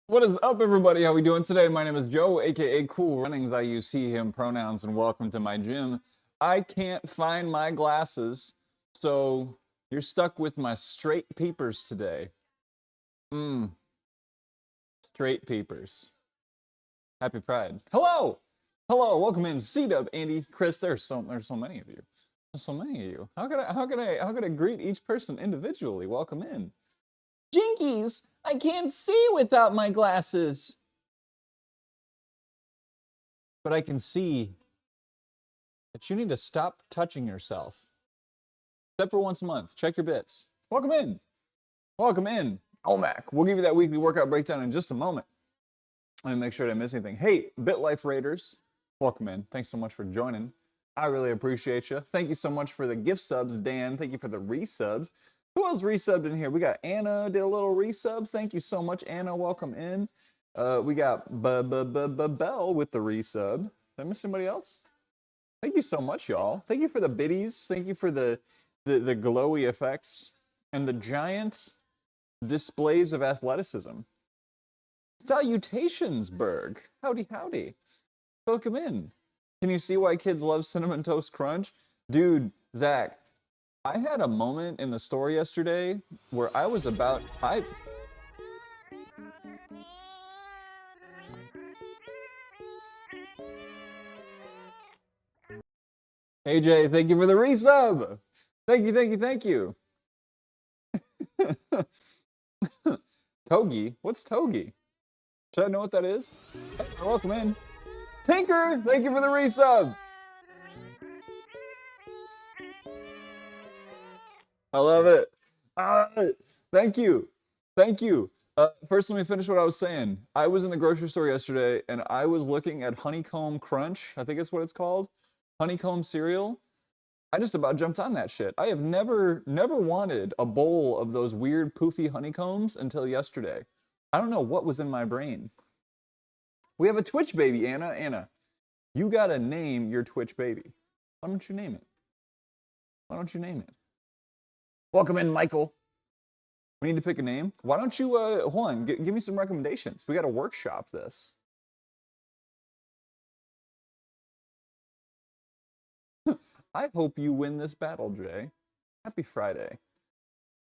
What is up, everybody? How we doing today? My name is Joe, aka Cool Runnings. I use he, him pronouns, and welcome to my gym. I can't find my glasses, so you're stuck with my straight peepers today. Straight peepers. Happy Pride. Hello! Hello, welcome in. C-Dub, Andy, Chris. There's so many of you. There's so many of you. How could I greet each person individually? Welcome in. Jinkies! I can't see without my glasses. But I can see that you need to stop touching yourself. Except for once a month. Check your bits. Welcome in. Welcome in. OMAC. We'll give you that weekly workout breakdown in just a moment. Let me make sure I didn't miss anything. Hey, BitLife Raiders. Welcome in. Thanks so much for joining. I really appreciate you. Thank you so much for the gift subs, Dan. Thank you for the resubs. Who else resubbed in here? We got Anna did a little resub. Thank you so much, Anna. Welcome in. We got Bell with the resub. Did I miss somebody else? Thank you so much, y'all. Thank you for the biddies. Thank you for the glowy effects and the giant displays of athleticism. Salutations, Berg. Howdy, howdy. Welcome in. Can you see why kids love Cinnamon Toast Crunch? Dude, Zach, I had a moment in the store yesterday where I was about... AJ, thank you for the resub. Thank you, thank you, thank you. Togi? What's Togi? Should I know what that is? Hey, welcome in. Tinker, thank you for the resub. I love it. Thank you. Thank you. First, let me finish what I was saying. I was in the grocery store yesterday, and I was looking at Honeycomb Crunch. I think it's what it's called. Honeycomb cereal. I just about jumped on that shit. I have never wanted a bowl of those weird poofy honeycombs until yesterday. I don't know what was in my brain. We have a Twitch baby, Anna. Anna, you gotta name your Twitch baby. Why don't you name it? Why don't you name it? Welcome in, Michael. We need to pick a name. Why don't you, hold on, give me some recommendations. We gotta workshop this. I hope you win this battle, Jay. Happy Friday.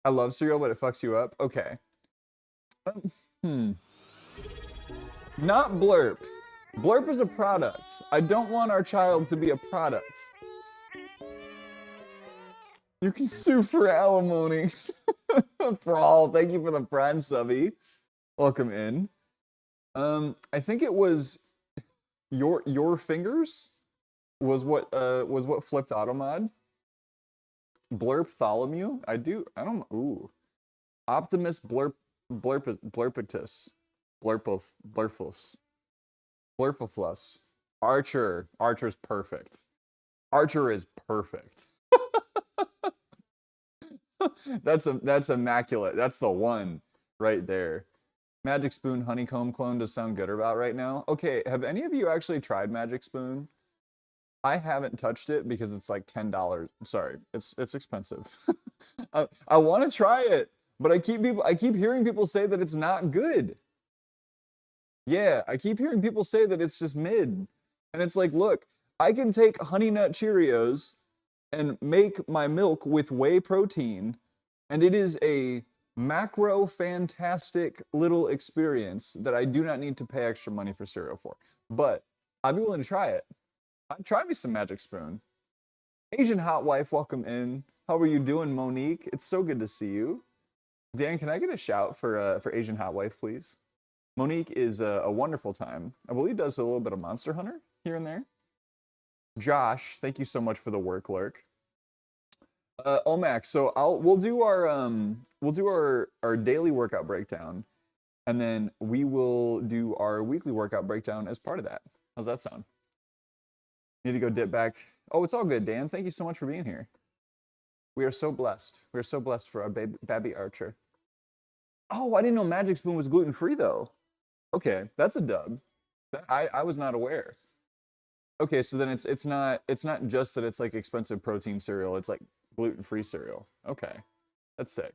I love cereal, but it fucks you up. Okay. Not Blurp. Blurp is a product. I don't want our child to be a product. You can sue for alimony. Brawl, thank you for the prime subby. Welcome in. I think it was your fingers was what flipped Automod. Blurp Tholomew? I don't ooh. Optimus Blurpitus. Blurpiflus. Archer's perfect. Archer is perfect. That's immaculate. That's the one right there. Magic Spoon Honeycomb clone does sound good about right now. Okay, have any of you actually tried Magic Spoon? I haven't touched it because it's like $10. Sorry, it's expensive. I want to try it, but I keep hearing people say that it's not good. Yeah, I keep hearing people say that it's just mid. And it's like, look, I can take Honey Nut Cheerios and make my milk with whey protein, and it is a macro fantastic little experience that I do not need to pay extra money for cereal for. But I'd be willing to try it. Try me some Magic Spoon. Asian Hot Wife, welcome in. How are you doing, Monique? It's so good to see you. Dan, can I get a shout for Asian Hot Wife, please? Monique is a wonderful time. I believe does a little bit of Monster Hunter here and there. Josh, thank you so much for the work lurk. Omax, so we'll do our daily workout breakdown, and then we will do our weekly workout breakdown as part of that. How's that sound? Need to go dip back. Oh, it's all good, Dan. Thank you so much for being here. We are so blessed. We are so blessed for our baby Archer. Oh, I didn't know Magic Spoon was gluten-free though. Okay, that's a dub. I was not aware. Okay, so then it's not just that it's like expensive protein cereal, it's like gluten-free cereal. Okay. That's sick.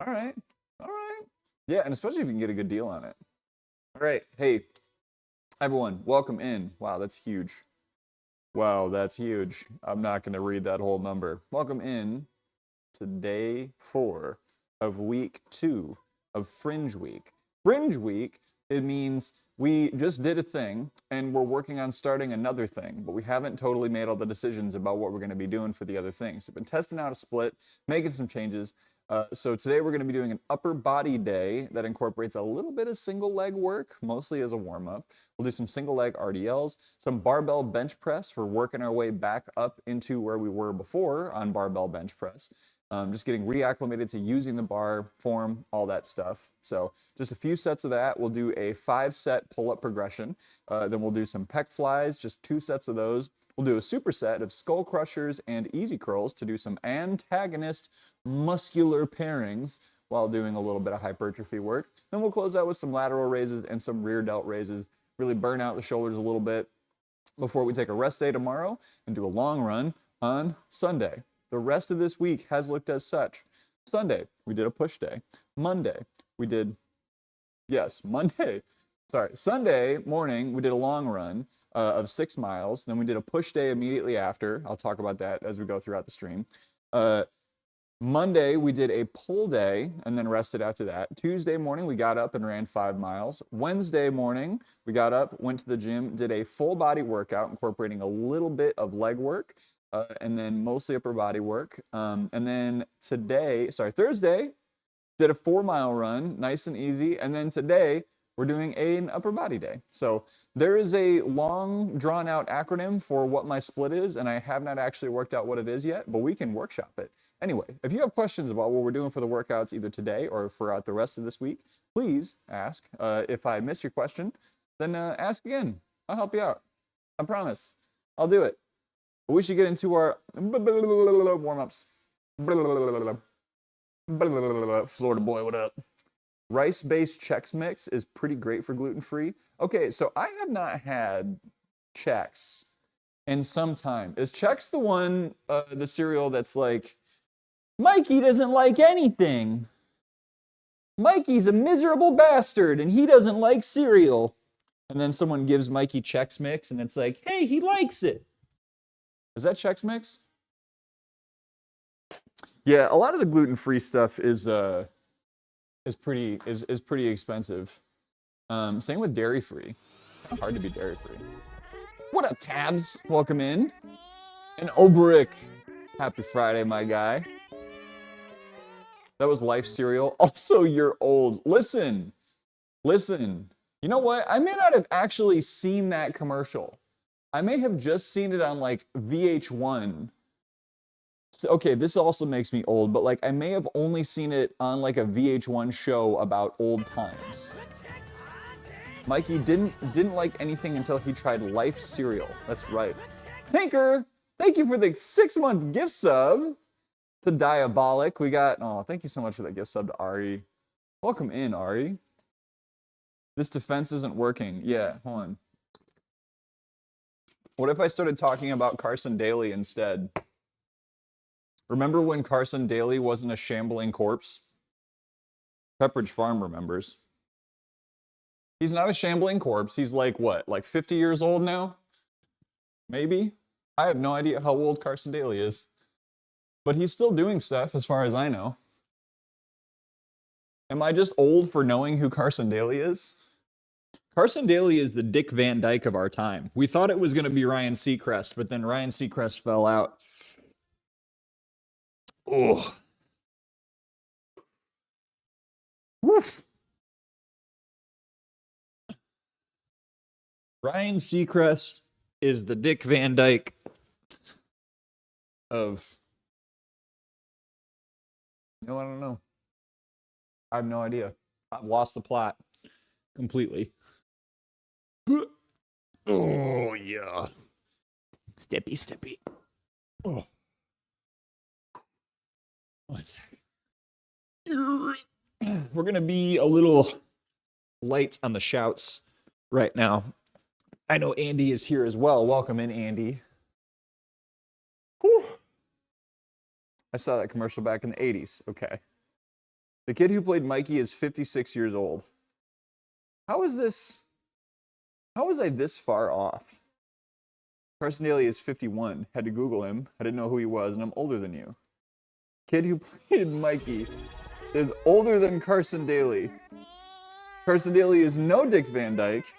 All right. Yeah, and especially if you can get a good deal on it. All right. Hey, everyone, welcome in. Wow, that's huge. Wow, that's huge. I'm not going to read that whole number. Welcome in to day 4 of week 2 of Fringe Week. Fringe Week, it means we just did a thing and we're working on starting another thing, but we haven't totally made all the decisions about what we're going to be doing for the other things. We've been testing out a split, making some changes. So today we're going to be doing an upper body day that incorporates a little bit of single leg work, mostly as a warm up. We'll do some single leg RDLs, some barbell bench press. We're working our way back up into where we were before on barbell bench press. Just getting reacclimated to using the bar, form, all that stuff. So just a few sets of that. We'll do a 5-set pull-up progression. Then we'll do some pec flies, just 2 sets of those. We'll do a superset of skull crushers and easy curls to do some antagonist muscular pairings while doing a little bit of hypertrophy work. Then we'll close out with some lateral raises and some rear delt raises, really burn out the shoulders a little bit before we take a rest day tomorrow and do a long run on Sunday. The rest of this week has looked as such. Sunday, we did a push day. Monday, we did, Sunday morning, we did a long run of 6 miles. Then we did a push day immediately after. I'll talk about that as we go throughout the stream. Monday, we did a pull day and then rested after that. Tuesday morning, we got up and ran 5 miles. Wednesday morning, we got up, went to the gym, did a full body workout, incorporating a little bit of leg work, and then mostly upper body work. And then Thursday, did a 4-mile run, nice and easy. And then today, we're doing an upper body day. So there is a long, drawn-out acronym for what my split is, and I have not actually worked out what it is yet, but we can workshop it. Anyway, if you have questions about what we're doing for the workouts either today or throughout the rest of this week, please ask. If I miss your question, then ask again. I'll help you out. I promise. I'll do it. But we should get into our warm-ups. Florida boy, what up? Rice-based Chex Mix is pretty great for gluten-free. Okay, so I have not had Chex in some time. Is Chex the one, the cereal that's like, Mikey doesn't like anything. Mikey's a miserable bastard and he doesn't like cereal. And then someone gives Mikey Chex Mix and it's like, hey, he likes it. Is that Chex Mix? Yeah, a lot of the gluten-free stuff is pretty expensive. Same with dairy-free. Hard to be dairy-free. What up, Tabs? Welcome in. And Obrick. Happy Friday, my guy. That was Life cereal. Also, you're old. Listen. You know what? I may not have actually seen that commercial. I may have just seen it on like VH1. So, okay, this also makes me old, but like I may have only seen it on like a VH1 show about old times. Mikey didn't like anything until he tried Life cereal. That's right. Tinker, thank you for the 6-month gift sub to Diabolic. We got, oh, thank you so much for that gift sub to Ari. Welcome in, Ari. This defense isn't working. Yeah, hold on. What if I started talking about Carson Daly instead? Remember when Carson Daly wasn't a shambling corpse? Pepperidge Farm remembers. He's not a shambling corpse. He's like, what, like 50 years old now? Maybe? I have no idea how old Carson Daly is. But he's still doing stuff, as far as I know. Am I just old for knowing who Carson Daly is? Carson Daly is the Dick Van Dyke of our time. We thought it was going to be Ryan Seacrest, but then Ryan Seacrest fell out. Oh. Ryan Seacrest is the Dick Van Dyke of... No, I don't know. I have no idea. I've lost the plot completely. Oh, yeah. Steppy. Oh. 1 second. We're going to be a little light on the shouts right now. I know Andy is here as well. Welcome in, Andy. Whew. I saw that commercial back in the 80s. Okay. The kid who played Mikey is 56 years old. How is this? How was I this far off? Carson Daly is 51. Had to Google him. I didn't know who he was, and I'm older than you. Kid who played Mikey is older than Carson Daly. Carson Daly is no Dick Van Dyke.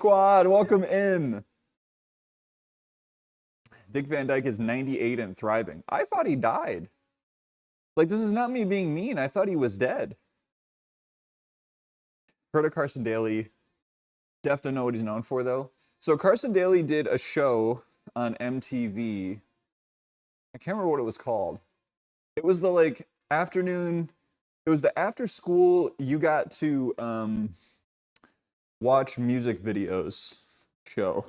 Quad, welcome in. Dick Van Dyke is 98 and thriving. I thought he died. Like, this is not me being mean. I thought he was dead. Heard of Carson Daly. Def to know what he's known for, though. So Carson Daly did a show on MTV. I can't remember what it was called. It was the, like, afternoon... It was the after school you got to watch music videos show.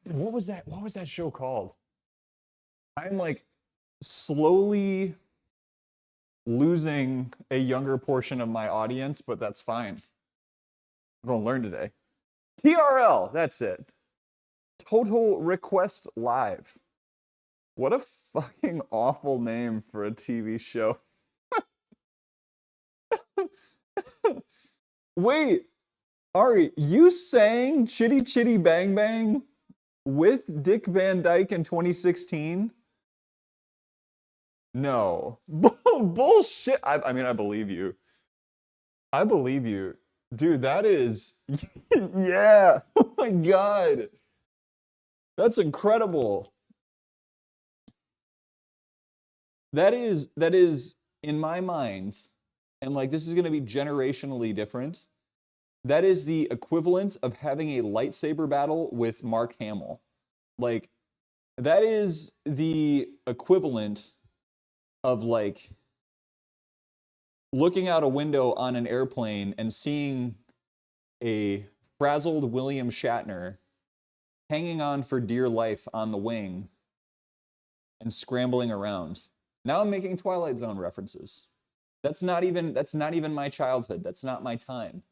What was that? What was that show called? I'm like slowly losing a younger portion of my audience, but that's fine. I'm gonna learn today. TRL, that's it. Total Request Live. What a fucking awful name for a TV show. Wait, Ari, you sang Chitty Chitty Bang Bang with Dick Van Dyke in 2016? No. Bullshit. I mean, I believe you. I believe you. Dude, that is... yeah. Oh my God. That's incredible. That is, in my mind... And like, this is going to be generationally different. That is the equivalent of having a lightsaber battle with Mark Hamill. Like, that is the equivalent of like looking out a window on an airplane and seeing a frazzled William Shatner hanging on for dear life on the wing and scrambling around. Now I'm making Twilight Zone references. That's not even my childhood. That's not my time.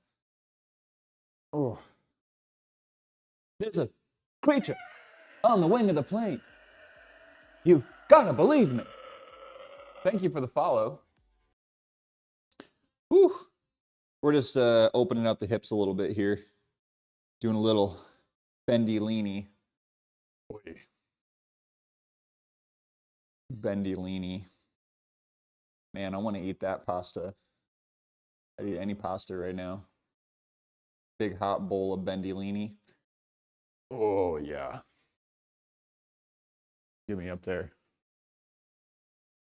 Oh. There's a creature on the wing of the plane. You've got to believe me. Thank you for the follow. Whew. We're just opening up the hips a little bit here. Doing a little bendy leany. Bendy leany. Man, I want to eat that pasta. I'd eat any pasta right now. Big hot bowl of bendilini. Oh, yeah. Get me up there.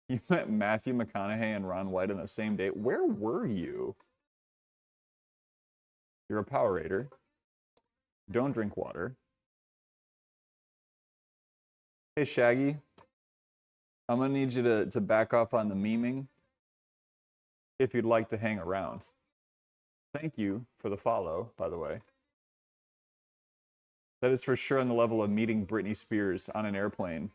You met Matthew McConaughey and Ron White on the same date. Where were you? You're a Powerade. Don't drink water. Hey, Shaggy. I'm going to need you to back off on the memeing if you'd like to hang around. Thank you for the follow, by the way. That is for sure on the level of meeting Britney Spears on an airplane.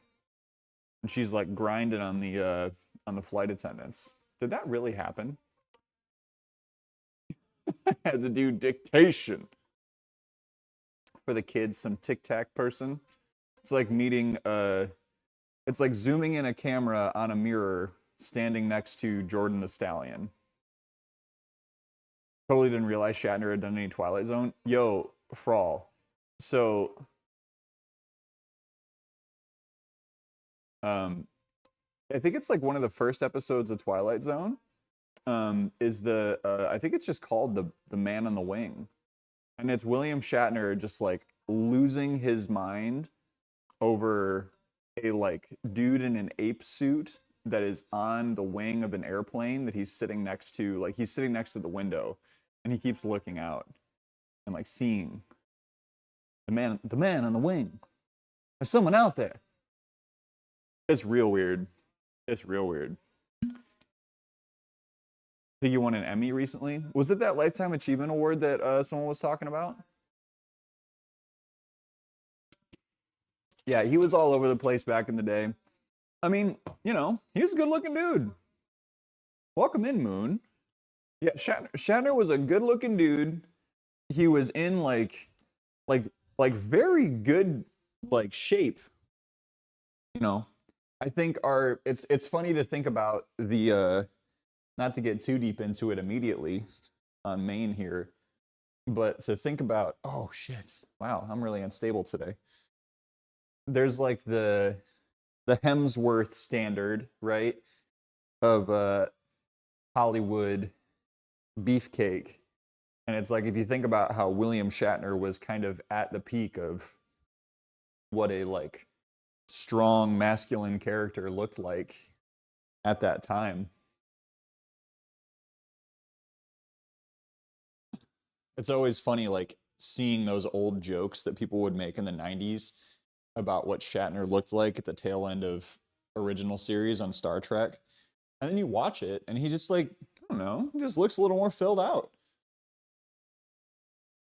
And she's like grinding on the flight attendants. Did that really happen? I had to do dictation. For the kids, some Tic Tac person. It's like meeting... It's like zooming in a camera on a mirror standing next to Jordan the Stallion. Totally didn't realize Shatner had done any Twilight Zone. Yo, Frawl. So, I think it's like one of the first episodes of Twilight Zone. Is the I think it's just called the Man on the Wing, and it's William Shatner just like losing his mind over a like dude in an ape suit that is on the wing of an airplane that he's sitting next to. Like he's sitting next to the window, and he keeps looking out and like seeing the man on the wing. There's someone out there. It's real weird. It's real weird. I think you won an Emmy recently. Was it that Lifetime Achievement Award that someone was talking about? Yeah, he was all over the place back in the day. I mean, you know, he was a good-looking dude. Welcome in, Moon. Yeah, Shatner was a good-looking dude. He was in like very good like shape. You know, I think it's funny to think about the not to get too deep into it immediately on main here, but to think about, oh shit, wow, I'm really unstable today. There's like the Hemsworth standard, right, of Hollywood beefcake. And it's like, if you think about how William Shatner was kind of at the peak of what a like strong masculine character looked like at that time. It's always funny, like, seeing those old jokes that people would make in the 90s about what Shatner looked like at the tail end of original series on Star Trek. And then you watch it, and he just, like, I don't know, he just looks a little more filled out.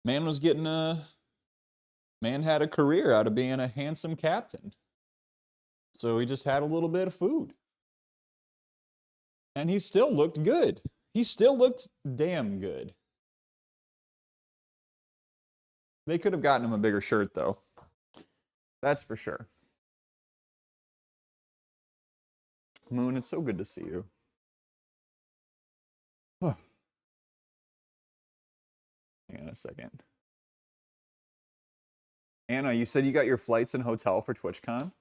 Man was getting man had a career out of being a handsome captain. So he just had a little bit of food. And he still looked good. He still looked damn good. They could have gotten him a bigger shirt, though. That's for sure. Moon, it's so good to see you. Hang on a second. Anna, you said you got your flights and hotel for TwitchCon?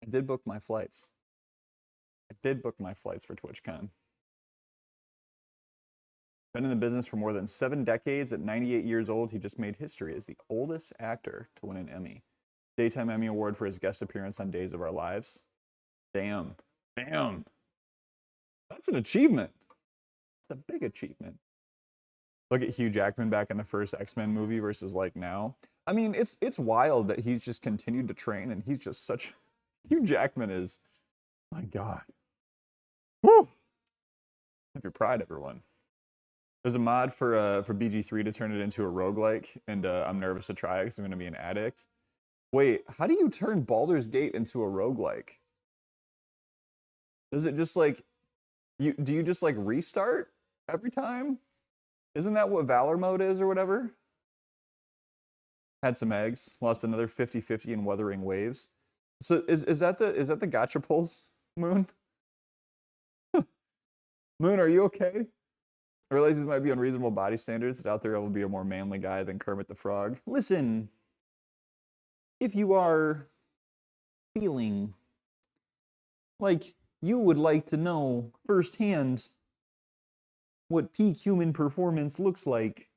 I did book my flights. I did book my flights for TwitchCon. Been in the business for more than 7 decades. At 98 years old, he just made history as the oldest actor to win an Emmy. Daytime Emmy Award for his guest appearance on Days of Our Lives. Damn. Damn. That's an achievement. It's a big achievement. Look at Hugh Jackman back in the first X-Men movie versus like now. I mean, it's wild that he's just continued to train, and he's just such... Hugh Jackman is... My God. Woo! Have your pride, everyone. There's a mod for BG3 to turn it into a roguelike, and I'm nervous to try it because I'm going to be an addict. Wait, how do you turn Baldur's Gate into a roguelike? Does it just like... Do you just like restart every time? Isn't that what Valor mode is or whatever? Had some eggs, lost another 50-50 in Wuthering Waves. So is that the gacha pulls, Moon? Moon, are you okay? I realize these might be unreasonable body standards. Out there, I will be a more manly guy than Kermit the Frog. Listen, if you are feeling like you would like to know firsthand what peak human performance looks like,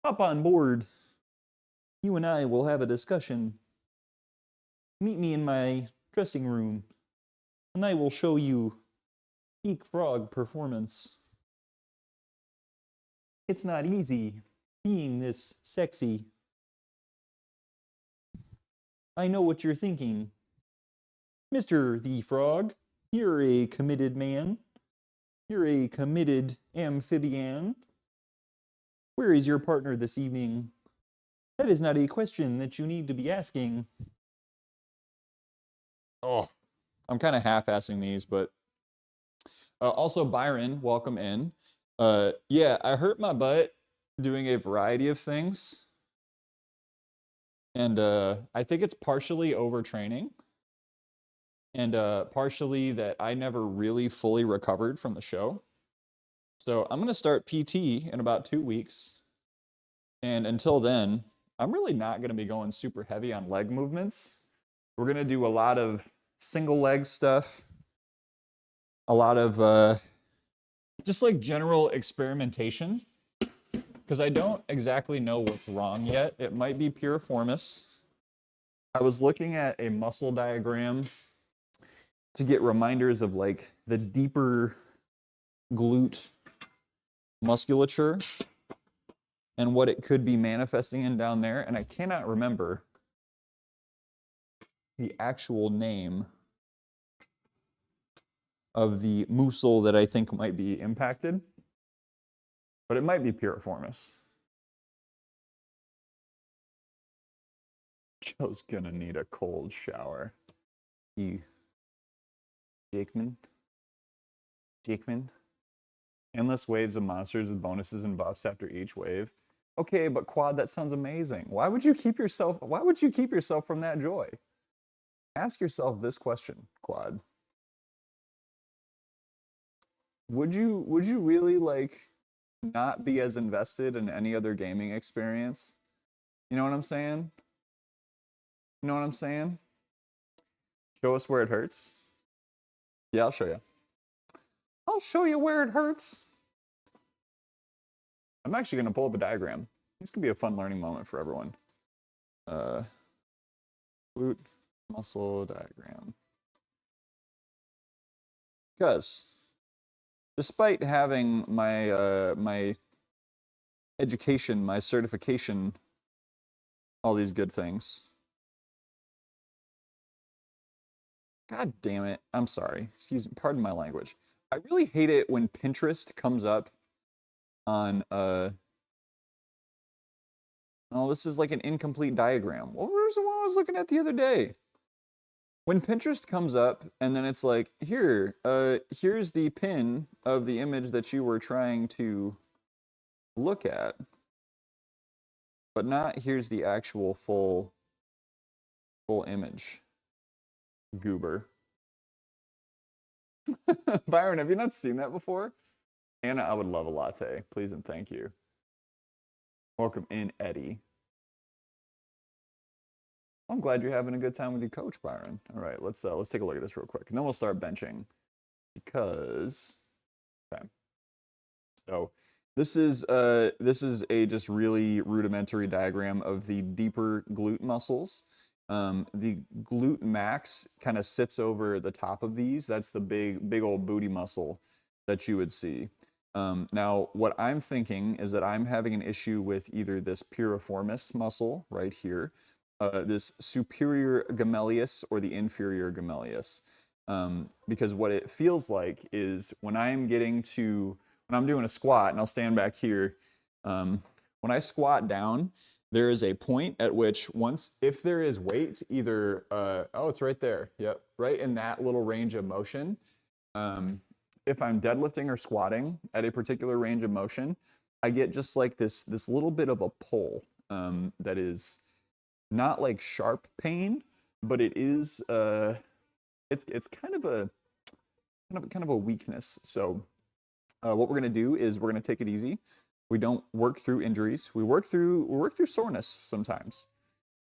hop on board. You and I will have a discussion. Meet me in my dressing room, and I will show you peak frog performance. It's not easy being this sexy. I know what you're thinking. Mr. the Frog, you're a committed man. You're a committed amphibian. Where is your partner this evening? That is not a question that you need to be asking. Oh, I'm kind of half-assing these, but... also, Byron, welcome in. Yeah, I hurt my butt doing a variety of things. And I think it's partially overtraining. And partially that I never really fully recovered from the show. So I'm going to start PT in about 2 weeks. And until then, I'm really not going to be going super heavy on leg movements. We're going to do a lot of single leg stuff. A lot of just like general experimentation. Because I don't exactly know what's wrong yet. It might be piriformis. I was looking at a muscle diagram to get reminders of like the deeper glute musculature and what it could be manifesting in down there, and I cannot remember the actual name of the muscle that I think might be impacted, but it might be piriformis. Joe's gonna need a cold shower. Jakeman? Endless waves of monsters with bonuses and buffs after each wave. Okay, but Quad, that sounds amazing. Why would you keep yourself from that joy? Ask yourself this question, Quad. would you really like not be as invested in any other gaming experience? You know what I'm saying? You know what I'm saying? Show us where it hurts. Yeah, I'll show you. I'll show you where it hurts. I'm actually going to pull up a diagram. This could be a fun learning moment for everyone. Glute muscle diagram. Because despite having my my education, my certification, all these good things. God damn it. I'm sorry. Pardon my language. I really hate it when Pinterest comes up on oh, this is like an incomplete diagram. What was the one I was looking at the other day? When Pinterest comes up and then it's like, here's the pin of the image that you were trying to look at, but not here's the actual full image. Goober. Byron, have you not seen that before? Anna, I would love a latte, please and thank you. Welcome in, Eddie. I'm glad you're having a good time with your coach, Byron. All right, let's take a look at this real quick, and then we'll start benching because. Okay. So this is a just really rudimentary diagram of the deeper glute muscles. The glute max kind of sits over the top of these. That's the big old booty muscle that you would see. Now, what I'm thinking is that I'm having an issue with either this piriformis muscle right here, this superior gemellus, or the inferior gemellus. Because what it feels like is when I'm doing a squat, and I'll stand back here, when I squat down, there is a point at which if there is weight, either, oh, it's right there, yep, right in that little range of motion. If I'm deadlifting or squatting at a particular range of motion, I get just like this little bit of a pull that is not like sharp pain, but it is, it's kind of a weakness. So what we're gonna do is we're gonna take it easy. We don't work through injuries. We work through soreness sometimes,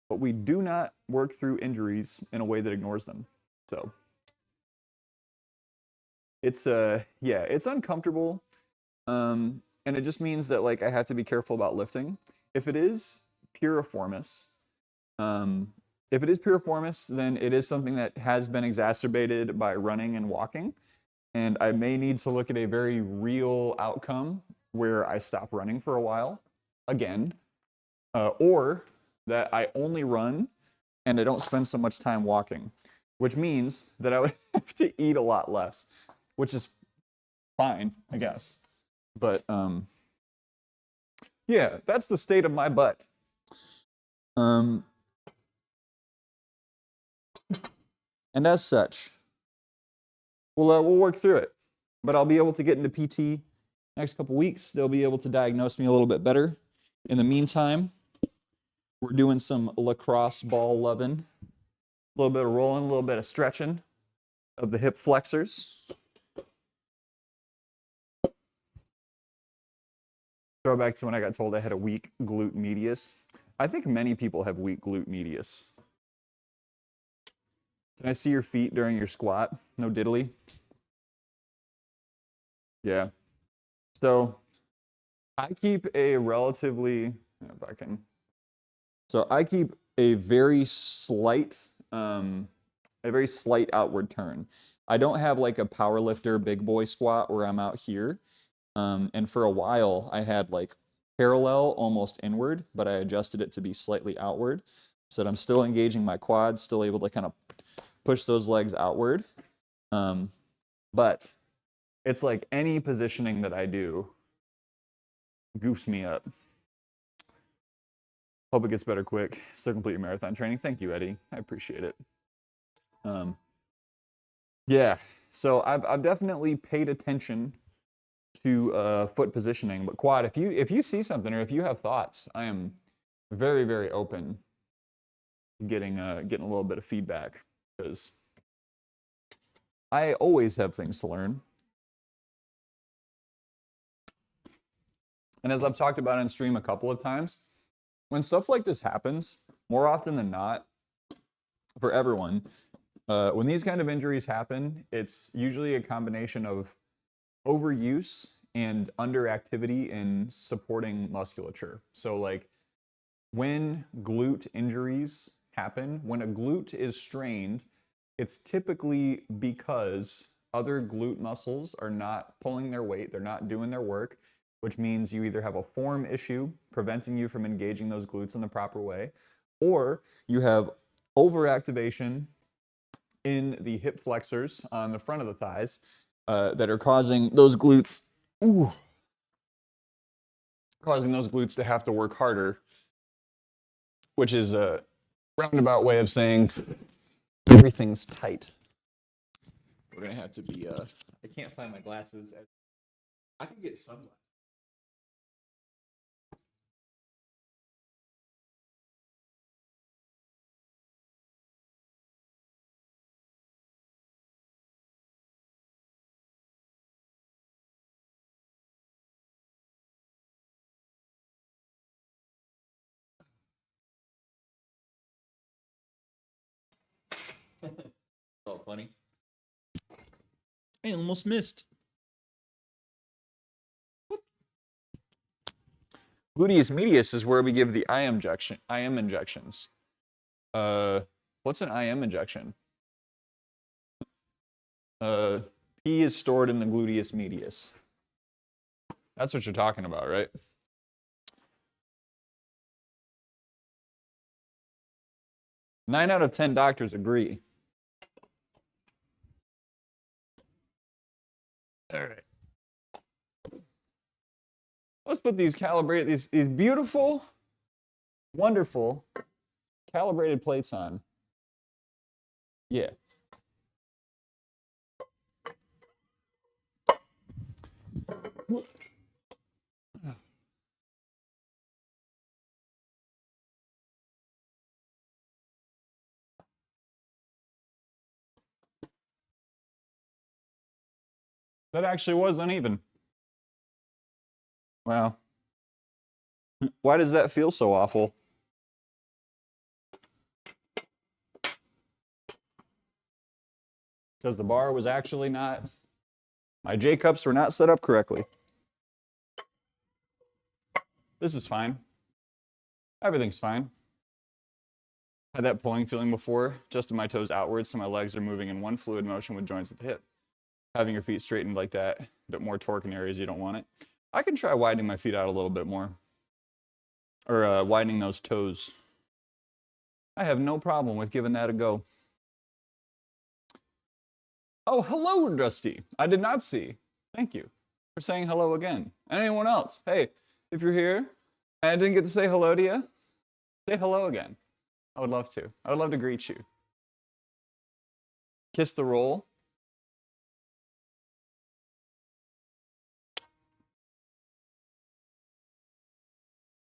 but we do not work through injuries in a way that ignores them. So it's yeah, it's uncomfortable, and it just means that like I have to be careful about lifting. If it is piriformis, then it is something that has been exacerbated by running and walking, and I may need to look at a very real outcome where I stop running for a while again, or that I only run and I don't spend so much time walking, which means that I would have to eat a lot less, which is fine, I guess. But yeah, that's the state of my butt. And as such, we'll work through it. But I'll be able to get into PT next couple weeks. They'll be able to diagnose me a little bit better. In the meantime, we're doing some lacrosse ball loving. A little bit of rolling, a little bit of stretching of the hip flexors. Throw back to when I got told I had a weak glute medius. I think many people have weak glute medius. Can I see your feet during your squat? No diddly? Yeah. So I keep a relatively, if I can. So I keep a very slight outward turn. I don't have like a powerlifter big boy squat where I'm out here. And for a while I had like parallel almost inward, but I adjusted it to be slightly outward so that I'm still engaging my quads, still able to kind of push those legs outward. But it's like any positioning that I do goofs me up. Hope it gets better quick. Still complete your marathon training. Thank you, Eddie. I appreciate it. Yeah, so I've definitely paid attention to foot positioning. But Quad, if you see something or if you have thoughts, I am very, very open to getting a little bit of feedback, because I always have things to learn. And as I've talked about on stream a couple of times, when stuff like this happens, more often than not, for everyone, when these kind of injuries happen, it's usually a combination of overuse and underactivity in supporting musculature. So like when glute injuries happen, when a glute is strained, it's typically because other glute muscles are not pulling their weight, they're not doing their work, which means you either have a form issue preventing you from engaging those glutes in the proper way, or you have overactivation in the hip flexors on the front of the thighs that are causing those glutes, to have to work harder, which is a roundabout way of saying everything's tight. We're gonna have to be, I can't find my glasses. I can get sunglasses. Oh, funny. I almost missed. Gluteus medius is where we give the IM injections. What's an IM injection? P is stored in the gluteus medius. That's what you're talking about, right? Nine out of 10 doctors agree. All right. Let's put these these beautiful, wonderful, calibrated plates on. Yeah. That actually was uneven. Wow. Why does that feel so awful? Because the bar was actually not, my J-cups were not set up correctly. This is fine. Everything's fine. Had that pulling feeling before, just in my toes outwards so my legs are moving in one fluid motion with joints at the hip. Having your feet straightened like that, a bit more torque in areas you don't want it. I can try widening my feet out a little bit more. Or widening those toes. I have no problem with giving that a go. Oh, hello, Dusty. I did not see. Thank you for saying hello again. And anyone else, hey, if you're here and I didn't get to say hello to you, say hello again. I would love to. I would love to greet you. Kiss the roll.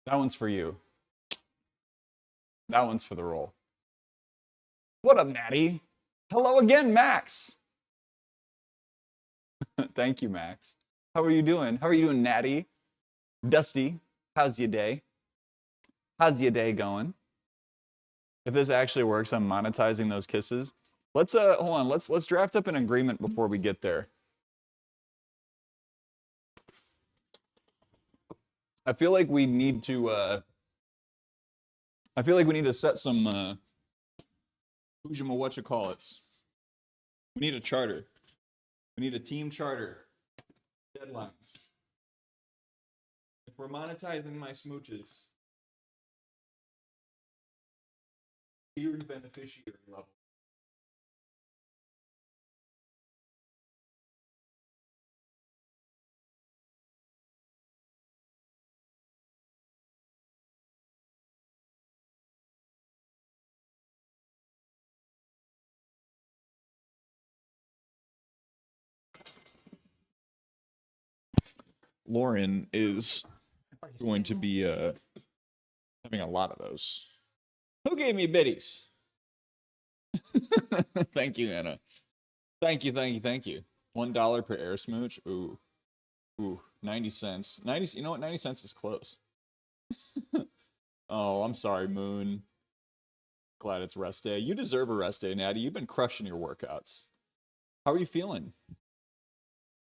That one's for you. That one's for the roll. What up, Natty? Hello again, Max. Thank you, Max. How are you doing? How are you doing, Natty? Dusty, how's your day? How's your day going? If this actually works, I'm monetizing those kisses. Let's hold on. Let's draft up an agreement before we get there. I feel like we need to set some whatchamacallits. We need a charter. We need a team charter. Deadlines. If we're monetizing my smooches, tiered beneficiary level. Lauren is going to be having a lot of those. Who gave me biddies? Thank you, Anna. Thank you. $1 per air smooch. Ooh. 90 cents. 90, you know what? 90 cents is close. Oh, I'm sorry, Moon. Glad it's rest day. You deserve a rest day, Natty. You've been crushing your workouts. How are you feeling?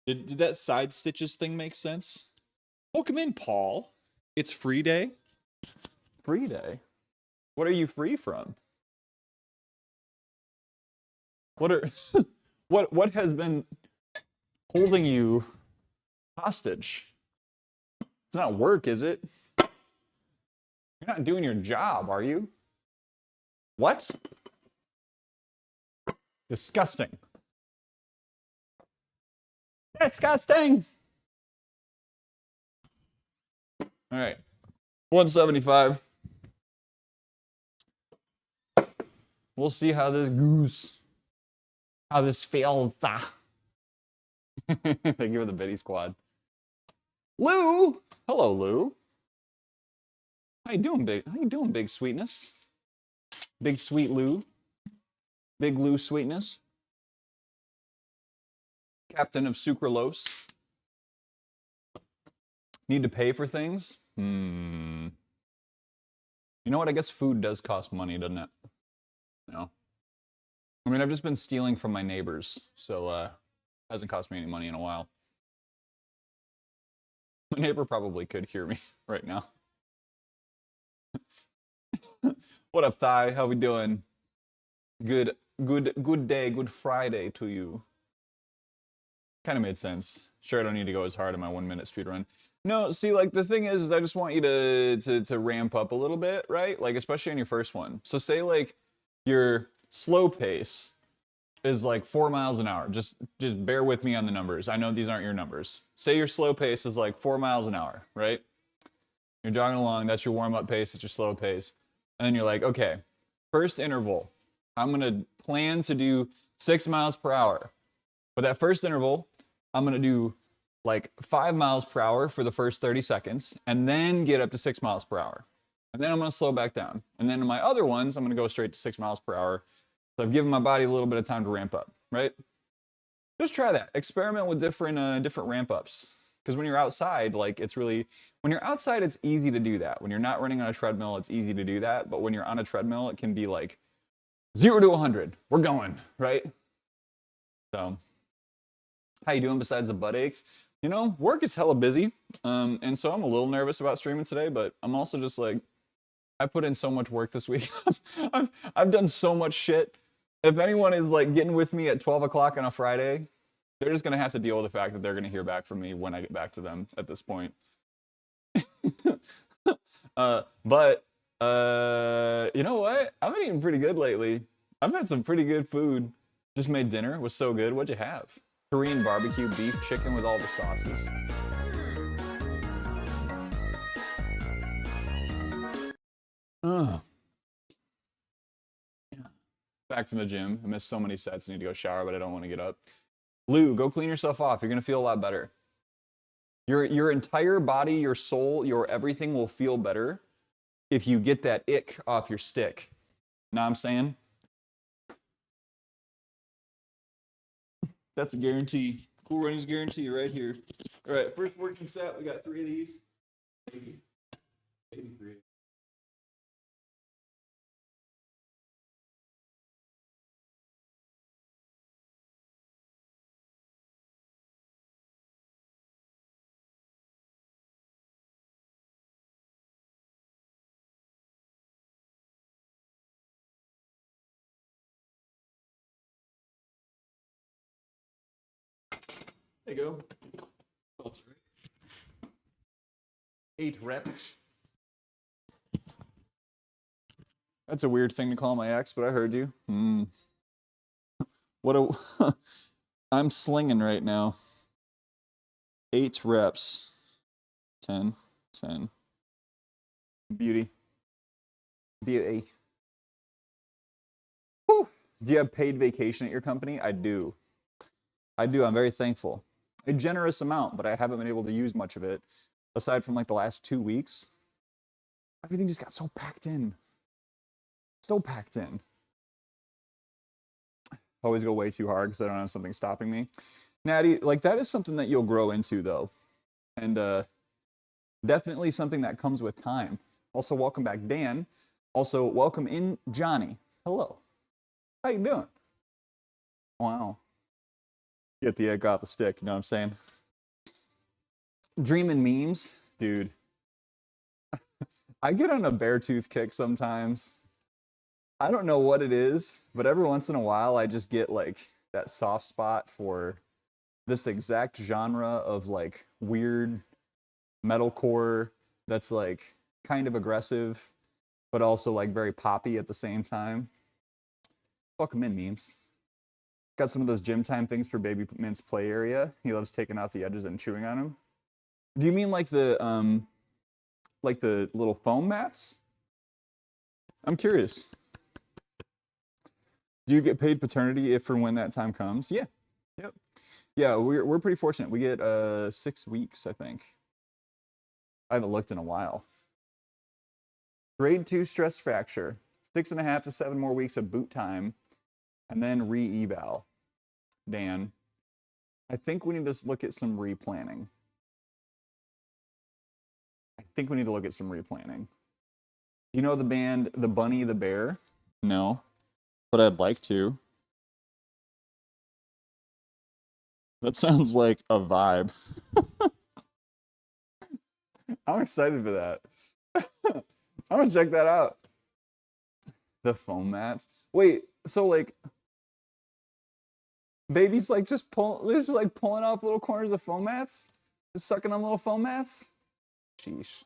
Did that side stitches thing make sense? Welcome in, Paul. It's free day. Free day? What are you free from? What are what has been holding you hostage? It's not work, is it? You're not doing your job, are you? What? Disgusting. Disgusting. All right. 175. We'll see how this goes. How this fails. Thank you for the Biddy squad. Lou! Hello, Lou. How you doing, big sweetness? Big sweet Lou. Big Lou sweetness. Captain of Sucralose. Need to pay for things? You know what? I guess food does cost money, doesn't it? No. I mean, I've just been stealing from my neighbors, so hasn't cost me any money in a while. My neighbor probably could hear me right now. What up, Thai? How we doing? Good day, good Friday to you. Kind of made sense. Sure, I don't need to go as hard in my 1 minute speed run. No, see, like, the thing is I just want you to ramp up a little bit, right? Like, especially on your first one. So say, like, your slow pace is like 4 miles an hour. Just bear with me on the numbers. I know these aren't your numbers. Say your slow pace is like 4 miles an hour, right? You're jogging along, that's your warm-up pace, it's your slow pace. And then you're like, okay, first interval, I'm gonna plan to do 6 miles per hour. But that first interval, I'm gonna do like 5 miles per hour for the first 30 seconds, and then get up to 6 miles per hour. And then I'm gonna slow back down. And then in my other ones, I'm gonna go straight to 6 miles per hour. So I've given my body a little bit of time to ramp up, right? Just try that. Experiment with different ramp ups. Because when you're outside, like, it's really, when you're outside, it's easy to do that. When you're not running on a treadmill, it's easy to do that. But when you're on a treadmill, it can be like 0 to 100. We're going, right? So, how you doing besides the butt aches? You know, work is hella busy. And so I'm a little nervous about streaming today, but I'm also just like, I put in so much work this week. I've done so much shit. If anyone is like getting with me at 12 o'clock on a Friday, they're just gonna have to deal with the fact that they're gonna hear back from me when I get back to them at this point. But you know what? I've been eating pretty good lately. I've had some pretty good food. Just made dinner. It was so good. What'd you have? Korean barbecue beef chicken with all the sauces. Back from the gym. I missed so many sets. I need to go shower, but I don't want to get up. Lou, go clean yourself off. You're gonna feel a lot better. Your entire body, your soul, your everything will feel better if you get that ick off your stick. Know what I'm saying? That's a guarantee. Cool Runnings guarantee right here. All right, first working set. We got 3 of these. Maybe 3. There you go. That's right. 8 reps. That's a weird thing to call my ex, but I heard you. What a... I'm slinging right now. 8 reps. 10, 10. Beauty. Beauty. Whew. Do you have paid vacation at your company? I do. I do. I'm very thankful. A generous amount, but I haven't been able to use much of it. Aside from like the last 2 weeks. Everything just got so packed in. So packed in. Always go way too hard because I don't have something stopping me. Natty, like, that is something that you'll grow into, though. And definitely something that comes with time. Also, welcome back, Dan. Also, welcome in, Johnny. Hello. How you doing? Wow. Get the egg off the stick, you know what I'm saying? Dreaming memes, dude. I get on a Beartooth kick sometimes. I don't know what it is, but every once in a while I just get like that soft spot for this exact genre of like weird metalcore that's like kind of aggressive, but also like very poppy at the same time. Welcome in, memes. Got some of those gym time things for Baby Mint's play area. He loves taking off the edges and chewing on them. Do you mean like the little foam mats? I'm curious. Do you get paid paternity if or when that time comes? Yeah. Yep. Yeah, we're pretty fortunate. We get 6 weeks, I think. I haven't looked in a while. Grade 2 stress fracture. 6.5 to 7 more weeks of boot time, and then re-eval. Dan, I think we need to look at some replanning. Do you know the band The Bunny the Bear? No, but I'd like to. That sounds like a vibe. I'm excited for that. I'm gonna check that out. The foam mats. Wait, so like babies like just pulling off little corners of foam mats? Just sucking on little foam mats? Sheesh.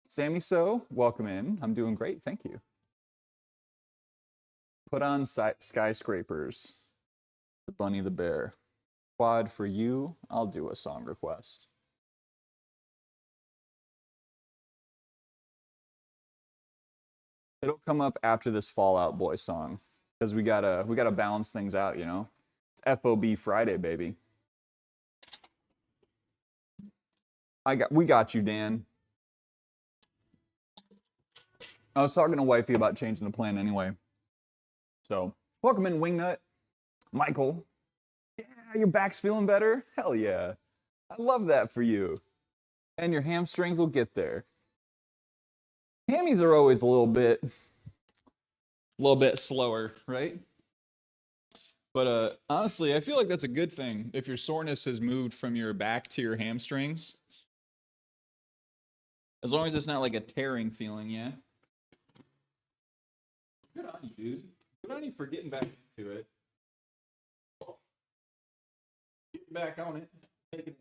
Sammy So, welcome in. I'm doing great, thank you. Put on skyscrapers. The Bunny the Bear. Quad for you. I'll do a song request. It'll come up after this Fall Out Boy song because we gotta balance things out, you know. It's FOB Friday, baby. We got you, Dan. I was talking to wifey about changing the plan anyway. So welcome in, Wingnut. Michael. Yeah, your back's feeling better? Hell yeah. I love that for you. And your hamstrings will get there. Hammies are always a little bit slower, right? But honestly, I feel like that's a good thing if your soreness has moved from your back to your hamstrings. As long as it's not like a tearing feeling, yeah? Good on you, dude. Good on you for getting back into it. Getting back on it. Taking it.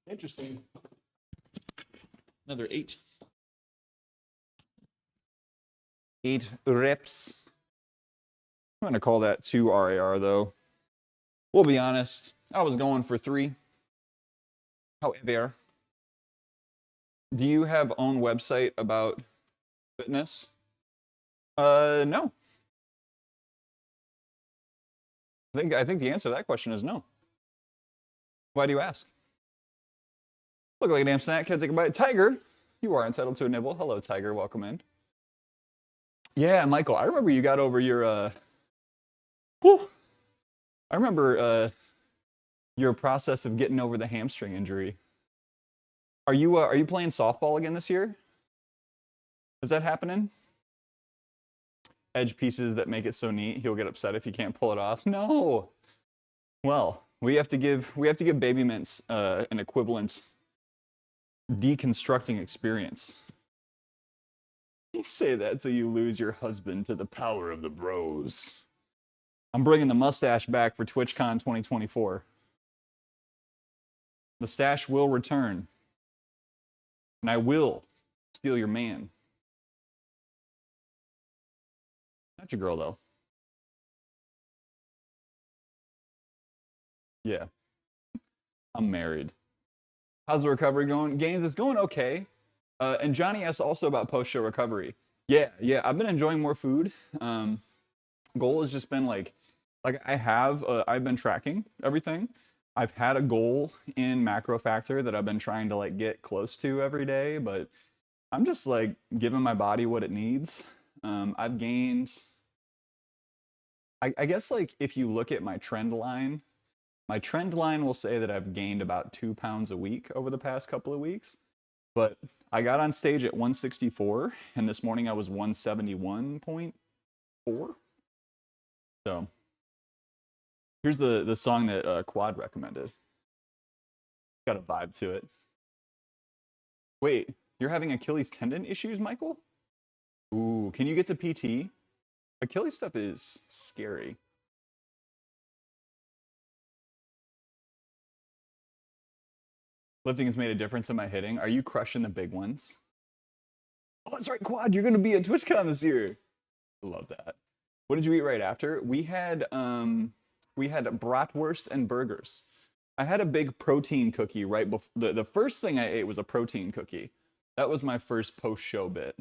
Interesting. Another 8. 8 reps. I'm going to call that 2 RAR, though. We'll be honest. I was going for 3. However, do you have own website about fitness? No. I think the answer to that question is no. Why do you ask? Look like a damn snack. Can't take a bite. Tiger, you are entitled to a nibble. Hello, Tiger. Welcome in. Yeah, Michael, I remember you got over your I remember your process of getting over the hamstring injury. Are you playing softball again this year? Is that happening? Edge pieces that make it so neat. He'll get upset if you can't pull it off. No. Well, we have to give Baby Mints an equivalent deconstructing experience. You say that till you lose your husband to the power of the bros. I'm bringing the mustache back for TwitchCon 2024. The stash will return. And I will steal your man. Not your girl, though. Yeah. I'm married. How's the recovery going? Gaines, it's going okay. And Johnny asked also about post-show recovery. Yeah, I've been enjoying more food. Goal has just been like I've been tracking everything. I've had a goal in macro factor that I've been trying to like get close to every day, but I'm just like giving my body what it needs. I've gained, I guess like if you look at my trend line will say that I've gained about 2 pounds a week over the past couple of weeks. But I got on stage at 164, and this morning I was 171.4. So here's the song that Quad recommended. Got a vibe to it. Wait, you're having Achilles tendon issues, Michael? Ooh, can you get to PT? Achilles stuff is scary. Lifting has made a difference in my hitting. Are you crushing the big ones? Oh, that's right, Quad. You're gonna be at TwitchCon this year. I love that. What did you eat right after? We had bratwurst and burgers. I had a big protein cookie right before. The first thing I ate was a protein cookie. That was my first post-show bit.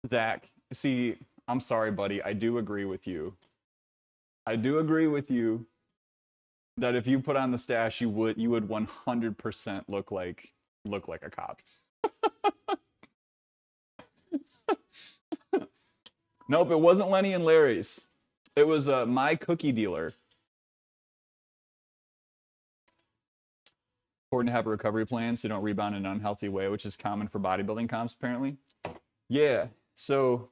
Zach, see, I'm sorry, buddy. I do agree with you. I do agree with you that if you put on the stash, you would 100% look like a cop. Nope, it wasn't Lenny and Larry's. It was my cookie dealer. Important to have a recovery plan so you don't rebound in an unhealthy way, which is common for bodybuilding comps, apparently. Yeah, so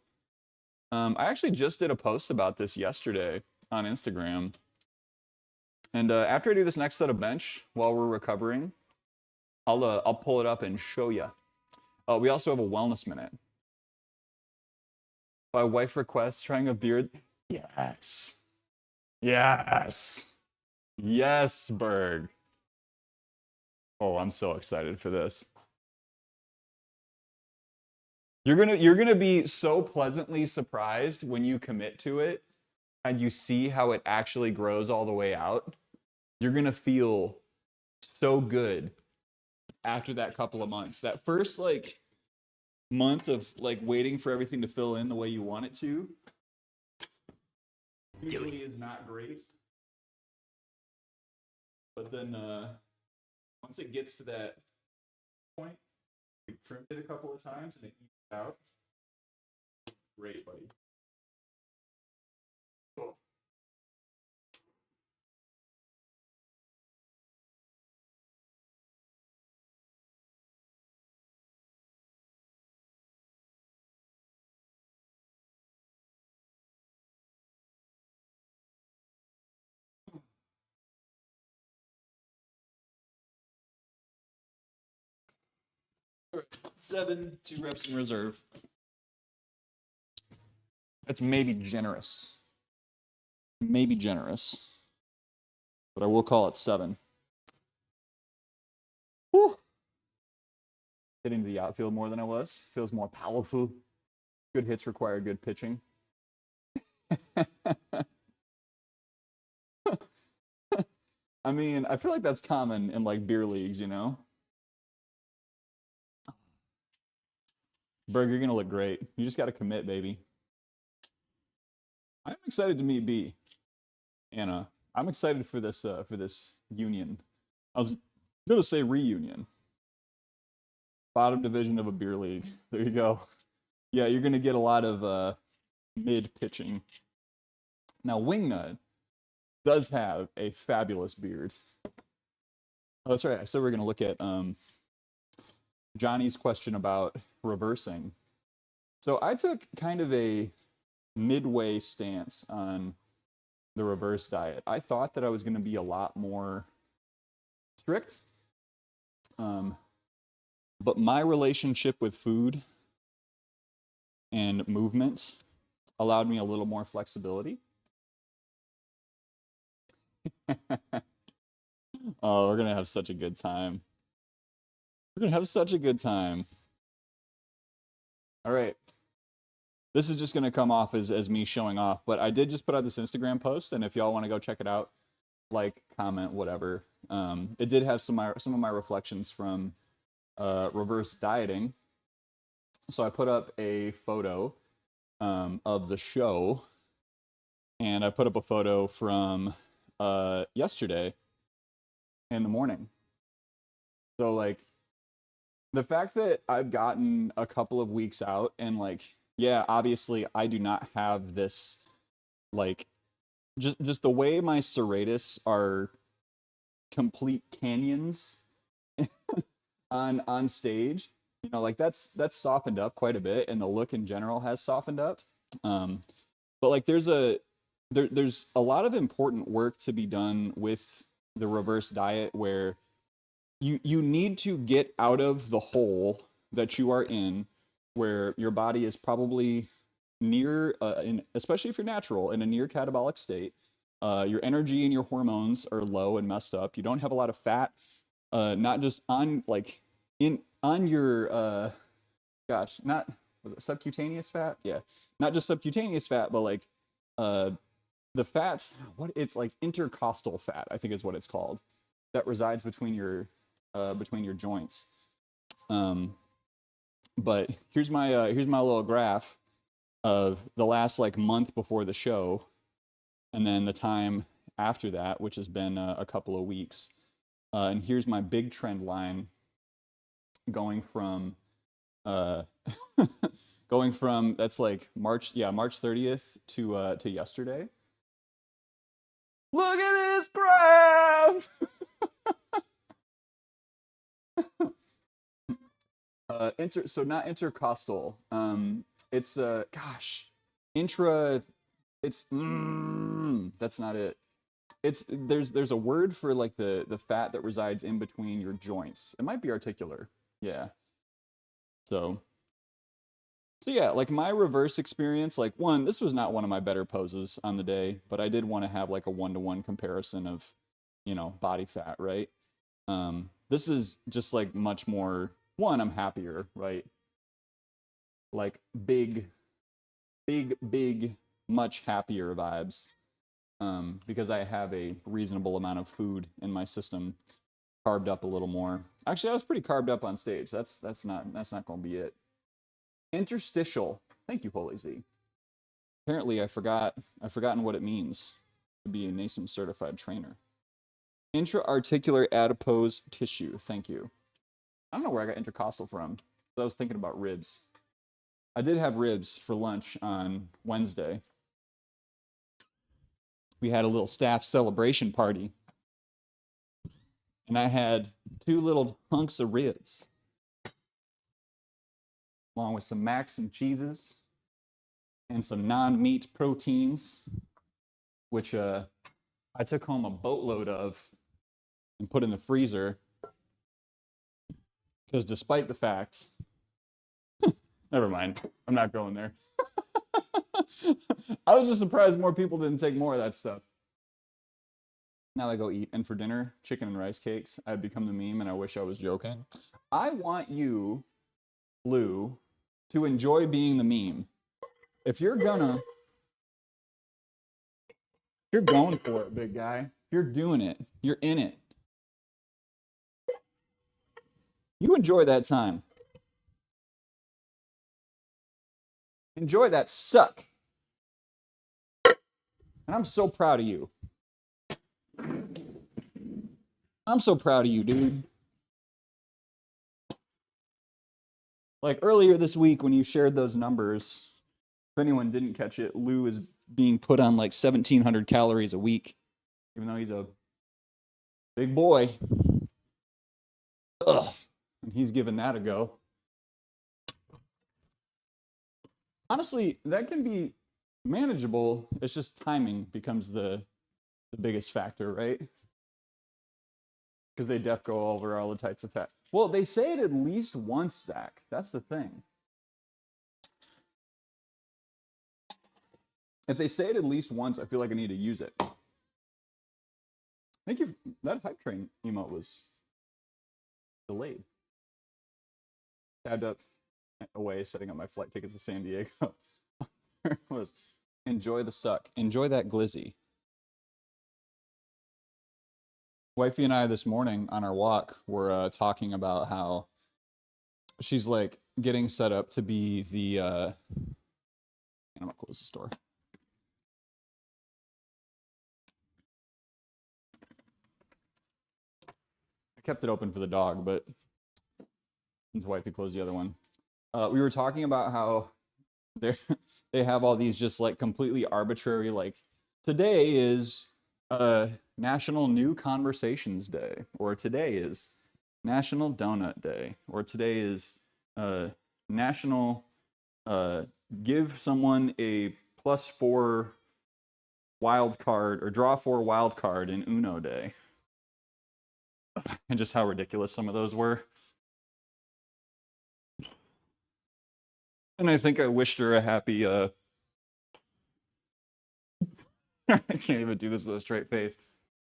I actually just did a post about this yesterday on Instagram. And after I do this next set of bench while we're recovering, I'll pull it up and show you. We also have a wellness minute. My wife requests trying a beard. Yes. Yes. Yes, Berg. Oh, I'm so excited for this. You're gonna be so pleasantly surprised when you commit to it and you see how it actually grows all the way out. You're gonna feel so good after that couple of months. That first like month of like waiting for everything to fill in the way you want it to usually is not great. But then once it gets to that point, we trimmed it a couple of times and it evens out. Great, buddy. Cool. All right, 7, 2 reps in reserve. That's maybe generous. Maybe generous. But I will call it 7. Whew. Hitting the outfield more than I was. Feels more powerful. Good hits require good pitching. I mean, I feel like that's common in like beer leagues, you know? Berg, you're gonna look great. You just gotta commit, baby. I'm excited to meet B. Anna, I'm excited for this union. I was gonna say reunion. Bottom division of a beer league. There you go. Yeah, you're gonna get a lot of mid pitching. Now Wingnut does have a fabulous beard. Oh, that's right. I said we're gonna look at Johnny's question about reversing. So I took kind of a midway stance on the reverse diet. I thought that I was going to be a lot more strict, but my relationship with food and movement allowed me a little more flexibility. Oh, we're going to have such a good time. We're going to have such a good time. All right. This is just going to come off as me showing off, but I did just put out this Instagram post, and if y'all want to go check it out, like, comment, whatever. It did have some of my reflections from reverse dieting. So I put up a photo of the show, and I put up a photo from yesterday in the morning. So like the fact that I've gotten a couple of weeks out, and like, yeah, obviously I do not have this, like, just the way my serratus are complete canyons on stage, you know, like that's softened up quite a bit, and the look in general has softened up. But like there's a lot of important work to be done with the reverse diet, where you need to get out of the hole that you are in, where your body is probably near, especially if you're natural, in a near catabolic state. Your energy and your hormones are low and messed up. You don't have a lot of fat, not just on like in on your gosh, not, was it subcutaneous fat? Yeah, not just subcutaneous fat, but like the fat, what it's like intercostal fat, I think is what it's called, that resides between your joints. But here's my little graph of the last like month before the show, and then the time after that, which has been a couple of weeks. And here's my big trend line going from going from, that's like March 30th to yesterday. Look at this graph. So not intercostal. It's gosh, intra. It's that's not it. It's there's a word for like the fat that resides in between your joints. It might be articular. Yeah. So yeah, like my reverse experience, like one, this was not one of my better poses on the day, but I did want to have like a 1-to-1 comparison of, you know, body fat, right? This is just like much more, one, I'm happier, right? Like big, much happier vibes. Because I have a reasonable amount of food in my system, carved up a little more. Actually, I was pretty carved up on stage. That's not going to be it. Interstitial. Thank you, Holy Z. Apparently, I've forgotten what it means to be a NASM certified trainer. Intra-articular adipose tissue. Thank you. I don't know where I got intercostal from. I was thinking about ribs. I did have ribs for lunch on Wednesday. We had a little staff celebration party, and I had 2 little hunks of ribs, along with some macs and cheeses and some non-meat proteins, which I took home a boatload of and put in the freezer, because despite the fact, never mind, I'm not going there. I was just surprised more people didn't take more of that stuff. Now I go eat, and for dinner, chicken and rice cakes. I've become the meme, and I wish I was joking. I want you, Lou, to enjoy being the meme. If you're going for it, big guy. If you're doing it, you're in it. You enjoy that time. Enjoy that suck. And I'm so proud of you. I'm so proud of you, dude. Like earlier this week when you shared those numbers, if anyone didn't catch it, Lou is being put on like 1,700 calories a week, even though he's a big boy. Ugh. And he's giving that a go. Honestly, that can be manageable. It's just timing becomes the biggest factor, right? Because they def go over all the types of fat. Well, they say it at least once, Zach. That's the thing. If they say it at least once, I feel like I need to use it. Thank you. That hype train emote was delayed. Tabbed up away, setting up my flight tickets to San Diego. Was enjoy the suck. Enjoy that glizzy. Wifey and I this morning on our walk were talking about how she's like getting set up to be the I'm gonna close the store. I kept it open for the dog, but his wife had closed the other one. We were talking about how they have all these just like completely arbitrary, like today is National New Conversations Day, or today is National Donut Day, or today is National give someone a +4 wild card or draw 4 wild card in Uno Day. And just how ridiculous some of those were. And I think I wished her a happy I can't even do this with a straight face.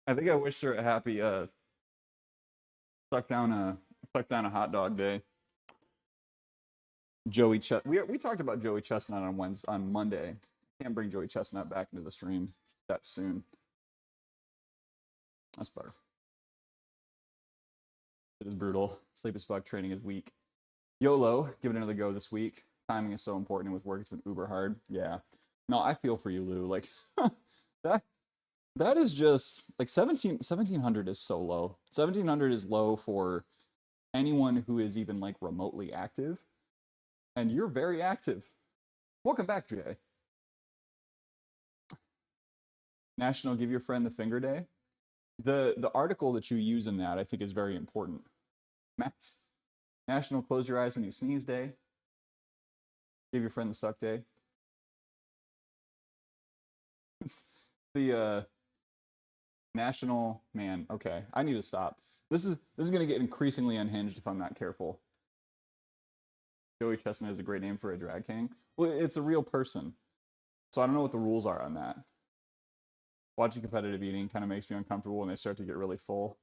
I think I wished her a happy suck down a hot dog day. Joey Chestnut. We talked about Joey Chestnut on Monday. Can't bring Joey Chestnut back into the stream that soon. That's better. It is brutal. Sleep is fuck. Training is weak. YOLO. Give it another go this week. Timing is so important with work. It's been uber hard. Yeah. No, I feel for you, Lou. Like that is just like 1700 is so low. 1700 is low for anyone who is even like remotely active. And you're very active. Welcome back, Jay. National Give Your Friend the Finger Day. The article that you use in that I think is very important. Max. National Close Your Eyes When You Sneeze Day. Give Your Friend the Suck Day. It's the National Man. Okay, I need to stop. This is gonna get increasingly unhinged if I'm not careful. Joey Chestnut is a great name for a drag king. Well, it's a real person, so I don't know what the rules are on that. Watching competitive eating kind of makes me uncomfortable when they start to get really full.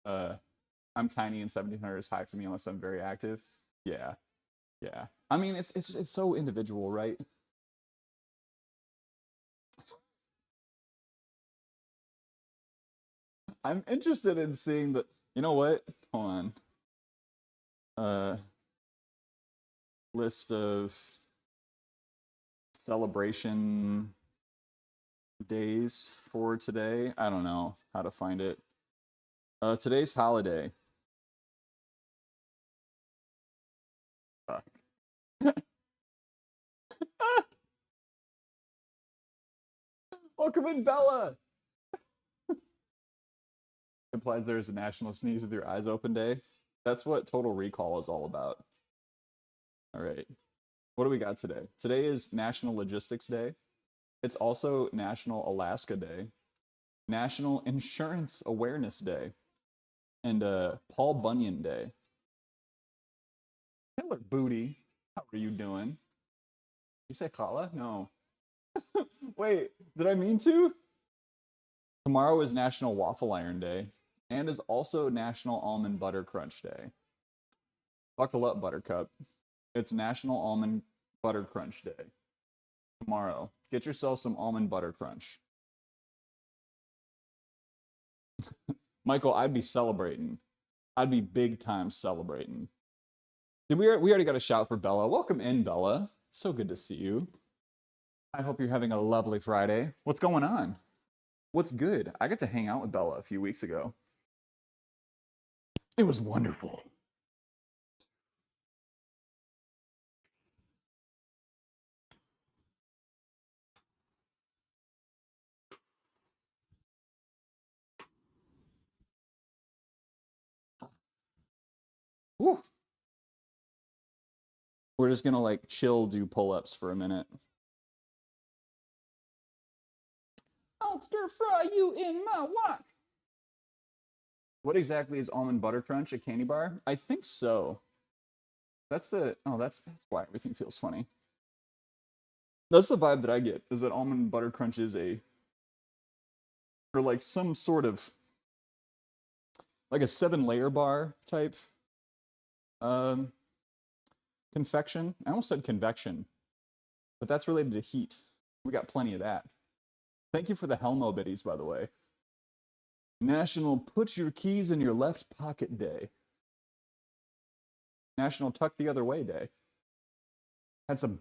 I'm tiny and 1700 is high for me unless I'm very active. Yeah. I mean, it's so individual, right? I'm interested in seeing the. You know what? Hold on. List of celebration days for today. I don't know how to find it. Today's holiday. Fuck. Welcome in, Bella. Implies there is a National Sneeze with Your Eyes Open Day. That's what Total Recall is all about. All right. What do we got today? Today is National Logistics Day. It's also National Alaska Day, National Insurance Awareness Day, and Paul Bunyan Day. Taylor Booty, how are you doing? You say Kala? No. Wait, did I mean to? Tomorrow is National Waffle Iron Day and is also National Almond Butter Crunch Day. Buckle up, Buttercup. It's National Almond Butter Crunch Day. Tomorrow. Get yourself some almond butter crunch. Michael, I'd be celebrating. I'd be big time celebrating. Did we already got a shout for Bella? Welcome in, Bella. It's so good to see you. I hope you're having a lovely Friday. What's going on? What's good? I got to hang out with Bella a few weeks ago. It was wonderful. Woo. We're just gonna like chill, do pull-ups for a minute. I'll stir fry you in my wok. What exactly is almond butter crunch? A candy bar? I think so. That's why everything feels funny. That's the vibe that I get, is that almond butter crunch is or like some sort of like a 7-layer bar type confection. I almost said convection, but that's related to heat. We got plenty of that. Thank you for the Helmo biddies, by the way. National Put Your Keys in Your Left Pocket Day. National Tuck the Other Way Day. Had some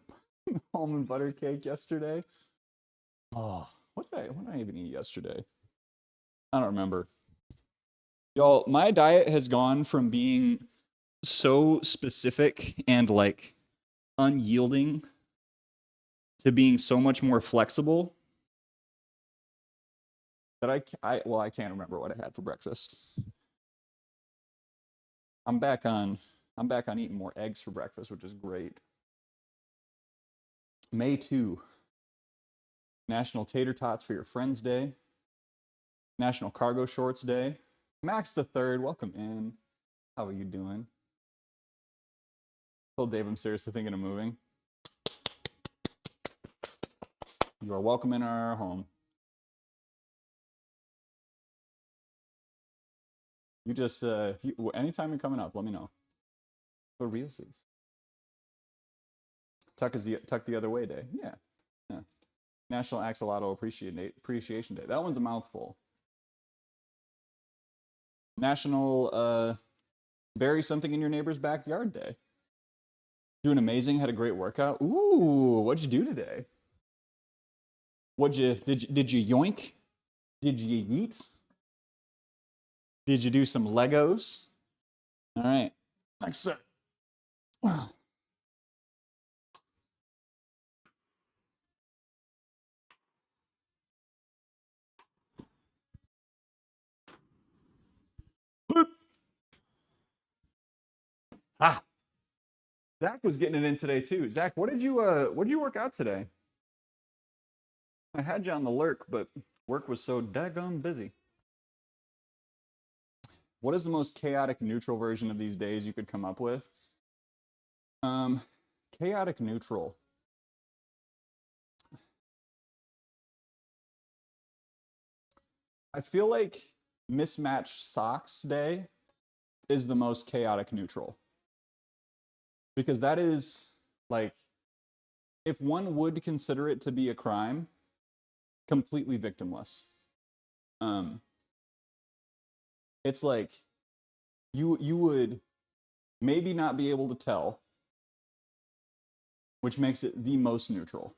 almond butter cake yesterday. Oh, what did I even eat yesterday? I don't remember. Y'all, my diet has gone from being so specific and like unyielding to being so much more flexible that I can't remember what I had for breakfast. I'm back on eating more eggs for breakfast, which is great. May 2, National Tater Tots for Your Friends Day, National Cargo Shorts Day. Max the 3rd, welcome in. How are you doing? Told Dave I'm seriously thinking of moving. You are welcome in our home. You just, anytime you're coming up, let me know. For realsies. Tuck the Other Way Day. Yeah. National Axolotl Appreciation Day. That one's a mouthful. National Bury Something in Your Neighbor's Backyard Day. Doing amazing. Had a great workout. Ooh, what'd you do today? Did you yoink? Did you eat? Did you do some Legos? All right. Next set. Ah. Zach was getting it in today too. Zach, what did you work out today? I had you on the lurk, but work was so daggone busy. What is the most chaotic neutral version of these days you could come up with? Chaotic neutral. I feel like mismatched socks day is the most chaotic neutral. Because that is like, if one would consider it to be a crime, completely victimless. It's like you would maybe not be able to tell, which makes it the most neutral.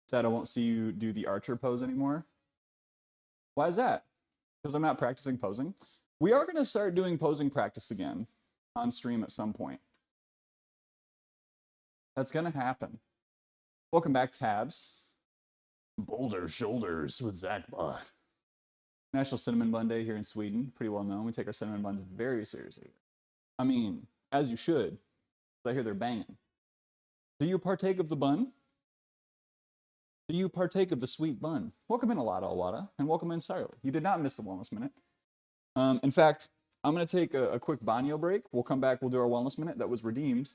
Sad I won't see you do the archer pose anymore. Why is that? Because I'm not practicing posing. We are going to start doing posing practice again on stream at some point. That's going to happen. Welcome back, Tabs. Boulder Shoulders with Zach Bot. National Cinnamon Bun Day here in Sweden. Pretty well known. We take our cinnamon buns very seriously. I mean, as you should. I hear they're banging. Do you partake of the bun? Do you partake of the sweet bun? Welcome in Alada Alwada, and welcome in Sarli. You did not miss the Wellness Minute. In fact, I'm going to take a quick banyo break. We'll come back. We'll do our Wellness Minute that was redeemed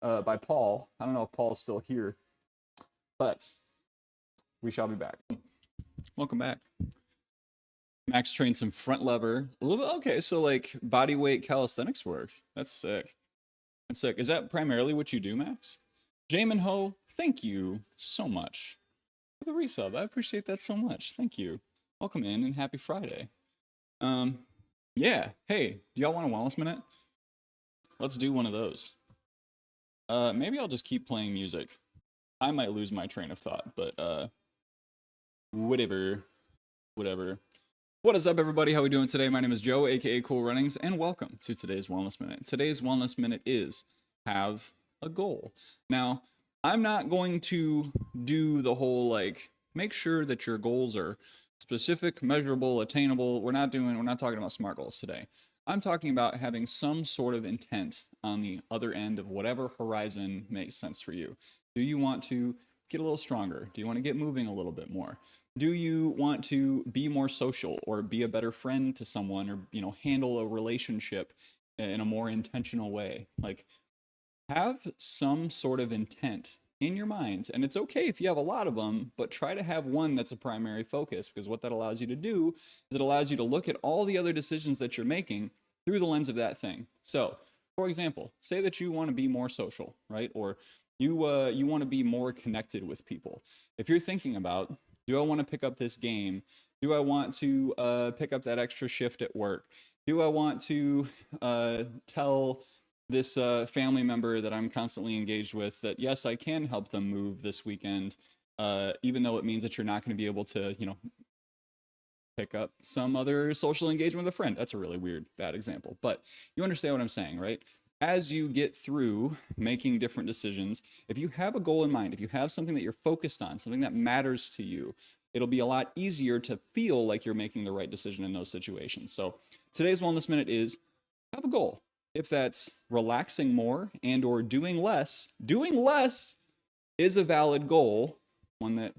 by Paul. I don't know if Paul's still here, but we shall be back. Welcome back. Max trained some front lever. A little bit. Okay, so like body weight calisthenics work. That's sick. That's sick. Is that primarily what you do, Max? Jamin Ho, thank you so much for the resub. I appreciate that so much. Thank you. Welcome in and happy Friday. Yeah. Hey, do y'all want a Wellness Minute? Let's do one of those. Maybe I'll just keep playing music. I might lose my train of thought, but whatever. What is up, everybody? How we doing today? My name is Joe, aka Cool Runnings, and welcome to today's Wellness Minute. Today's Wellness Minute is have a goal. Now, I'm not going to do the whole like make sure that your goals are specific, measurable, attainable. We're not talking about SMART goals today. I'm talking about having some sort of intent on the other end of whatever horizon makes sense for you. Do you want to get a little stronger? Do you want to get moving a little bit more? Do you want to be more social or be a better friend to someone, or, you know, handle a relationship in a more intentional way? Like, have some sort of intent in your mind. And it's okay if you have a lot of them, but try to have one that's a primary focus, because what that allows you to do is it allows you to look at all the other decisions that you're making through the lens of that thing. So, for example, say that you want to be more social, right? Or you want to be more connected with people. If you're thinking about, do I want to pick up this game? Do I want to pick up that extra shift at work? Do I want to tell this family member that I'm constantly engaged with that, yes, I can help them move this weekend, even though it means that you're not going to be able to, pick up some other social engagement with a friend. That's a really weird, bad example, but you understand what I'm saying, right? As you get through making different decisions, if you have a goal in mind, if you have something that you're focused on, something that matters to you, it'll be a lot easier to feel like you're making the right decision in those situations. So today's Wellness Minute is have a goal. If that's relaxing more and or doing less is a valid goal, one that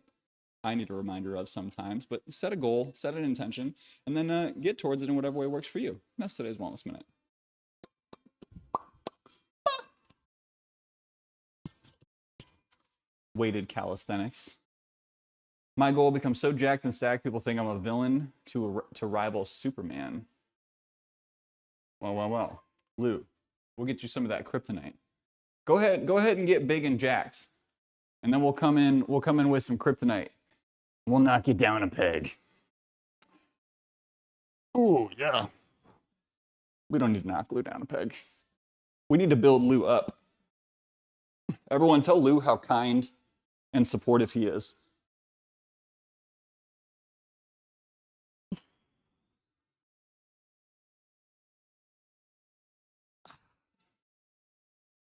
I need a reminder of sometimes, but set a goal, set an intention, and then get towards it in whatever way works for you. And that's today's Wellness Minute. Weighted calisthenics. My goal becomes so jacked and stacked, people think I'm a villain to rival Superman. Well. Lou, we'll get you some of that kryptonite. Go ahead and get big and jacked. And then we'll come in with some kryptonite. We'll knock you down a peg. Ooh, yeah. We don't need to knock Lou down a peg. We need to build Lou up. Everyone tell Lou how kind and supportive he is.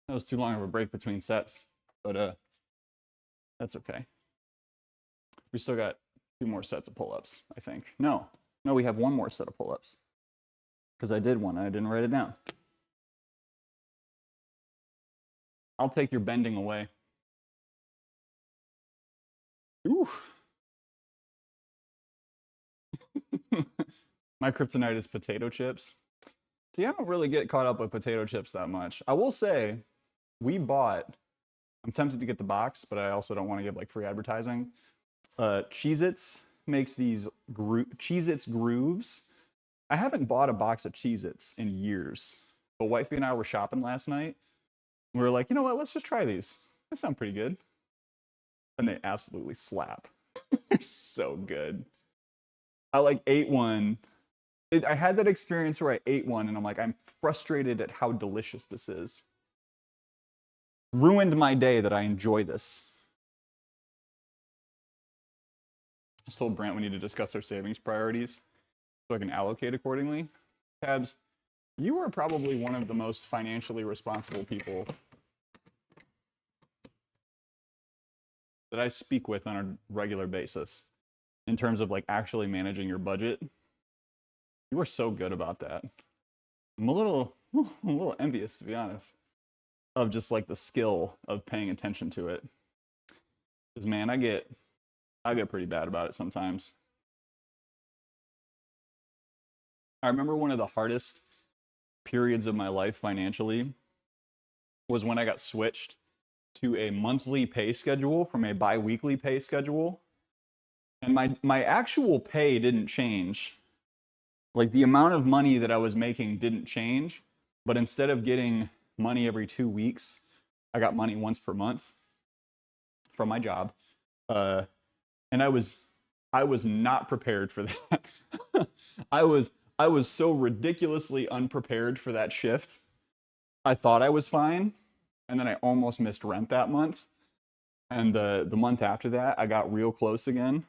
That was too long of a break between sets, but that's okay. We still got 2 more sets of pull-ups, I think. No, we have 1 more set of pull-ups. Because I did one and I didn't write it down. I'll take your bending away. Ooh. My kryptonite is potato chips. See, I don't really get caught up with potato chips that much. I will say, I'm tempted to get the box, but I also don't want to give like free advertising. Cheez-Its makes these Cheez-Its grooves. I haven't bought a box of Cheez-Its in years, but wifey and I were shopping last night. We were like, you know what, let's just try these. They sound pretty good. And they absolutely slap. They're so good. I like ate one. I had that experience where I ate one and I'm like, I'm frustrated at how delicious this is. Ruined my day that I enjoy this. I just told Brant we need to discuss our savings priorities so I can allocate accordingly. Tabs, you are probably one of the most financially responsible people that I speak with on a regular basis in terms of like actually managing your budget. You are so good about that. I'm a little envious, to be honest, of just like the skill of paying attention to it. Because man, I get pretty bad about it sometimes. I remember one of the hardest periods of my life financially was when I got switched to a monthly pay schedule from a bi-weekly pay schedule. And my actual pay didn't change. Like the amount of money that I was making didn't change, but instead of getting money every 2 weeks, I got money once per month from my job. And I was not prepared for that. I was so ridiculously unprepared for that shift. I thought I was fine, and then I almost missed rent that month. And the month after that, I got real close again.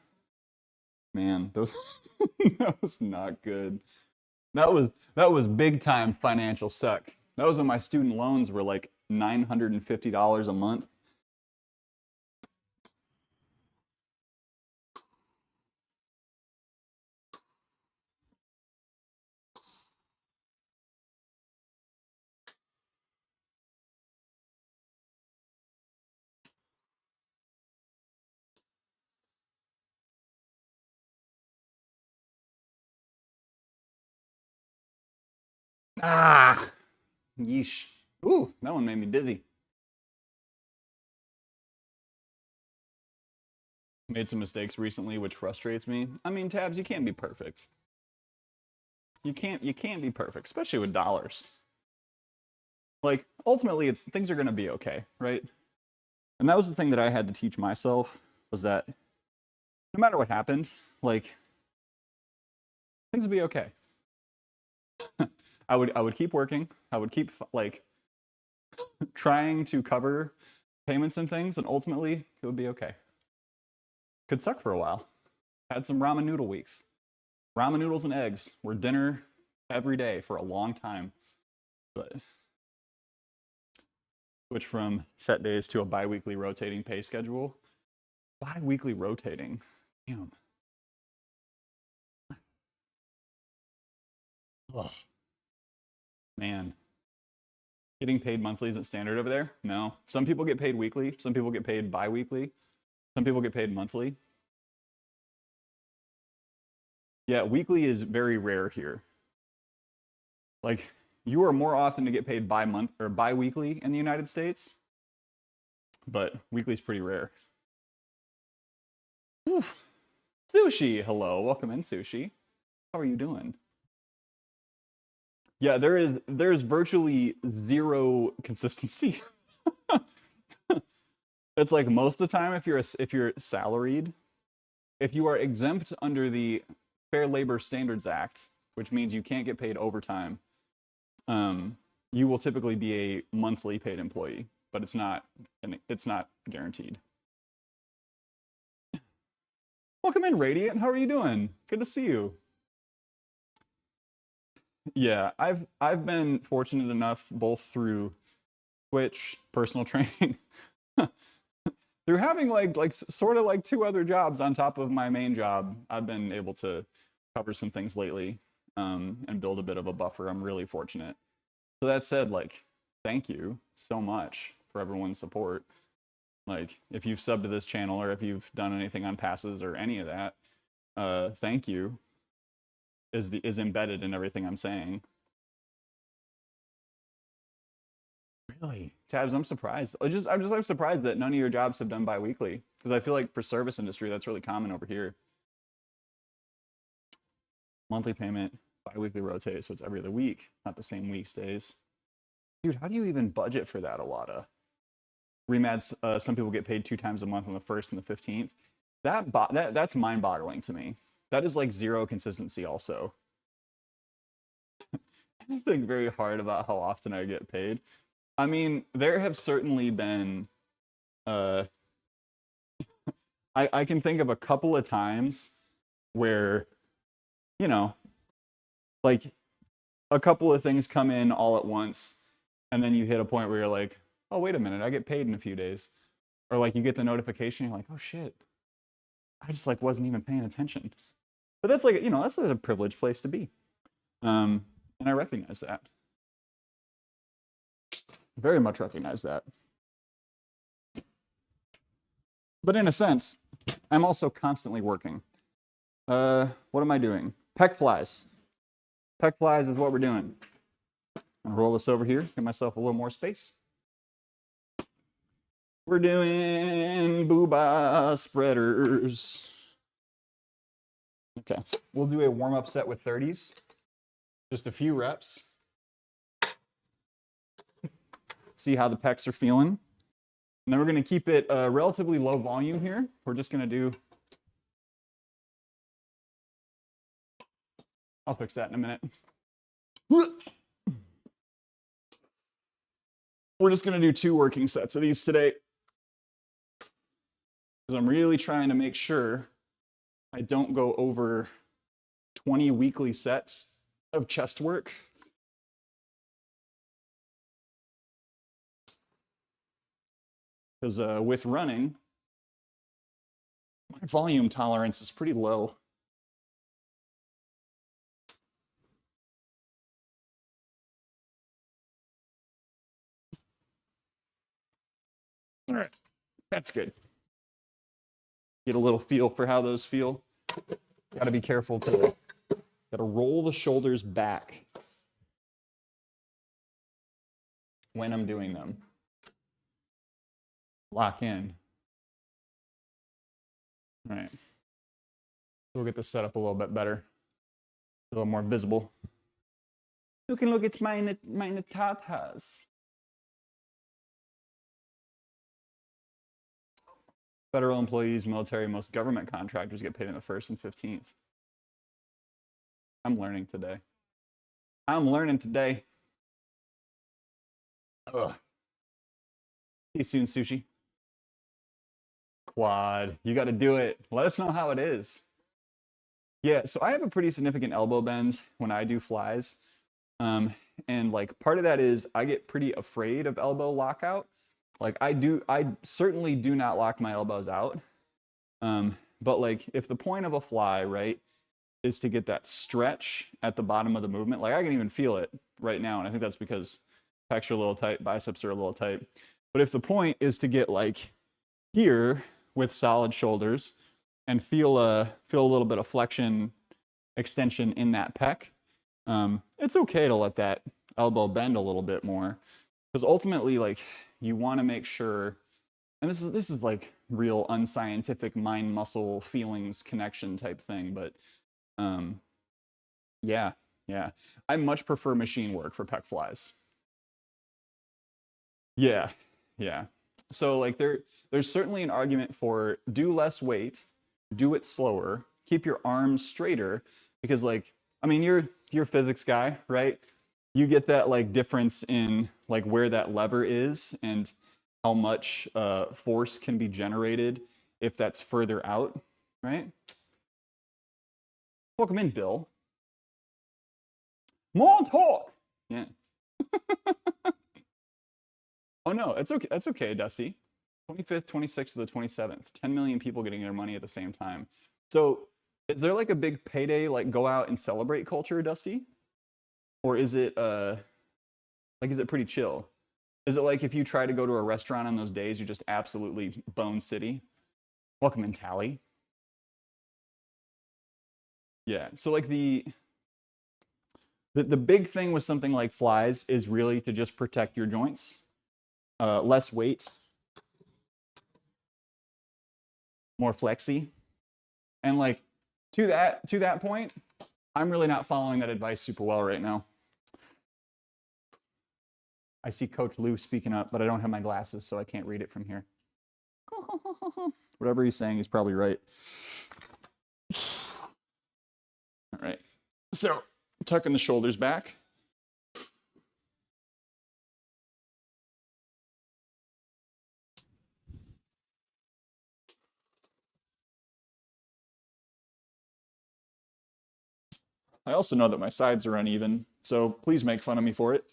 Man, that was not good. That was big time financial suck. That was when my student loans were like $950 a month. Ah, yeesh. Ooh, that one made me dizzy. Made some mistakes recently, which frustrates me. I mean, Tabs, you can't be perfect. You can't be perfect, especially with dollars. Like, ultimately, things are gonna be okay, right? And that was the thing that I had to teach myself, was that no matter what happened, like, things would be okay. I would keep working. I would keep like trying to cover payments and things, and ultimately it would be okay. Could suck for a while. Had some ramen noodle weeks. Ramen noodles and eggs were dinner every day for a long time. But switch from set days to a bi-weekly rotating pay schedule. Bi-weekly rotating. Damn. Ugh. Man. Getting paid monthly isn't standard over there? No. Some people get paid weekly. Some people get paid bi-weekly. Some people get paid monthly. Yeah, weekly is very rare here. Like, you are more often to get paid bi-month or bi-weekly in the United States, but weekly is pretty rare. Oof. Sushi, hello, welcome in, Sushi. How are you doing? Yeah, there's virtually zero consistency. It's like most of the time, if you're salaried, if you are exempt under the Fair Labor Standards Act, which means you can't get paid overtime, you will typically be a monthly paid employee, but it's not guaranteed. Welcome in, Radiant. How are you doing? Good to see you. Yeah, I've been fortunate enough, both through Twitch, personal training, through having like sort of like 2 other jobs on top of my main job. I've been able to cover some things lately, and build a bit of a buffer. I'm really fortunate. So that said, like, thank you so much for everyone's support. Like, if you've subbed to this channel or if you've done anything on passes or any of that, thank you is embedded in everything I'm saying. Really? Tabs, I'm surprised. I'm surprised that none of your jobs have done bi-weekly, because I feel like for service industry, that's really common over here. Monthly payment, bi-weekly rotate, so it's every other week, not the same week's days. Dude, how do you even budget for that, Alada? Remads, some people get paid 2 times a month on the 1st and the 15th. That's mind-boggling to me. That is like zero consistency also. I think very hard about how often I get paid. I mean, there have certainly been, I can think of a couple of times where, you know, like a couple of things come in all at once, and then you hit a point where you're like, oh, wait a minute, I get paid in a few days. Or like you get the notification, you're like, oh shit, I just like wasn't even paying attention. But that's like, you know, that's a privileged place to be. And I recognize that. Very much recognize that. But in a sense, I'm also constantly working. What am I doing? Peck flies. Peck flies is what we're doing. I'm gonna roll this over here, give myself a little more space. We're doing booba spreaders. Okay, we'll do a warm-up set with 30s. Just a few reps. See how the pecs are feeling. And then we're gonna keep it relatively low volume here. We're just gonna do, I'll fix that in a minute. We're just gonna do 2 working sets of these today, because I'm really trying to make sure I don't go over 20 weekly sets of chest work. Because with running, my volume tolerance is pretty low. All right, that's good. Get a little feel for how those feel. Got to be careful to, got to roll the shoulders back when I'm doing them. Lock in. All right. We'll get this set up a little bit better, a little more visible. You can look at meine tatas. Federal employees, military, most government contractors get paid on the 1st and 15th. I'm learning today. I'm learning today. Ugh. See you soon, Sushi. Quad. You got to do it. Let us know how it is. Yeah, so I have a pretty significant elbow bend when I do flies. And like part of that is I get pretty afraid of elbow lockout. Like I certainly do not lock my elbows out. But like if the point of a fly, right, is to get that stretch at the bottom of the movement, like I can even feel it right now. And I think that's because pecs are a little tight, biceps are a little tight. But if the point is to get like here with solid shoulders and feel a little bit of flexion, extension in that pec, it's okay to let that elbow bend a little bit more, because ultimately, like, you want to make sure, and this is like real unscientific mind muscle feelings connection type thing, but yeah, I much prefer machine work for pec flies. Yeah. So like there's certainly an argument for do less weight, do it slower, keep your arms straighter, because like, I mean, you're a physics guy, right? You get that like difference in like where that lever is and how much force can be generated if that's further out, right? Welcome in, Bill. More talk. Yeah. Oh no, it's okay. That's okay, Dusty. 25th, 26th to the 27th. 10 million people getting their money at the same time. So is there like a big payday, like go out and celebrate culture, Dusty? Or is it like, is it pretty chill? Is it like if you try to go to a restaurant on those days, you're just absolutely bone city? Welcome in, Tally. Yeah, so like the big thing with something like flies is really to just protect your joints. Less weight, more flexy. And like to that point, I'm really not following that advice super well right now. I see Coach Lou speaking up, but I don't have my glasses, so I can't read it from here. Whatever he's saying, he's probably right. All right. So tucking the shoulders back. I also know that my sides are uneven, so please make fun of me for it.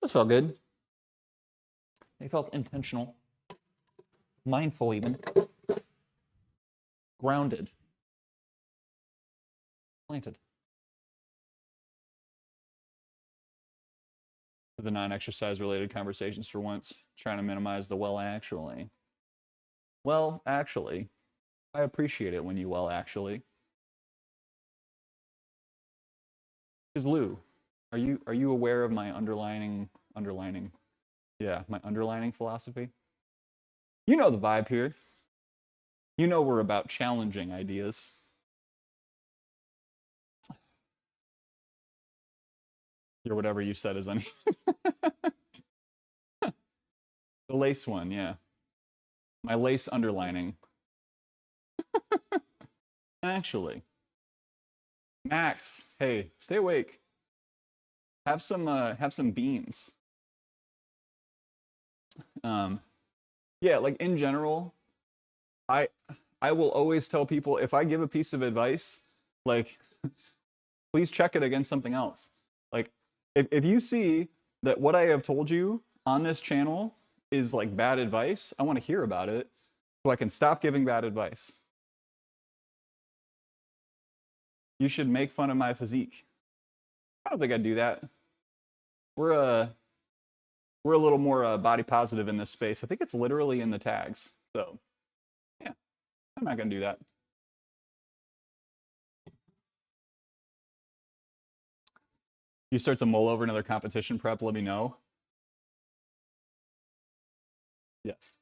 This felt good. It felt intentional, mindful even, grounded, planted. The non-exercise related conversations for once, trying to minimize the well actually. Well, actually, I appreciate it when you well actually. Because Lou, are you aware of my underlining philosophy? You know the vibe here. You know we're about challenging ideas. Or whatever you said is uneven. The lace one, yeah. My lace underlining. Actually. Max, hey, stay awake. Have some beans. Yeah, like in general, I will always tell people if I give a piece of advice, like please check it against something else. Like if you see that what I have told you on this channel is like bad advice, I want to hear about it so I can stop giving bad advice. You should make fun of my physique. I don't think I'd do that. We're a little more body positive in this space. I think it's literally in the tags. So yeah, I'm not gonna do that. You start to mull over another competition prep, let me know. Yes.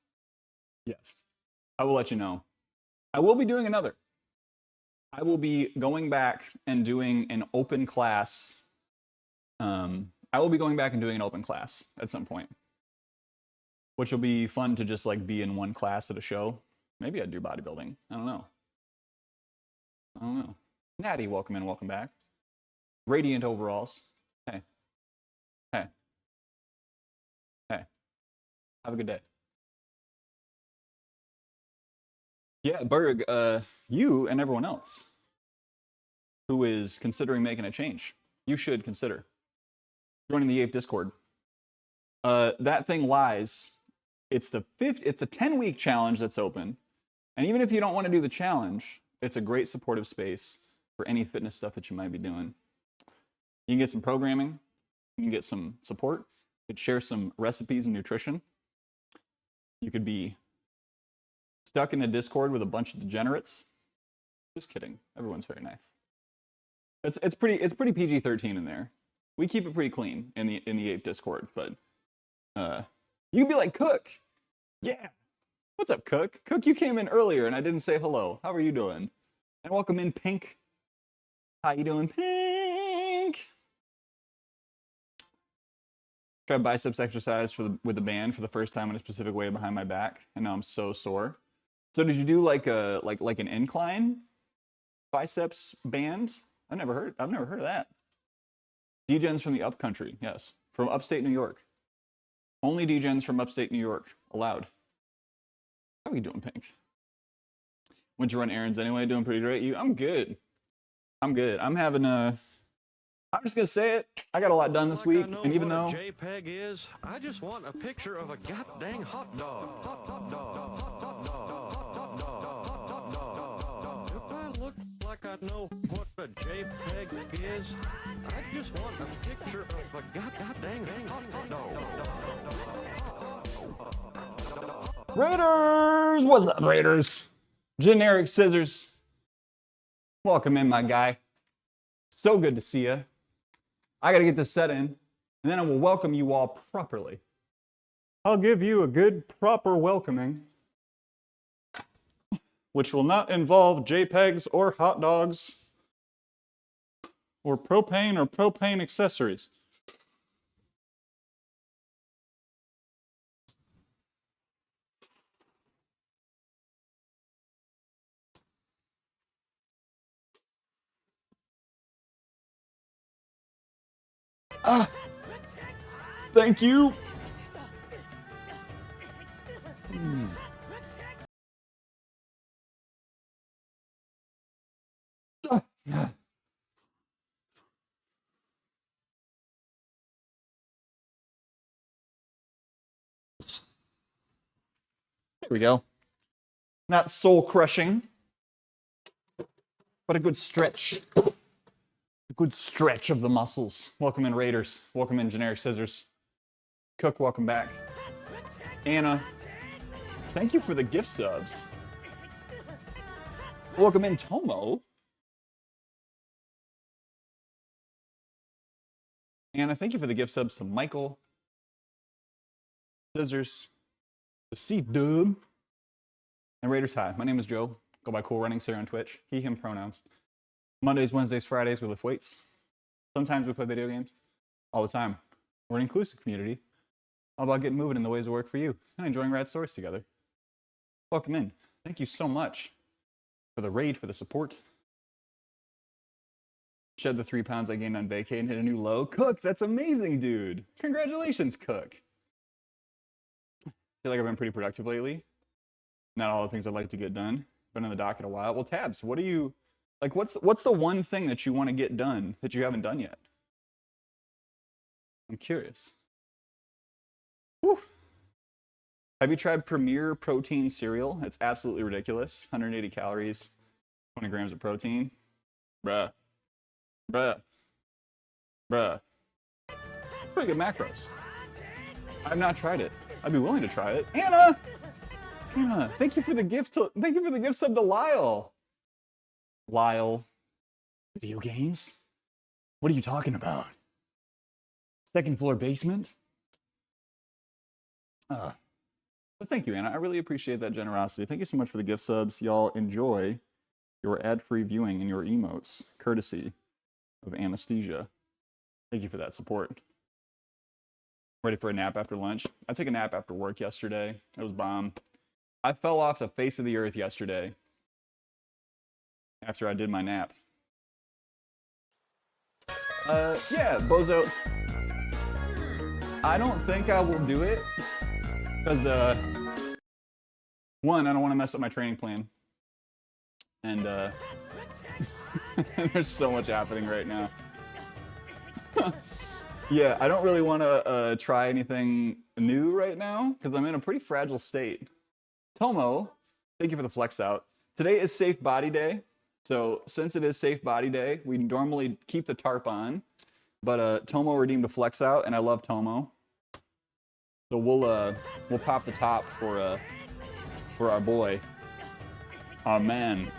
I will let you know. I will be doing another. I will be going back and doing an open class I will be going back and doing an open class at some point, which will be fun to just like be in one class at a show. Maybe I'd do bodybuilding. I don't know. Natty, welcome in, welcome back. Radiant overalls. Hey. Hey. Hey. Have a good day. Yeah, Berg, you and everyone else who is considering making a change, you should consider joining the Ape Discord. That thing lies. It's the 10-week challenge that's open. And even if you don't want to do the challenge, it's a great supportive space for any fitness stuff that you might be doing. You can get some programming, you can get some support, you could share some recipes and nutrition. You could be stuck in a Discord with a bunch of degenerates. Just kidding. Everyone's very nice. It's pretty PG-13 in there. We keep it pretty clean in the Ape Discord, but you can be like, Cook. Yeah. What's up, Cook? Cook, you came in earlier and I didn't say hello. How are you doing? And welcome in, Pink. How you doing, Pink? Tried biceps exercise with the band for the first time in a specific way behind my back, and now I'm so sore. So did you do like an incline biceps band? I've never heard of that. Degens from the upcountry, yes, from upstate New York. Only degens from upstate New York allowed. How are you doing, Pink? Went to run errands anyway, doing pretty great. I'm good. I'm having I'm just gonna say it. I got a lot done this week, and even though JPEG is, I just want a picture of a goddamn hot dog. Hot dog. If I look like I know what a JPEG is, I just want a picture of a goddamn hot dog. Raiders, what's up, Raiders? Generic Scissors, welcome in, my guy. So good to see you. I got to get this set in, and then I will welcome you all properly. I'll give you a good, proper welcoming, which will not involve JPEGs or hot dogs or propane accessories. Thank you. There we go. Not soul crushing, but a good stretch. A good stretch of the muscles. Welcome in, Raiders. Welcome in, Generic Scissors. Cook, welcome back. Anna, thank you for the gift subs. Welcome in, Tomo. Anna, thank you for the gift subs to Michael, Scissors, the C-Dub, and Raiders. Hi, my name is Joe. Go by Cool Runnings here on Twitch. He, him pronouns. Mondays, Wednesdays, Fridays, we lift weights. Sometimes we play video games. All the time. We're an inclusive community. All about getting moving in the ways that work for you and enjoying rad stories together. Welcome in. Thank you so much for the raid, for the support. Shed the 3 pounds I gained on vacay and hit a new low. Cook, that's amazing, dude. Congratulations, Cook. I feel like I've been pretty productive lately. Not all the things I'd like to get done. Been on the docket a while. Well, Tabs, what do you, like, what's the one thing that you want to get done that you haven't done yet? I'm curious. Whew. Have you tried Premier Protein cereal? It's absolutely ridiculous. 180 calories, 20 grams of protein. Bruh. Pretty good macros. I've not tried it. I'd be willing to try it. Anna, thank you for the gift. Thank you for the gift sub to Lyle. Lyle, video games? What are you talking about? Second floor basement? But thank you, Anna. I really appreciate that generosity. Thank you so much for the gift subs. Y'all enjoy your ad-free viewing and your emotes, courtesy of Anesthesia. Thank you for that support. Ready for a nap after lunch. I took a nap after work yesterday. It was bomb. I fell off the face of the earth yesterday after I did my nap. Yeah, Bozo. I don't think I will do it because, one, I don't want to mess up my training plan. And there's so much happening right now. Yeah, I don't really want to try anything new right now because I'm in a pretty fragile state. Tomo, thank you for the flex out. Today is Safe Body Day. So since it is Safe Body Day, we normally keep the tarp on. But Tomo redeemed a flex out, and I love Tomo. So we'll pop the top for our boy, our man.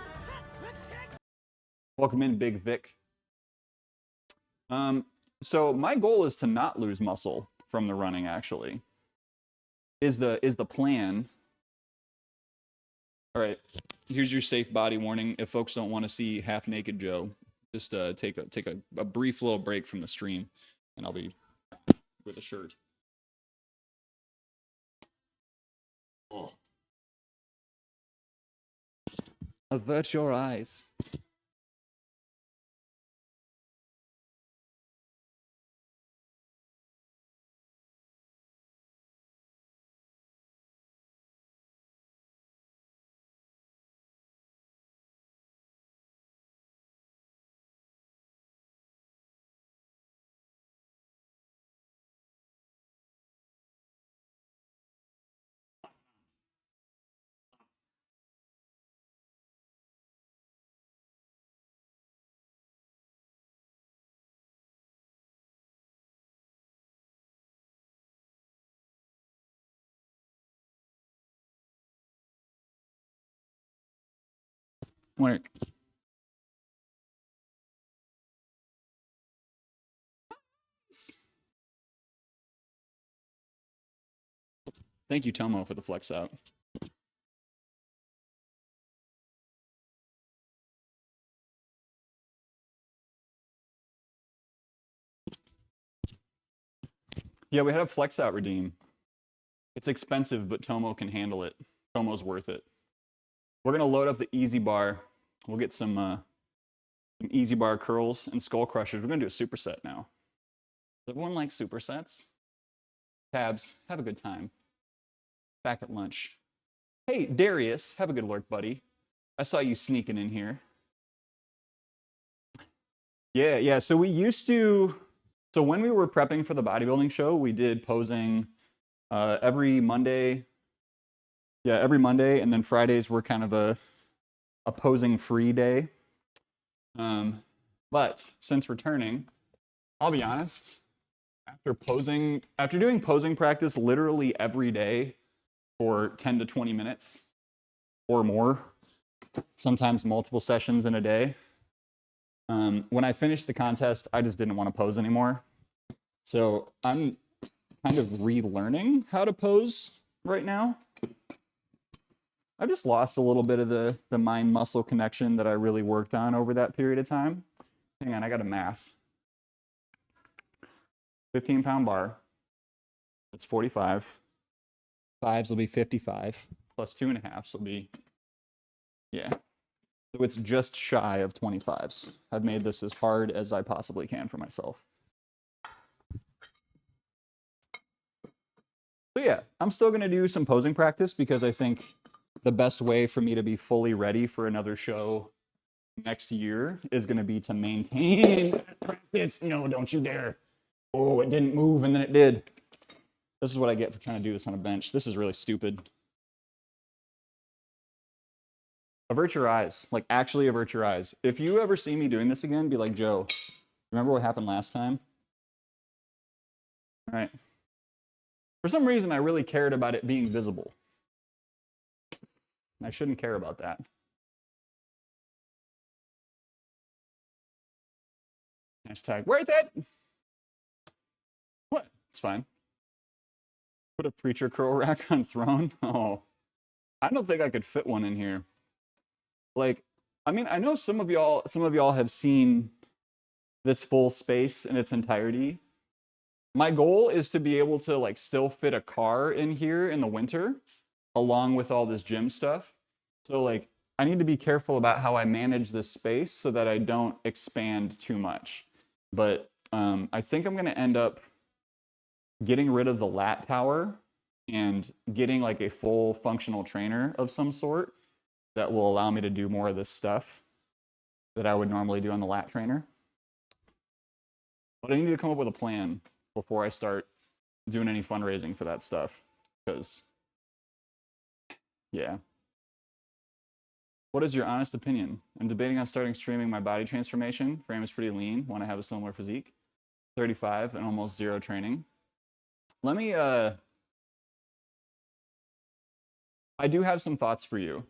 Welcome in, Big Vic. So my goal is to not lose muscle from the running. Actually, is the plan. All right, here's your safe body warning. If folks don't want to see half naked Joe, just take a brief little break from the stream, and I'll be with a shirt. Oh. Avert your eyes. Work. Thank you, Tomo, for the flex out. Yeah, we had a flex out redeem. It's expensive, but Tomo can handle it. Tomo's worth it. We're gonna load up the easy bar. We'll get some easy bar curls and skull crushers. We're gonna do a superset now. Does everyone like supersets? Tabs, have a good time. Back at lunch. Hey, Darius, have a good lurk, buddy. I saw you sneaking in here. Yeah, so we used to, so when we were prepping for the bodybuilding show, we did posing every Monday. Yeah, every Monday, and then Fridays were kind of a posing free day. But since returning, I'll be honest, after doing posing practice literally every day for 10 to 20 minutes or more, sometimes multiple sessions in a day, when I finished the contest, I just didn't want to pose anymore. So I'm kind of relearning how to pose right now. I just lost a little bit of the mind-muscle connection that I really worked on over that period of time. Hang on, I got a math. 15-pound bar, that's 45. Fives will be 55, plus 2.5s will be, yeah. So it's just shy of 25s. I've made this as hard as I possibly can for myself. So yeah, I'm still gonna do some posing practice because I think the best way for me to be fully ready for another show next year is gonna be to maintain practice. No, don't you dare. Oh, it didn't move and then it did. This is what I get for trying to do this on a bench. This is really stupid. Avert your eyes, like actually avert your eyes. If you ever see me doing this again, be like, Joe, remember what happened last time? All right. For some reason, I really cared about it being visible. I shouldn't care about that. Hashtag worth it. What? It's fine. Put a preacher curl rack on throne. Oh, I don't think I could fit one in here. Like, I mean, I know some of y'all have seen this full space in its entirety. My goal is to be able to like still fit a car in here in the winter along with all this gym stuff. So like I need to be careful about how I manage this space so that I don't expand too much. But I think I'm gonna end up getting rid of the lat tower and getting like a full functional trainer of some sort that will allow me to do more of this stuff that I would normally do on the lat trainer. But I need to come up with a plan before I start doing any fundraising for that stuff. Because, yeah. What is your honest opinion? I'm debating on starting streaming my body transformation. Frame is pretty lean. Want to have a similar physique. 35 and almost 0 training. Let me, I do have some thoughts for you.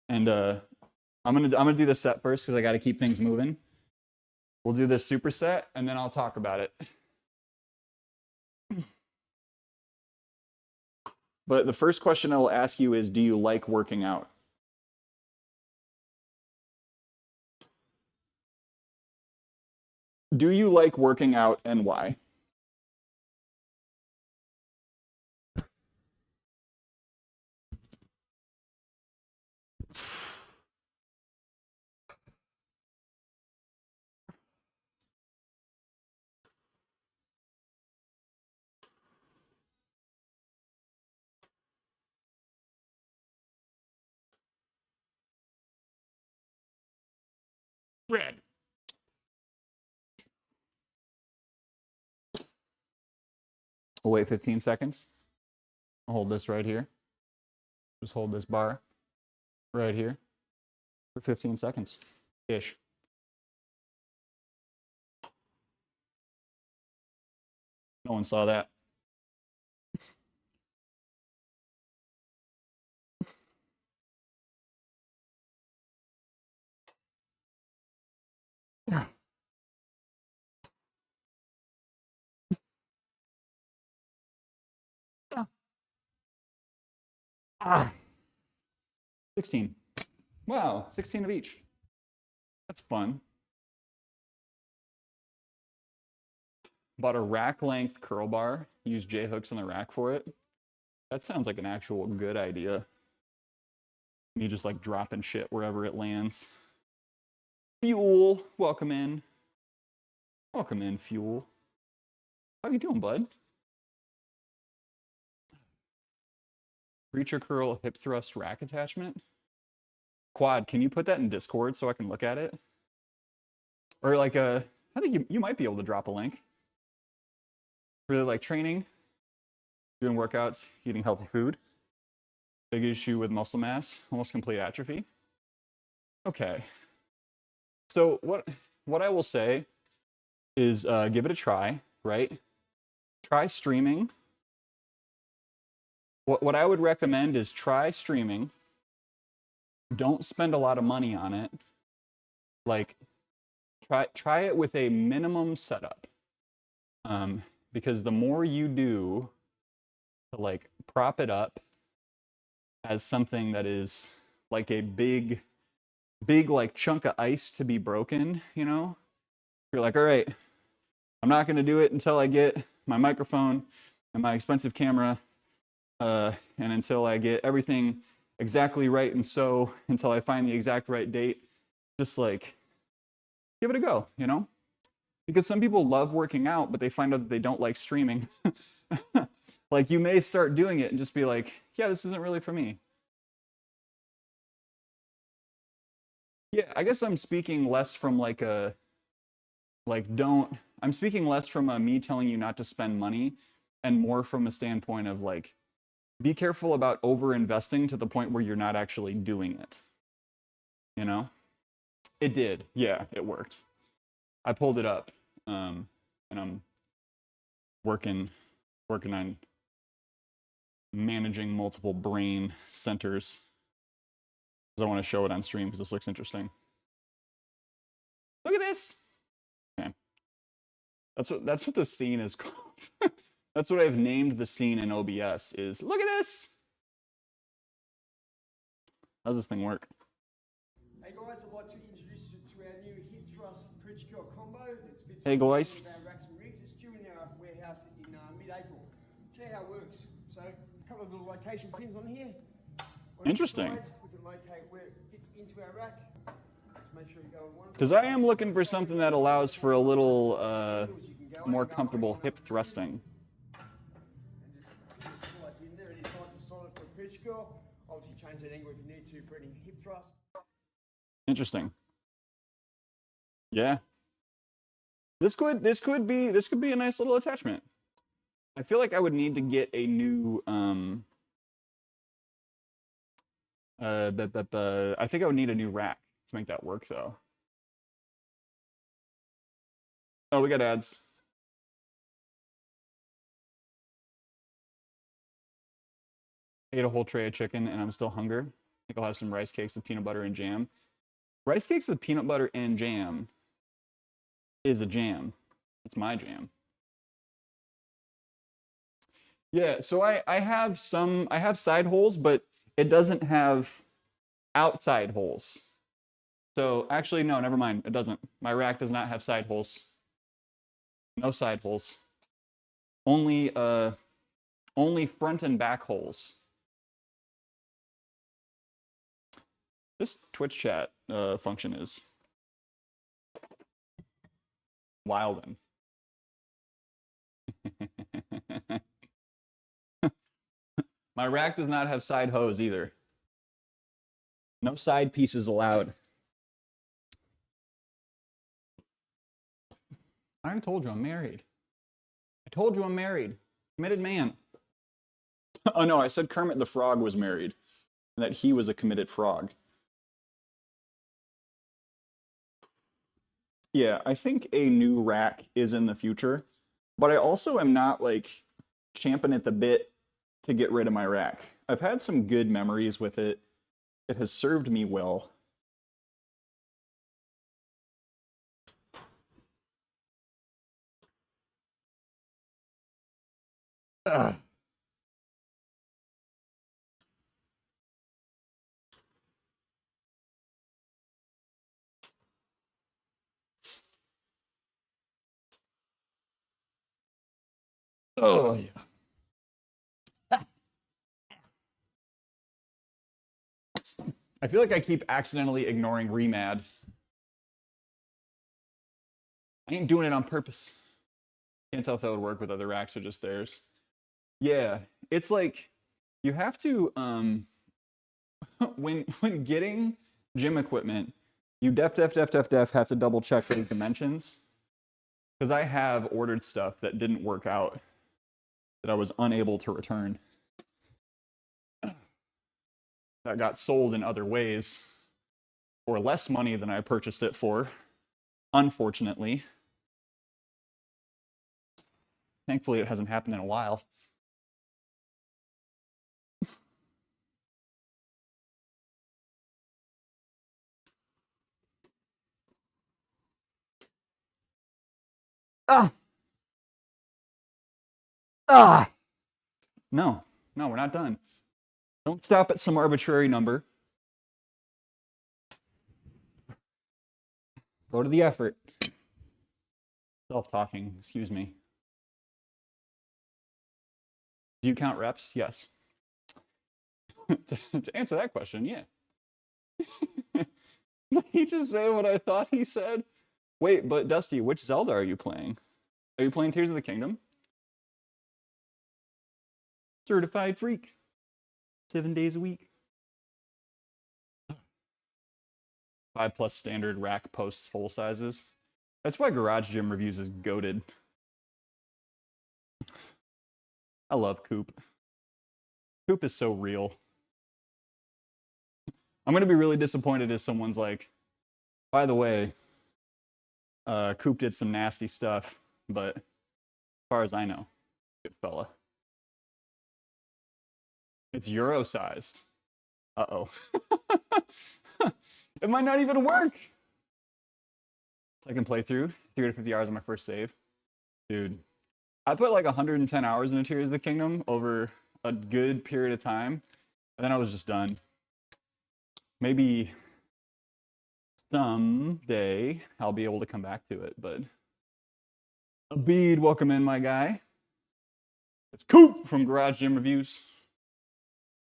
And I'm gonna do this set first because I got to keep things moving. We'll do this superset and then I'll talk about it. But the first question I will ask you is, do you like working out? Do you like working out and why? Red. We'll wait 15 seconds. I'll hold this right here. Just hold this bar right here for 15 seconds ish. No one saw that. Yeah. 16. Wow, 16 of each. That's fun. Bought a rack length curl bar. Use J hooks on the rack for it. That sounds like an actual good idea. Me just like dropping shit wherever it lands. Fuel, welcome in. Welcome in, Fuel. How you doing, bud? Reacher curl hip thrust rack attachment. Quad, can you put that in Discord so I can look at it? Or like I think you might be able to drop a link. Really like training, doing workouts, eating healthy food. Big issue with muscle mass, almost complete atrophy. Okay. So what I will say is give it a try, right? Try streaming. What I would recommend is try streaming. Don't spend a lot of money on it. Like try it with a minimum setup. Because the more you do to like prop it up as something that is like a big like chunk of ice to be broken, you know, you're like, all right, I'm not going to do it until I get my microphone and my expensive camera, and until I get everything exactly right, and so until I find the exact right date. Just like give it a go, you know, because some people love working out but they find out that they don't like streaming. Like you may start doing it and just be like, yeah, this isn't really for me. Yeah, I guess I'm speaking less from like a I'm speaking less from a me telling you not to spend money and more from a standpoint of like, be careful about over investing to the point where you're not actually doing it. You know? It did. Yeah, it worked. I pulled it up, and I'm working on managing multiple brain centers because I want to show it on stream because this looks interesting. Look at this. Okay. That's what the scene is called. That's what I've named the scene in OBS is, look at this. How does this thing work? Hey guys, I'd like to introduce you to our new hip thrust bridge curl combo that's fits Hey guys. all of our racks and rigs. It's house in mid-April. See how it works. So a couple of little location pins on here. On each Interesting. side, we can locate where it fits into our rack. Just make sure you go on one Because I am looking for something that allows for a little more comfortable hip thrusting. and just slides in there. It is nice and solid for a pitch girl. Obviously change that angle if you need to for any hip thrust. Interesting. Yeah. This could be a nice little attachment. I feel like I would need to get a new I think I would need a new rack to make that work though. Oh, we got ads. Ate a whole tray of chicken and I'm still hungry. I think I'll have some rice cakes with peanut butter and jam. Rice cakes with peanut butter and jam is a jam. It's my jam. Yeah, so I have side holes, but it doesn't have outside holes. So actually, no, never mind. It doesn't. My rack does not have side holes. No side holes. Only front and back holes. This Twitch chat function is wildin'. My rack does not have side hose either. No side pieces allowed. I already told you I'm married. I told you I'm married. Committed man. Oh no, I said Kermit the Frog was married. And that he was a committed frog. Yeah, I think a new rack is in the future. But I also am not like champing at the bit to get rid of my rack. I've had some good memories with it. It has served me well. Ugh. Oh, yeah. I feel like I keep accidentally ignoring remad. I ain't doing it on purpose. Can't tell if that would work with other racks or just theirs. Yeah, it's like you have to when getting gym equipment, you def have to double check those dimensions. Because I have ordered stuff that didn't work out that I was unable to return. That got sold in other ways for less money than I purchased it for, unfortunately. Thankfully, it hasn't happened in a while. Ah! Ah! No, we're not done. Don't stop at some arbitrary number. Go to the effort. Self-talking, excuse me. Do you count reps? Yes. To answer that question, yeah. Did he just say what I thought he said? Wait, but Dusty, which Zelda are you playing? Are you playing Tears of the Kingdom? Certified freak. 7 days a week. 5+ standard rack posts hole sizes. That's why Garage Gym Reviews is goated. I love Coop. Coop is so real. I'm gonna be really disappointed if someone's like, by the way, Coop did some nasty stuff, but as far as I know, good fella. It's Euro-sized. Uh-oh. It might not even work. Second playthrough, 350 hours on my first save. Dude, I put like 110 hours into Tears of the Kingdom over a good period of time, and then I was just done. Maybe someday I'll be able to come back to it, but Abid, welcome in, my guy. It's Coop from Garage Gym Reviews.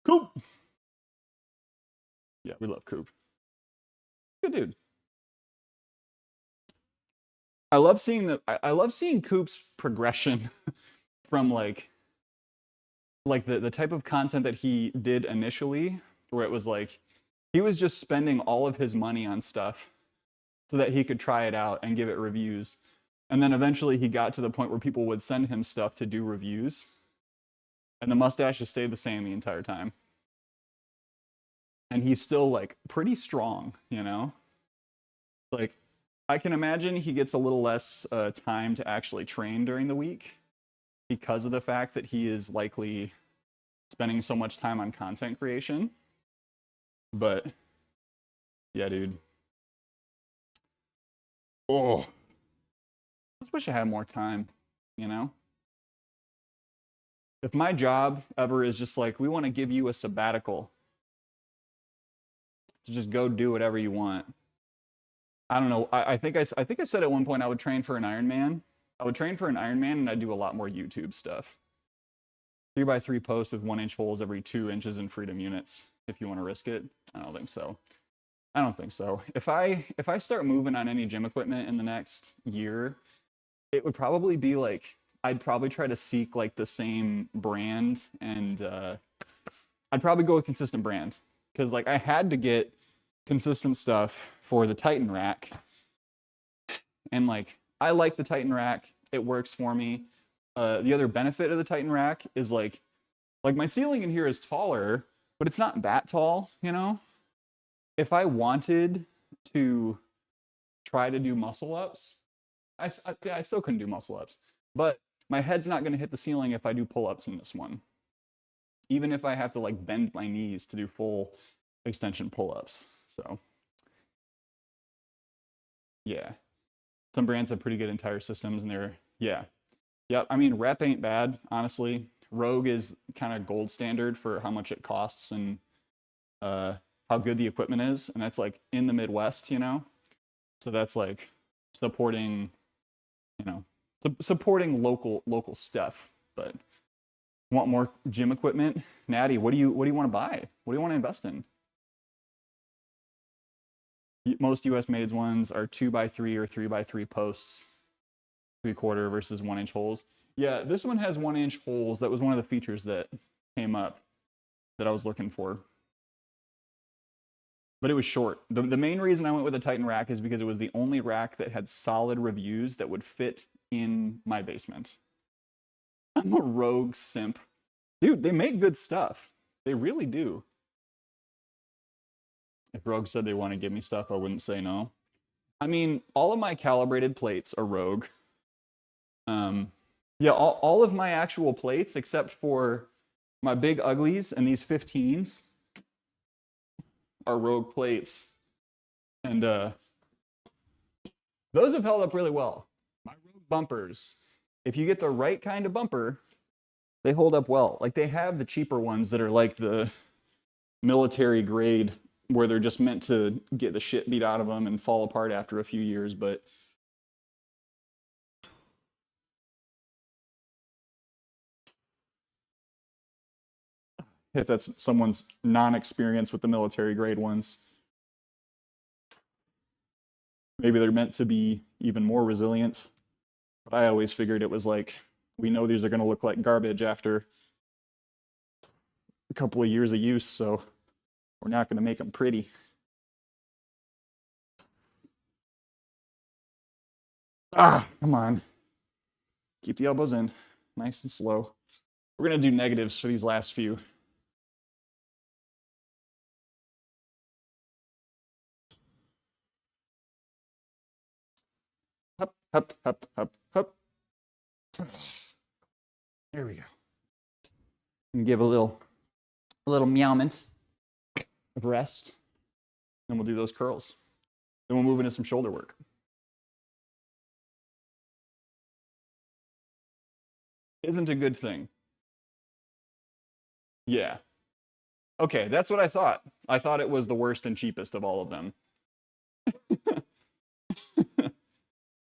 Coop. Yeah, we love Coop. Good dude. I love seeing Coop's progression from like the type of content that he did initially, where it was like he was just spending all of his money on stuff so that he could try it out and give it reviews. And then eventually he got to the point where people would send him stuff to do reviews. And the mustache just stayed the same the entire time. And he's still like pretty strong, you know? Like, I can imagine he gets a little less time to actually train during the week because of the fact that he is likely spending so much time on content creation. But yeah, dude. Oh, I just wish I had more time, you know? If my job ever is just like, we want to give you a sabbatical to just go do whatever you want. I don't know. I think I said at one point I would train for an Ironman. I would train for an Ironman and I'd do a lot more YouTube stuff. 3x3 posts with 1-inch holes every 2 inches in freedom units. If you want to risk it, I don't think so. I don't think so. If I start moving on any gym equipment in the next year, it would probably be like I'd probably try to seek like the same brand, and I'd probably go with consistent brand, because like I had to get consistent stuff for the Titan rack, and like I like the Titan rack. It works for me. The other benefit of the Titan rack is like my ceiling in here is taller, but it's not that tall, you know? If I wanted to try to do muscle ups, I still couldn't do muscle ups, but my head's not going to hit the ceiling if I do pull ups in this one. Even if I have to like bend my knees to do full extension pull ups. So yeah, some brands have pretty good entire systems, and they're, yeah. I mean, rep ain't bad, honestly. Rogue is kind of gold standard for how much it costs and how good the equipment is, and that's like in the Midwest, you know? So that's like supporting, you know, supporting local stuff. But want more gym equipment? Natty, what do you want to buy? What do you want to invest in? Most US made ones are 2x3 or 3x3 posts, 3/4 versus 1-inch holes. Yeah, this one has 1-inch holes. That was one of the features that came up that I was looking for. But it was short. The main reason I went with a Titan rack is because it was the only rack that had solid reviews that would fit in my basement. I'm a Rogue simp. Dude, they make good stuff. They really do. If Rogue said they want to give me stuff, I wouldn't say no. I mean, all of my calibrated plates are Rogue. Yeah, all of my actual plates, except for my big uglies and these 15s, are Rogue plates. And those have held up really well. My Rogue bumpers, if you get the right kind of bumper, they hold up well. Like, they have the cheaper ones that are like the military grade, where they're just meant to get the shit beat out of them and fall apart after a few years, but if that's someone's non-experience with the military grade ones, maybe they're meant to be even more resilient. But I always figured it was like, we know these are going to look like garbage after a couple of years of use, so we're not going to make them pretty. Come on. Keep the elbows in, nice and slow. We're going to do negatives for these last few. Hup, hup, hup, hup, hup. There we go. And give a little meowment of rest. Then we'll do those curls. Then we'll move into some shoulder work. Isn't a good thing. Yeah. Okay, that's what I thought. I thought it was the worst and cheapest of all of them.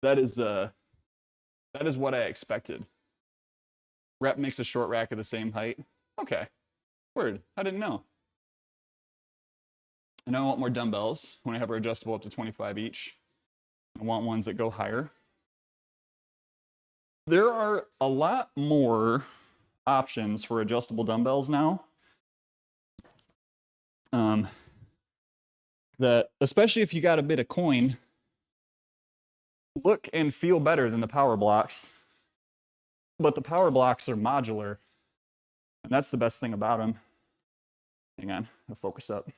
That is what I expected. Rep makes a short rack of the same height. Okay, word, I didn't know. And I want more dumbbells when I have her adjustable up to 25 each. I want ones that go higher. There are a lot more options for adjustable dumbbells now. That, especially if you got a bit of coin, look and feel better than the power blocks. But the power blocks are modular, and that's the best thing about them. Hang on, I'll focus up.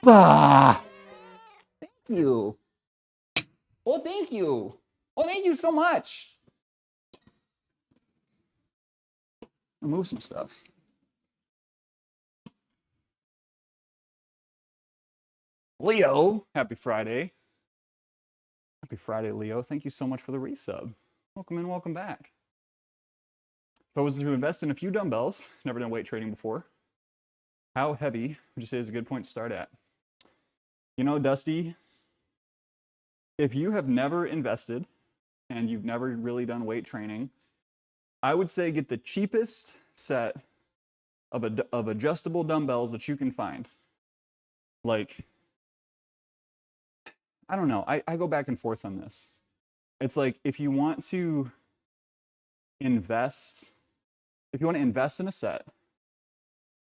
Ah, thank you. Oh, thank you. Oh, thank you so much. Remove some stuff. Leo, happy Friday. Happy Friday, Leo. Thank you so much for the resub. Welcome in, welcome back. If I was to invest in a few dumbbells, never done weight training before, how heavy would you say is a good point to start at? You know, Dusty, if you have never invested and you've never really done weight training, I would say get the cheapest set of adjustable dumbbells that you can find. Like, I don't know, I go back and forth on this. It's like, if you want to invest in a set,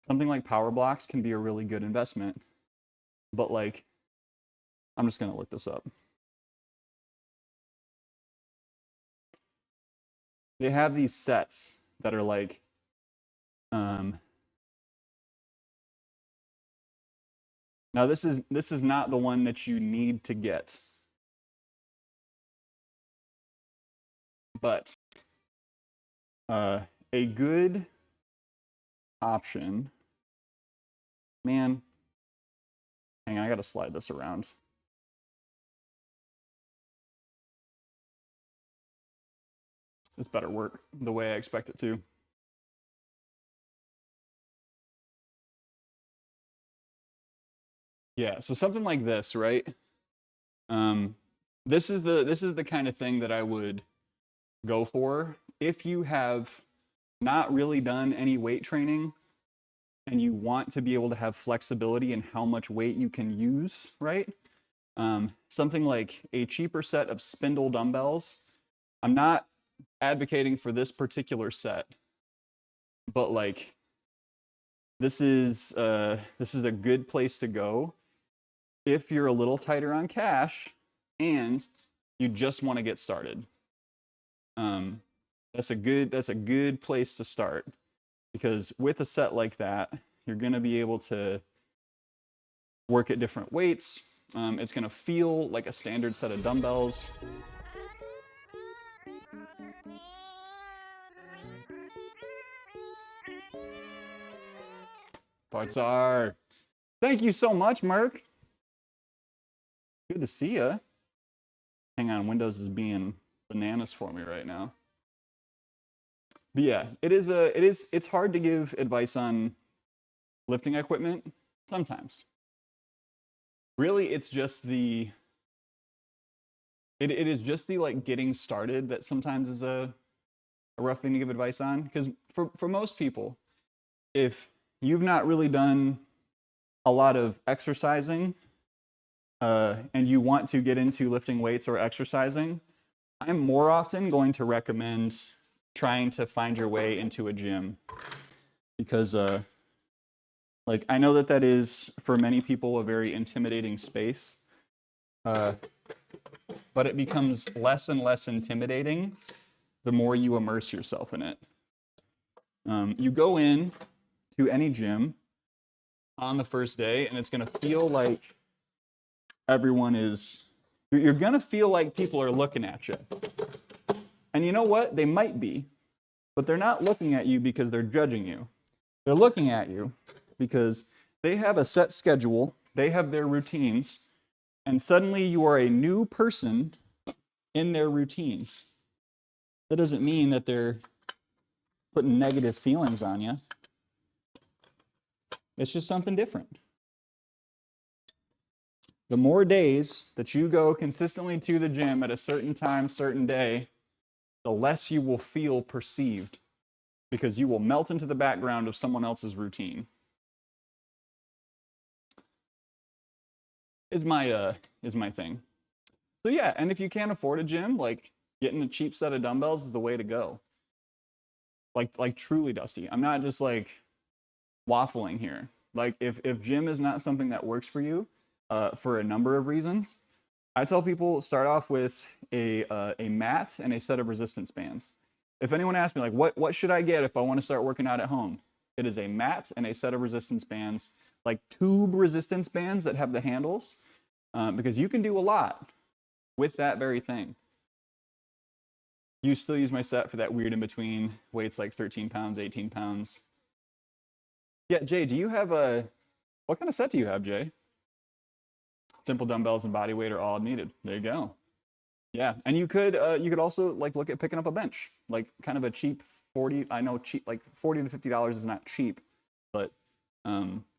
something like power blocks can be a really good investment. But like, I'm just gonna look this up. They have these sets that are like, now this is not the one that you need to get, but a good option, man, hang on, I gotta slide this around. This better work the way I expect it to. Yeah, so something like this, right? This is the kind of thing that I would go for if you have not really done any weight training and you want to be able to have flexibility in how much weight you can use, right? Something like a cheaper set of spindle dumbbells. I'm not advocating for this particular set, but like, this is a good place to go if you're a little tighter on cash and you just want to get started. That's a good place to start, because with a set like that, you're going to be able to work at different weights. It's going to feel like a standard set of dumbbells. Partsar, thank you so much, Merc. Good to see ya. Hang on, Windows is being bananas for me right now. But yeah, it's hard to give advice on lifting equipment sometimes. Really, it's just it is just the like getting started that sometimes is a rough thing to give advice on. Because for most people, if you've not really done a lot of exercising and you want to get into lifting weights or exercising, I'm more often going to recommend trying to find your way into a gym, because like, I know that is for many people a very intimidating space, but it becomes less and less intimidating the more you immerse yourself in it. You go in to any gym on the first day, and it's going to feel like everyone is, you're going to feel like people are looking at you. And you know what? They might be, but they're not looking at you because they're judging you. They're looking at you because They have a set schedule, they have their routines, and suddenly you are a new person in their routine. That doesn't mean that they're putting negative feelings on you. It's just something different. The more days that you go consistently to the gym at a certain time, certain day, the less you will feel perceived because you will melt into the background of someone else's routine. Is my thing. So yeah, and if you can't afford a gym, like getting a cheap set of dumbbells is the way to go. Like truly, Dusty. I'm not just like waffling here. Like if gym is not something that works for you, for a number of reasons, I tell people start off with a mat and a set of resistance bands. If anyone asks me like what should I get if I want to start working out at home, it is a mat and a set of resistance bands, like tube resistance bands that have the handles, because you can do a lot with that very thing. You still use my set for that weird in between weights like 13 pounds, 18 pounds. Yeah, Jay, do you have what kind of set do you have, Jay? Simple dumbbells and body weight are all needed. There you go. Yeah, and you could also like look at picking up a bench, like kind of a cheap 40. I know cheap, like $40 to $50 is not cheap, but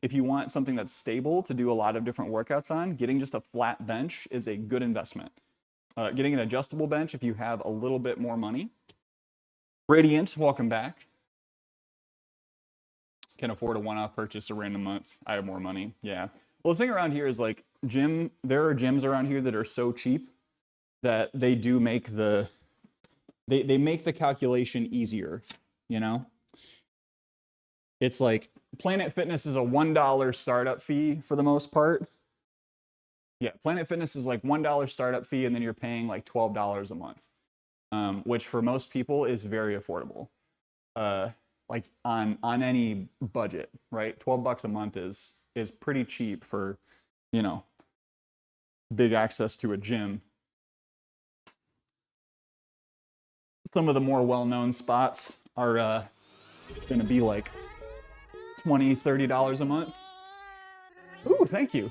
if you want something that's stable to do a lot of different workouts on, getting just a flat bench is a good investment. Getting an adjustable bench if you have a little bit more money. Radiant, welcome back. Can afford a one-off purchase a random month. I have more money. Yeah. Well, the thing around here is like there are gyms around here that are so cheap that they do make they make the calculation easier, you know? It's like Planet Fitness is a $1 startup fee for the most part. Yeah, Planet Fitness is like $1 startup fee, and then you're paying like $12 a month, which for most people is very affordable. Like on any budget, right? $12 a month is pretty cheap for, you know, big access to a gym. Some of the more well-known spots are going to be like $20, $30 a month. Ooh, thank you.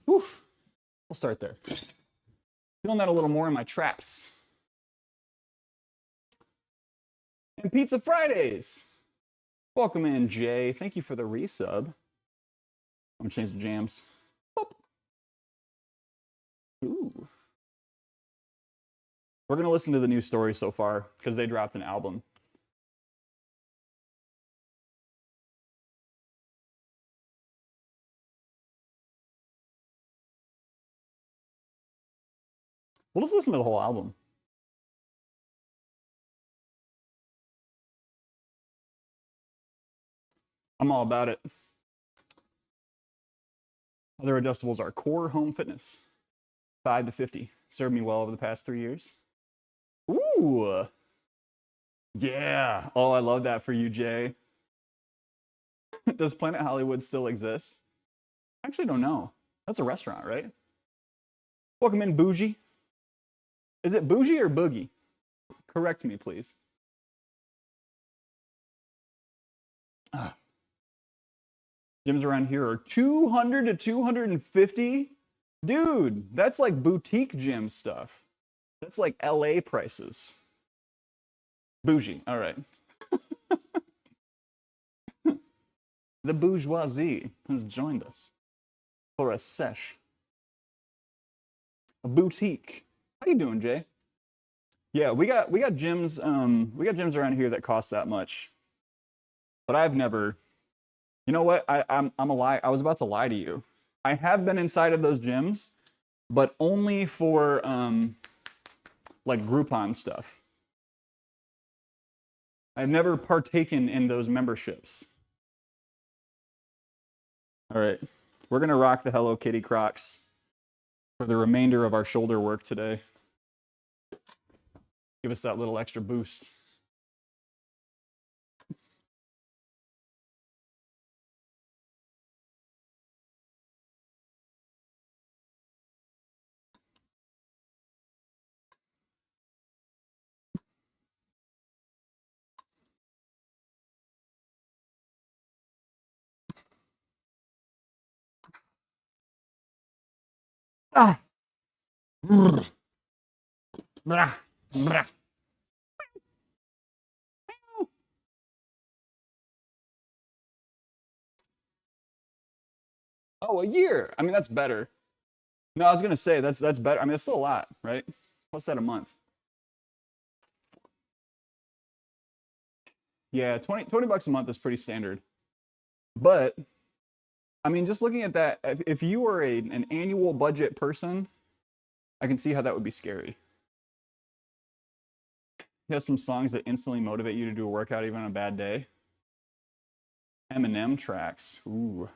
Oof. We'll start there. Feeling that a little more in my traps. And Pizza Fridays. Welcome in, Jay. Thank you for the resub. I'm gonna change the jams. Boop. Ooh. We're gonna listen to the new story so far because they dropped an album. We'll just listen to the whole album. I'm all about it. Other adjustables are Core Home Fitness, 5 to 50. Served me well over the past 3 years. Ooh. Yeah. Oh, I love that for you, Jay. Does Planet Hollywood still exist? I actually don't know. That's a restaurant, right? Welcome in, Bougie. Is it Bougie or Boogie? Correct me, please. Gyms around here are 200 to 250. Dude, that's like boutique gym stuff. That's like LA prices. Bougie, all right. The bourgeoisie has joined us for a sesh. A boutique. How you doing, Jay? Yeah, we got gyms around here that cost that much. But I've never, you know what? I'm a lie. I was about to lie to you. I have been inside of those gyms, but only for like Groupon stuff. I've never partaken in those memberships. All right, we're gonna rock the Hello Kitty Crocs for the remainder of our shoulder work today. Give us that little extra boost. Ah. Brr. Brah. Brah. Oh, a year. I mean, that's better. No, I was gonna say that's better. I mean, it's still a lot, right? What's that a month? Yeah, 20 bucks a month is pretty standard. But I mean, just looking at that, if you were an annual budget person, I can see how that would be scary. He has some songs that instantly motivate you to do a workout even on a bad day. Eminem tracks. Ooh,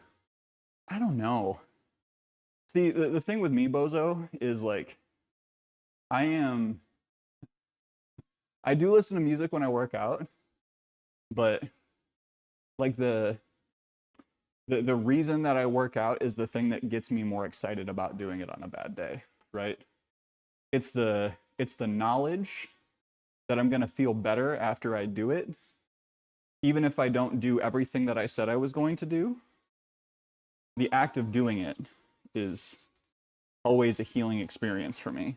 I don't know. See, the thing with me, Bozo, is like, I do listen to music when I work out, but like the reason that I work out is the thing that gets me more excited about doing it on a bad day, right? It's the knowledge that I'm gonna feel better after I do it, even if I don't do everything that I said I was going to do. The act of doing it is always a healing experience for me.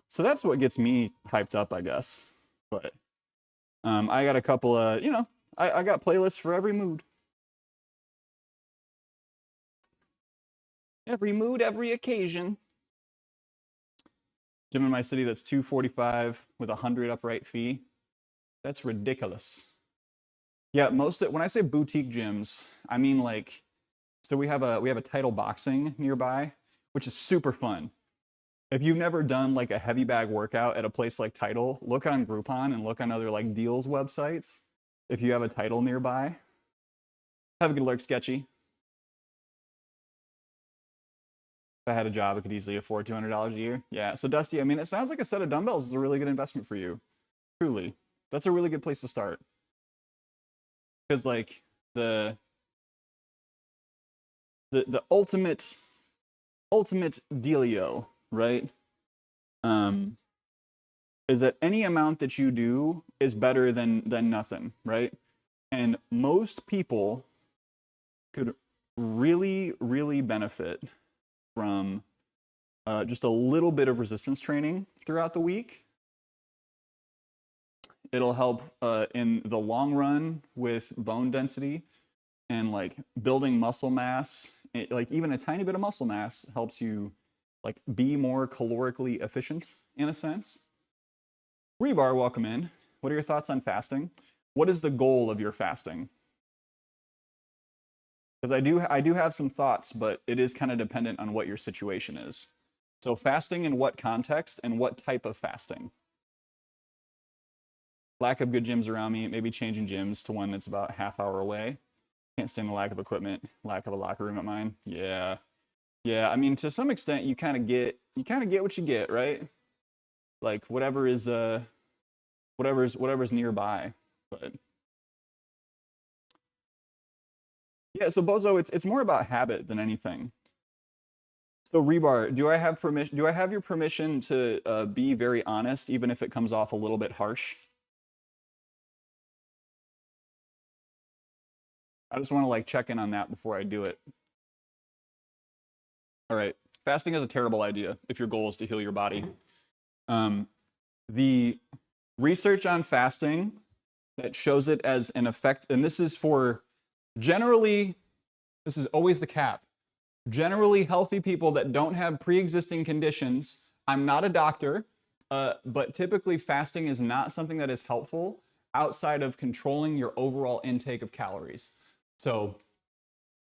So that's what gets me hyped up, I guess. But I got a couple of, I got playlists for every mood. Every mood, every occasion. Gym in my city that's $245 with a $100 upright fee. That's ridiculous. Yeah, when I say boutique gyms, I mean like, so we have a Title Boxing nearby, which is super fun. If you've never done like a heavy bag workout at a place like Title, look on Groupon and look on other like deals websites. If you have a Title nearby, have a good look, sketchy. If I had a job, I could easily afford $200 a year. Yeah, so Dusty, I mean, it sounds like a set of dumbbells is a really good investment for you. Truly. That's a really good place to start. Because like the ultimate dealio, right? Is that any amount that you do is better than nothing, right? And most people could really, really benefit from just a little bit of resistance training throughout the week. It'll help in the long run with bone density and like building muscle mass. Like even a tiny bit of muscle mass helps you like be more calorically efficient in a sense. Rebar, welcome in. What are your thoughts on fasting? What is the goal of your fasting? Because I do have some thoughts, but it is kind of dependent on what your situation is. So fasting in what context and what type of fasting? Lack of good gyms around me, maybe changing gyms to one that's about a half hour away. Can't stand the lack of equipment, lack of a locker room at mine. Yeah. Yeah, I mean, to some extent, you kind of get what you get, right? Like whatever's nearby. But yeah, so Bozo, it's more about habit than anything. So Rebar, do I have your permission to be very honest, even if it comes off a little bit harsh? I just want to like check in on that before I do it. All right, fasting is a terrible idea if your goal is to heal your body. The research on fasting that shows it as an effect, and this is for generally, this is always the cap. Generally healthy people that don't have pre-existing conditions. I'm not a doctor, but typically fasting is not something that is helpful outside of controlling your overall intake of calories. So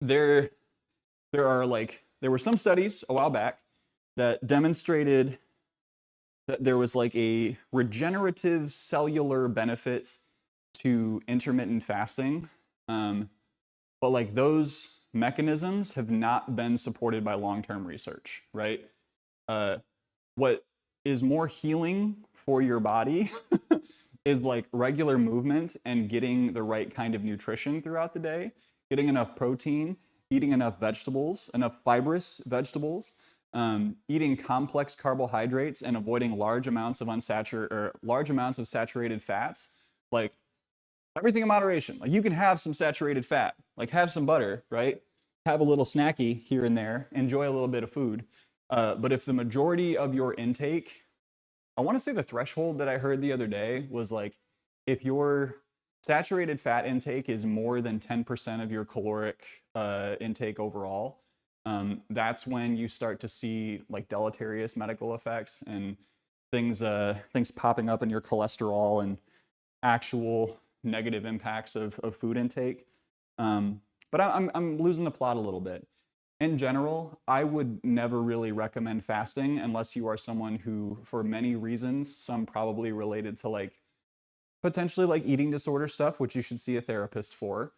there were some studies a while back that demonstrated that there was like a regenerative cellular benefit to intermittent fasting. But like those mechanisms have not been supported by long-term research, right? What is more healing for your body is like regular movement and getting the right kind of nutrition throughout the day, getting enough protein, eating enough vegetables, enough fibrous vegetables, eating complex carbohydrates and avoiding large amounts of saturated fats. Like everything in moderation. Like you can have some saturated fat, like have some butter, right? have a little snacky here and there, enjoy a little bit of food. But if the majority of your intake, I want to say the threshold that I heard the other day was like, if your saturated fat intake is more than 10% of your caloric intake overall, that's when you start to see like deleterious medical effects and things popping up in your cholesterol and actual negative impacts of food intake. But I'm losing the plot a little bit. In general, I would never really recommend fasting unless you are someone who, for many reasons, some probably related to like potentially like eating disorder stuff, which you should see a therapist for.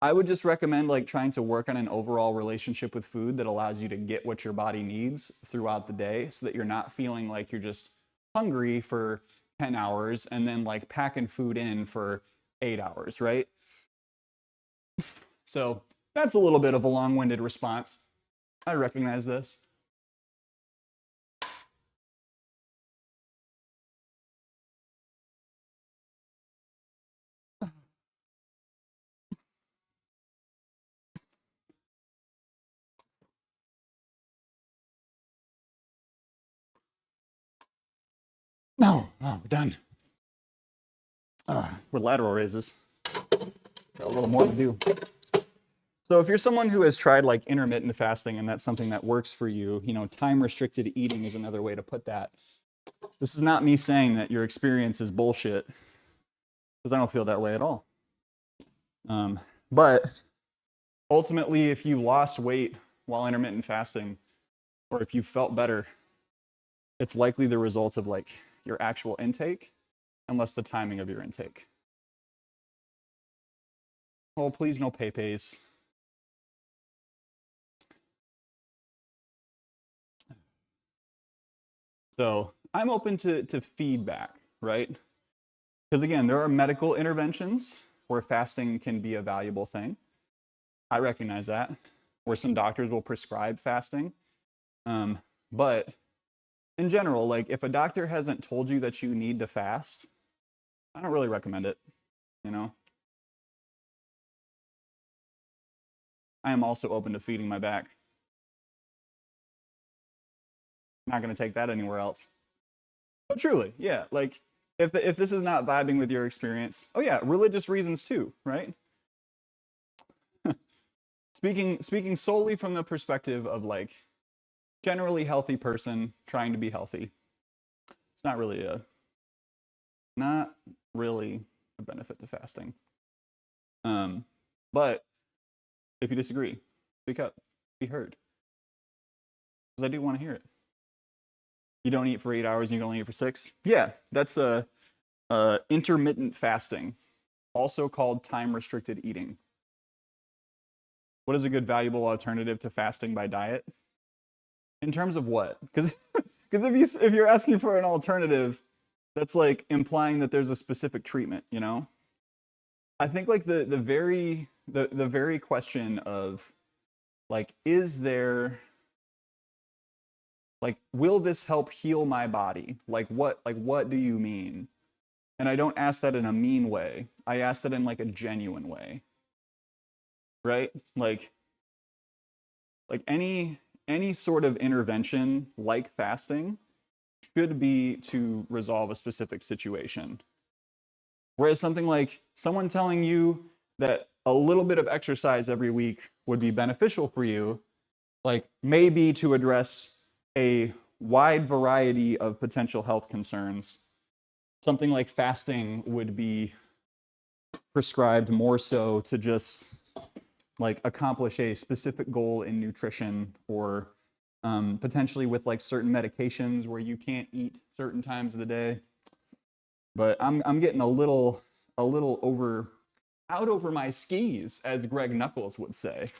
I would just recommend like trying to work on an overall relationship with food that allows you to get what your body needs throughout the day so that you're not feeling like you're just hungry for 10 hours and then like packing food in for 8 hours, right? So that's a little bit of a long-winded response. I recognize this. No, we're done. With lateral raises. Got a little more to do. So if you're someone who has tried like intermittent fasting and that's something that works for you, you know, time restricted eating is another way to put that. This is not me saying that your experience is bullshit, because I don't feel that way at all. But ultimately, if you lost weight while intermittent fasting, or if you felt better, it's likely the result of like your actual intake, unless the timing of your intake. Oh, please no pay-pays. So I'm open to feedback, right? Because again, there are medical interventions where fasting can be a valuable thing. I recognize that, where some doctors will prescribe fasting. But in general, like if a doctor hasn't told you that you need to fast, I don't really recommend it, you know? I am also open to feeding my back. Not gonna take that anywhere else. But truly, yeah, like if this is not vibing with your experience, oh yeah, religious reasons too, right? Speaking solely from the perspective of like generally healthy person trying to be healthy, it's not really a benefit to fasting. But if you disagree, speak up, be heard, because I do want to hear it. You don't eat for 8 hours and you can only eat for 6. Yeah, that's intermittent fasting, also called time-restricted eating. What is a good, valuable alternative to fasting by diet? In terms of what? Because if you're asking for an alternative, that's like implying that there's a specific treatment, you know? I think like the very question of like, is there like, will this help heal my body? Like what do you mean? And I don't ask that in a mean way. I ask that in like a genuine way. Right? Like any sort of intervention like fasting should be to resolve a specific situation. Whereas something like someone telling you that a little bit of exercise every week would be beneficial for you, like maybe to address a wide variety of potential health concerns, something like fasting would be prescribed more so to just like accomplish a specific goal in nutrition, or potentially with like certain medications where you can't eat certain times of the day. But I'm getting a little out over my skis, as Greg Knuckles would say.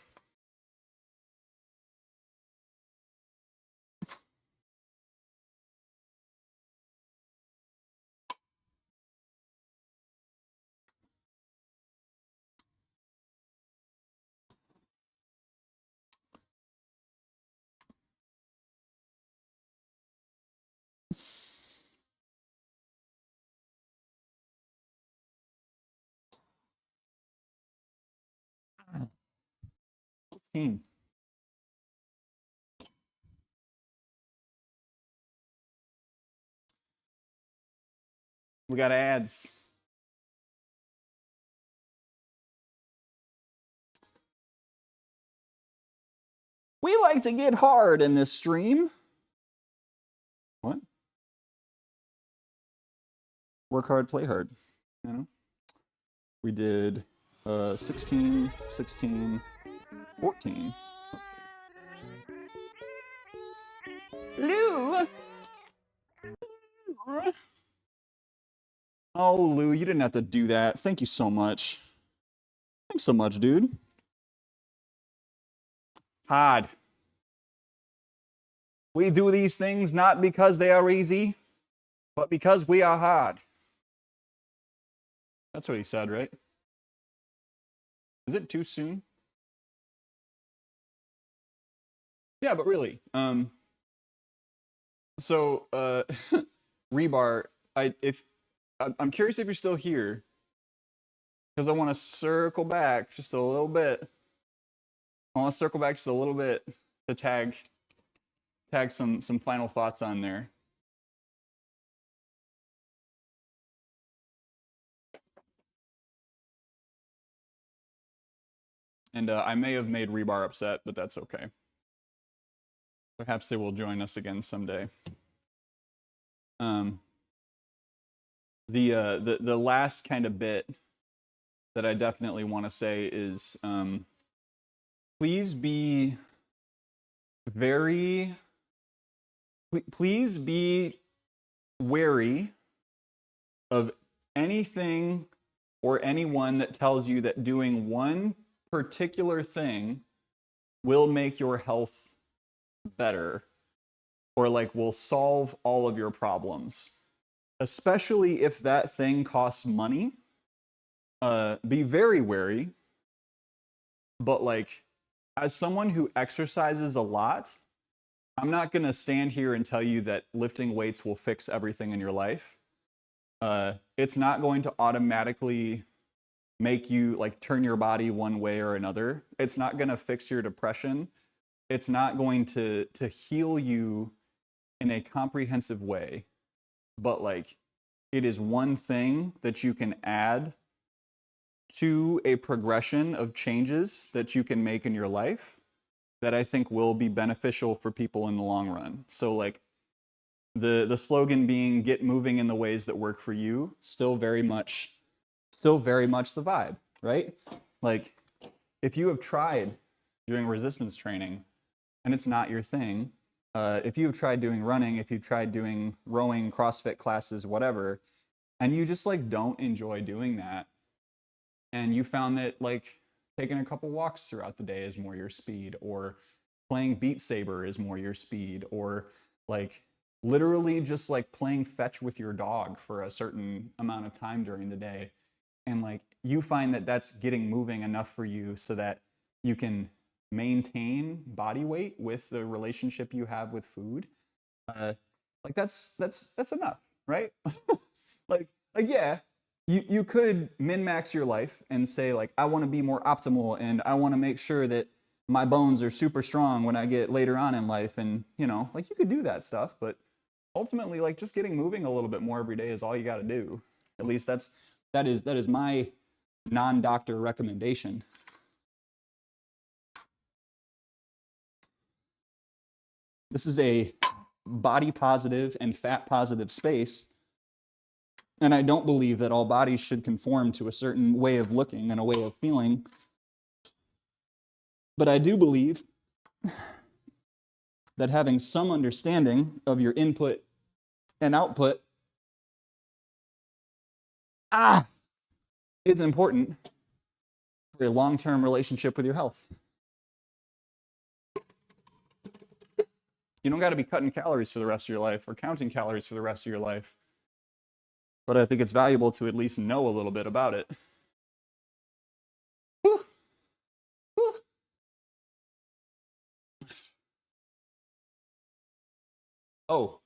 16. We got ads. We like to get hard in this stream. What? Work hard, play hard. You know? We did 16, 16, 14. Lou! Oh, Lou, you didn't have to do that. Thank you so much. Thanks so much, dude. Hard. We do these things not because they are easy, but because we are hard. That's what he said, right? Is it too soon? Yeah, but really. Rebar, I'm curious if you're still here, because I want to circle back just a little bit. I want to circle back just a little bit to tag some final thoughts on there. And I may have made Rebar upset, but that's okay. Perhaps they will join us again someday. The last kind of bit that I definitely want to say is please be wary of anything or anyone that tells you that doing one particular thing will make your health better or like will solve all of your problems, especially if that thing costs money. Be very wary, but like as someone who exercises a lot, I'm not going to stand here and tell you that lifting weights will fix everything in your life. It's not going to automatically make you like turn your body one way or another. It's not going to fix your depression. It's not going to heal you in a comprehensive way. But like it is one thing that you can add to a progression of changes that you can make in your life that I think will be beneficial for people in the long run. So like the slogan being get moving in the ways that work for you, still very much the vibe, right? Like if you have tried doing resistance training and it's not your thing, if you have tried doing running, if you've tried doing rowing, CrossFit classes, whatever, and you just like don't enjoy doing that, and you found that like taking a couple walks throughout the day is more your speed, or playing Beat Saber is more your speed, or like literally just like playing fetch with your dog for a certain amount of time during the day, and like you find that that's getting moving enough for you so that you can maintain body weight with the relationship you have with food, like that's enough, right? like yeah, you could min-max your life and say like I want to be more optimal and I want to make sure that my bones are super strong when I get later on in life, and you know, like you could do that stuff, but ultimately like just getting moving a little bit more every day is all you got to do. At least that is my non-doctor recommendation. This is a body positive and fat positive space, and I don't believe that all bodies should conform to a certain way of looking and a way of feeling. But I do believe that having some understanding of your input and output is important for a long-term relationship with your health. You don't got to be cutting calories for the rest of your life or counting calories for the rest of your life. But I think it's valuable to at least know a little bit about it. Whew. Whew. Oh,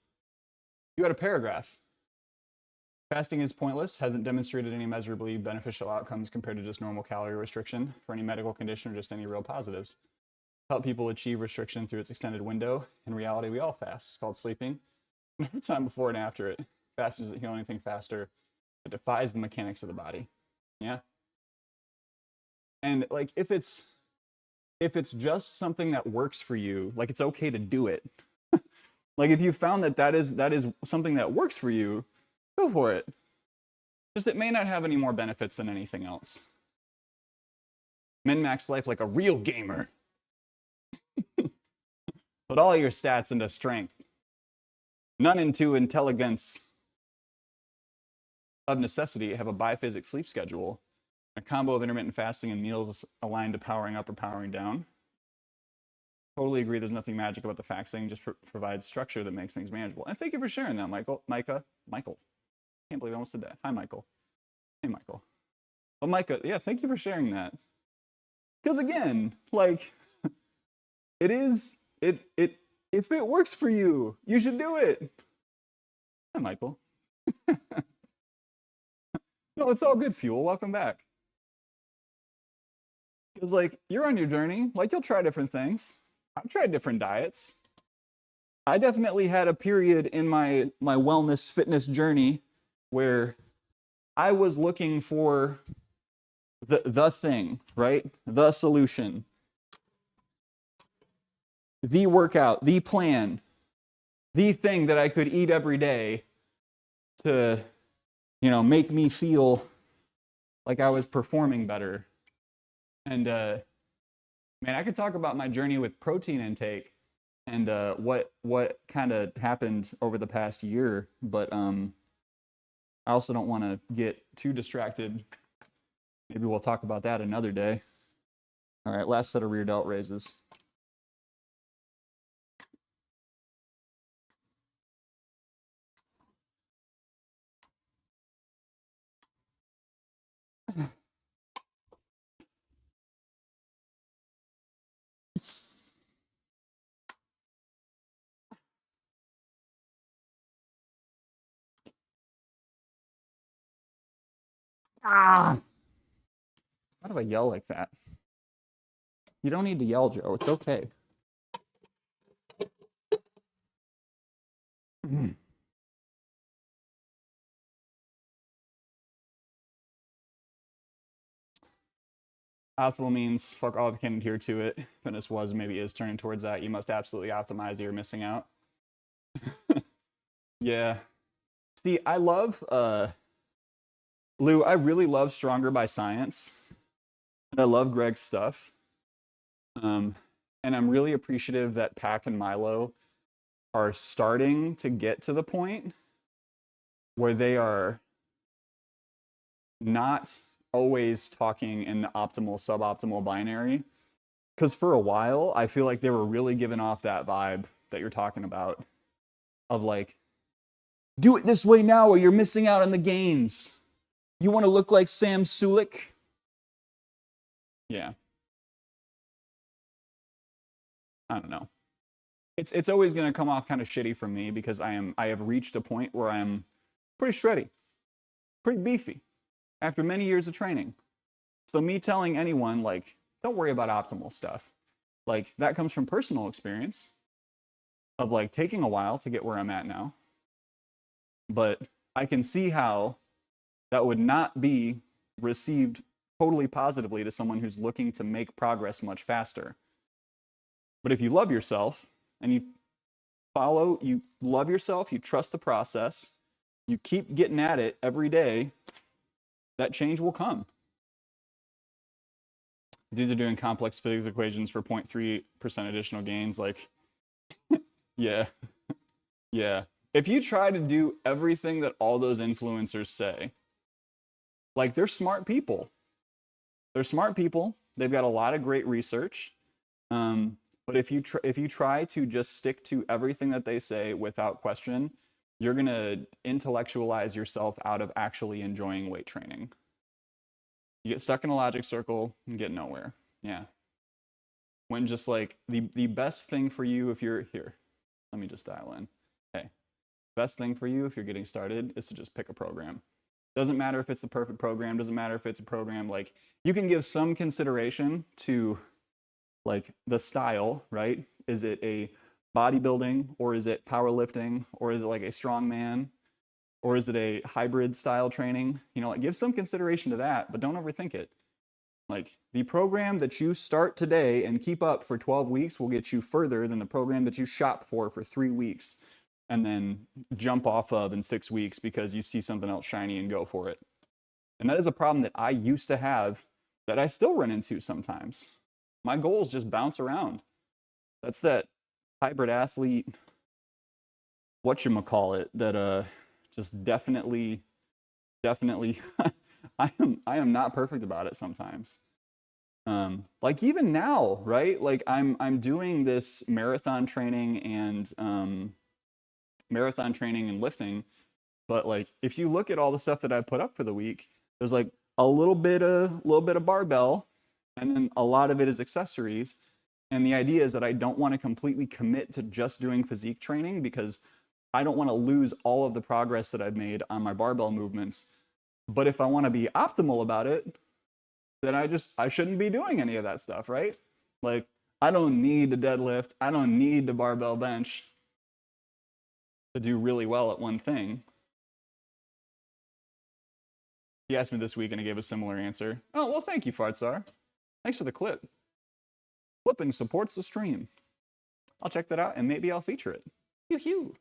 you had a paragraph. Fasting is pointless, hasn't demonstrated any measurably beneficial outcomes compared to just normal calorie restriction for any medical condition or just any real positives. help people achieve restriction through its extended window. In reality, we all fast. It's called sleeping. Every time before and after it, fasting doesn't heal anything faster. It defies the mechanics of the body. Yeah. And like if it's just something that works for you, like it's okay to do it. Like if you found that is something that works for you, go for it. Just it may not have any more benefits than anything else. Min-max life like a real gamer. Put all your stats into strength. None into intelligence. Of necessity, have a biphasic sleep schedule. A combo of intermittent fasting and meals aligned to powering up or powering down. Totally agree there's nothing magic about the fasting, just provides structure that makes things manageable. And thank you for sharing that, Michael. Can't believe I almost did that. Hi, Michael. Hey, Michael. Well, Micah, yeah, thank you for sharing that. Because again, like, if it works for you, you should do it. Hi, Michael. No, it's all good, Fuel. Welcome back. Because, like, you're on your journey. Like, you'll try different things. I've tried different diets. I definitely had a period in my wellness fitness journey where I was looking for the thing, right? The solution. The workout, the plan, the thing that I could eat every day to, make me feel like I was performing better. And man, I could talk about my journey with protein intake and what kind of happened over the past year, but I also don't want to get too distracted. Maybe we'll talk about that another day. All right, last set of rear delt raises. Ah! Why do I yell like that? You don't need to yell, Joe. It's okay. Optimal means fuck all if you can adhere to it. Fitness was, maybe is turning towards that. You must absolutely optimize or you're missing out. Yeah. See, I love, Lou, I really love Stronger by Science. And I love Greg's stuff. And I'm really appreciative that Pac and Milo are starting to get to the point where they are not always talking in the optimal, suboptimal binary. Because for a while, I feel like they were really giving off that vibe that you're talking about of like, do it this way now or you're missing out on the gains. You want to look like Sam Sulik? Yeah. I don't know. It's always going to come off kind of shitty for me because I have reached a point where I'm pretty shreddy, pretty beefy after many years of training. So me telling anyone like, don't worry about optimal stuff. Like that comes from personal experience of like taking a while to get where I'm at now. But I can see how that would not be received totally positively to someone who's looking to make progress much faster. But if you love yourself and you love yourself, you trust the process, you keep getting at it every day, that change will come. Dudes are doing complex physics equations for 0.3% additional gains. Like, yeah. Yeah. If you try to do everything that all those influencers say, like they're smart people. They're smart people. They've got a lot of great research. But if you try to just stick to everything that they say without question, you're going to intellectualize yourself out of actually enjoying weight training. You get stuck in a logic circle and get nowhere. Yeah. When just like the best thing for you if you're here, let me just dial in. Hey, best thing for you if you're getting started is to just pick a program. Doesn't matter if it's the perfect program, doesn't matter if it's a program like you can give some consideration to like the style, right? Is it a bodybuilding, or is it powerlifting, or is it like a strongman, or is it a hybrid style training? You know, like give some consideration to that, but don't overthink it. Like the program that you start today and keep up for 12 weeks will get you further than the program that you shop for 3 weeks and then jump off of in 6 weeks because you see something else shiny and go for it. And that is a problem that I used to have that I still run into sometimes. My goals just bounce around. That's that hybrid athlete, whatchamacallit, that just definitely I am not perfect about it sometimes. Like even now, right? Like I'm doing this marathon training and lifting, but like if you look at all the stuff that I put up for the week, there's like a little bit of barbell, and then a lot of it is accessories. And the idea is that I don't want to completely commit to just doing physique training because I don't want to lose all of the progress that I've made on my barbell movements. But if I want to be optimal about it, then I shouldn't be doing any of that stuff, right? Like I don't need to deadlift, I don't need to barbell bench to do really well at one thing. He asked me this week and I gave a similar answer. Oh, well, thank you, Fartsar. Thanks for the clip. Flipping supports the stream. I'll check that out and maybe I'll feature it. Yoo-hoo.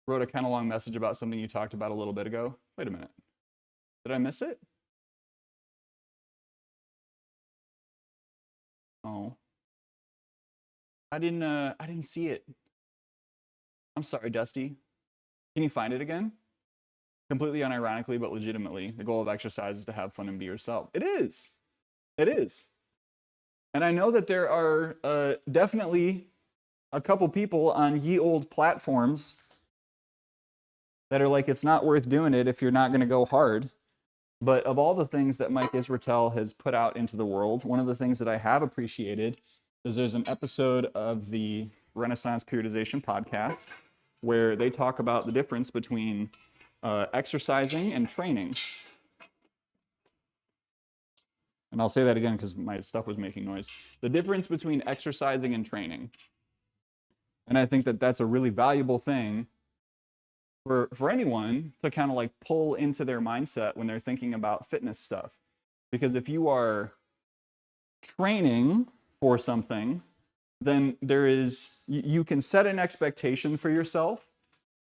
Wrote a kind of long message about something you talked about a little bit ago. Wait a minute. Did I miss it? Oh. I didn't see it. I'm sorry, Dusty. Can you find it again? Completely unironically, but legitimately, the goal of exercise is to have fun and be yourself. It is. It is. And I know that there are definitely a couple people on ye old platforms that are like, it's not worth doing it if you're not going to go hard. But of all the things that Mike Israetel has put out into the world, one of the things that I have appreciated is there's an episode of the Renaissance Periodization podcast where they talk about the difference between exercising and training. And I'll say that again because my stuff was making noise. The difference between exercising and training. And I think that that's a really valuable thing for anyone to kind of like pull into their mindset when they're thinking about fitness stuff. Because if you are training for something, then you can set an expectation for yourself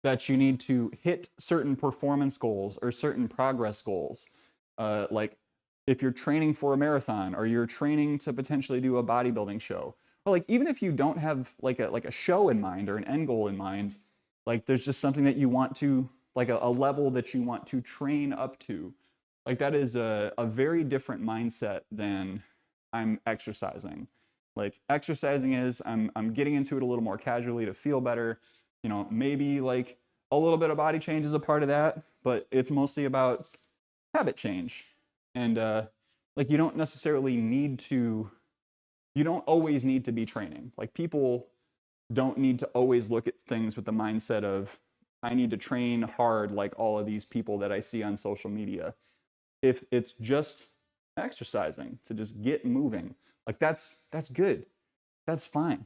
that you need to hit certain performance goals or certain progress goals. Like if you're training for a marathon or you're training to potentially do a bodybuilding show, or like even if you don't have like a show in mind or an end goal in mind, like there's just something that you want to, like a level that you want to train up to. Like that is a very different mindset than I'm exercising. Like exercising is I'm getting into it a little more casually to feel better. You know, maybe like a little bit of body change is a part of that, but it's mostly about habit change. And like you don't always need to be training. Like people don't need to always look at things with the mindset of, I need to train hard like all of these people that I see on social media. If it's just exercising to just get moving, like that's good. That's fine.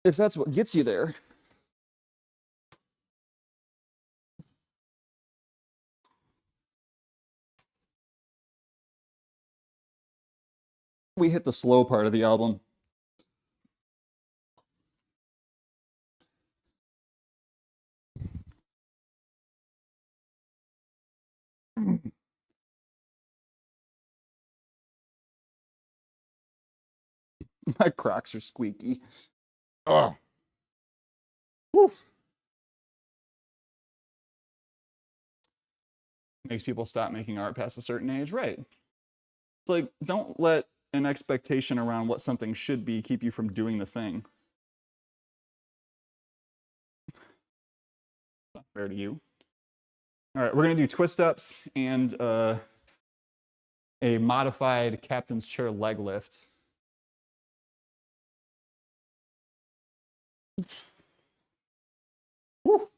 If that's what gets you there. We hit the slow part of the album. My Crocs are squeaky. Oh. Woo. Makes people stop making art past a certain age, right? It's like, don't let an expectation around what something should be keep you from doing the thing. Not fair to you. All right, we're gonna do twist ups and a modified captain's chair leg lifts. Woo.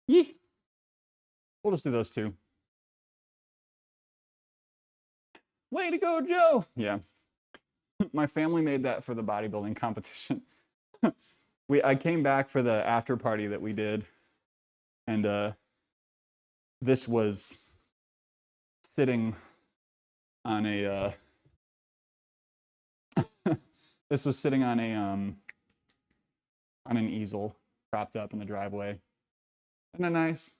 Yee. We'll just do those two. Way to go, Joe! Yeah. My family made that for the bodybuilding competition. I came back for the after party that we did, and this was sitting on a this was sitting on an easel propped up in the driveway. Isn't that nice?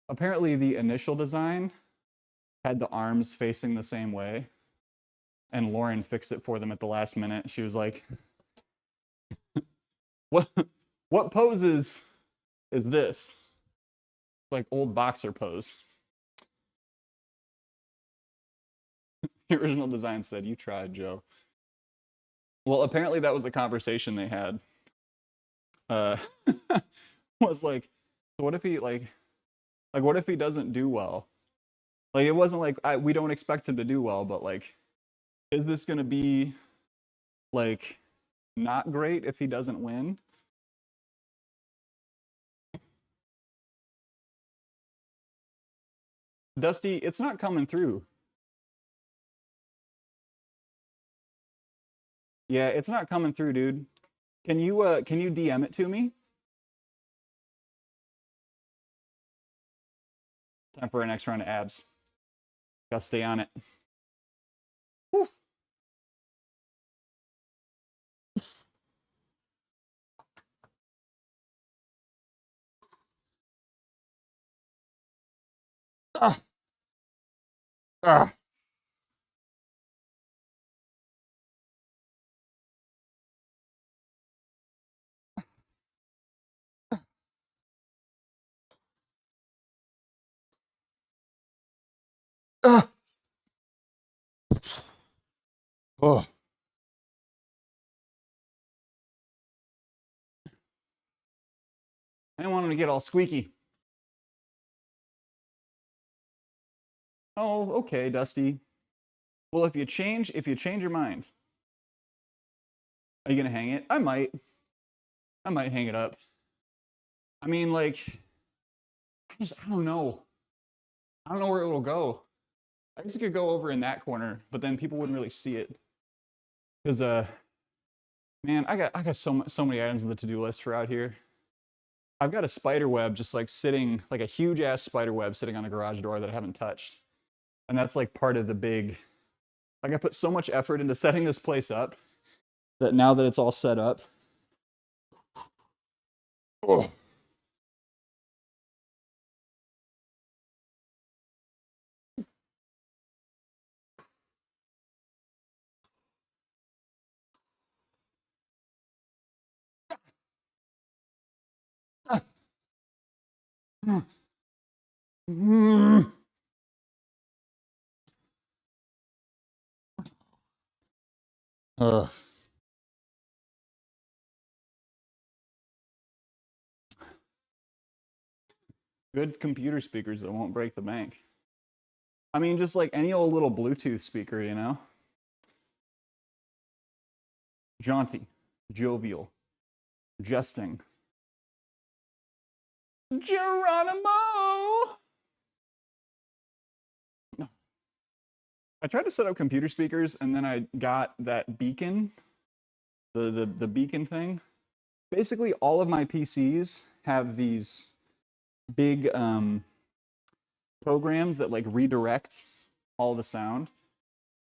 Apparently the initial design had the arms facing the same way, and Lauren fixed it for them at the last minute. She was like, what poses is this? It's like old boxer pose. The original design said, "You tried, Joe." Well, apparently that was a conversation they had. Was like, so what if he like what if he doesn't do well? Like, it wasn't like we don't expect him to do well, but like, is this gonna be like not great if he doesn't win? Dusty, it's not coming through. Yeah, it's not coming through, dude. Can you DM it to me? Time for our next round of abs. Gotta stay on it. Whew. Ah. Ah. Ah. Oh. I didn't want him to get all squeaky. Oh, okay, Dusty. Well, if you change your mind, are you gonna hang it? I might hang it up. I mean, like, I don't know. I don't know where it will go. I guess it could go over in that corner, but then people wouldn't really see it. Because man, I got so many items on the to-do list for out here. I've got a spider web just like sitting, like a huge ass spider web sitting on the garage door that I haven't touched. And that's like part of the big, like, I put so much effort into setting this place up that now that it's all set up. Oh. Good computer speakers that won't break the bank. I mean, just like any old little Bluetooth speaker, you know? Jaunty, jovial, jesting. Geronimo! I tried to set up computer speakers and then I got that beacon, the beacon thing. Basically, all of my PCs have these big programs that like redirect all the sound.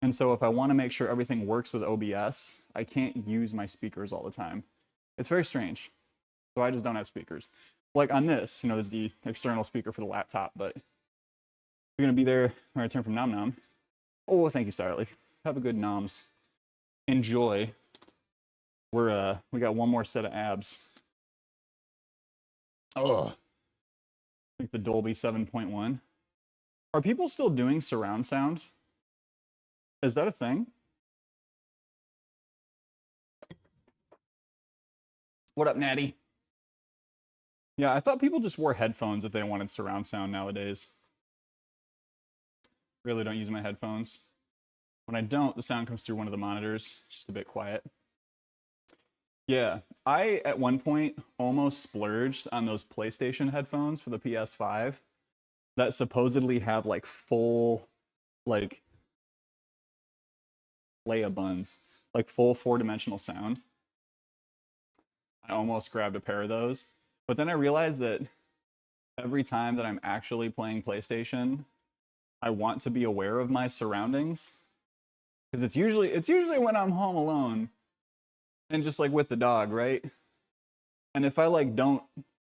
And so if I want to make sure everything works with OBS, I can't use my speakers all the time. It's very strange. So I just don't have speakers. Like on this, you know, there's the external speaker for the laptop, but you're gonna be there when I return from Nom Nom. Oh, thank you, Starly. Have a good noms. Enjoy. We got one more set of abs. Oh, like the Dolby 7.1. Are people still doing surround sound? Is that a thing? What up, Natty? Yeah, I thought people just wore headphones if they wanted surround sound nowadays. Really don't use my headphones. When I don't, the sound comes through one of the monitors. It's just a bit quiet. Yeah, I at one point almost splurged on those PlayStation headphones for the PS5 that supposedly have like full, like, Leia buns, like full 4-dimensional sound. I almost grabbed a pair of those, but then I realized that every time that I'm actually playing PlayStation, I want to be aware of my surroundings, because it's usually when I'm home alone and just like with the dog, right? And if I like don't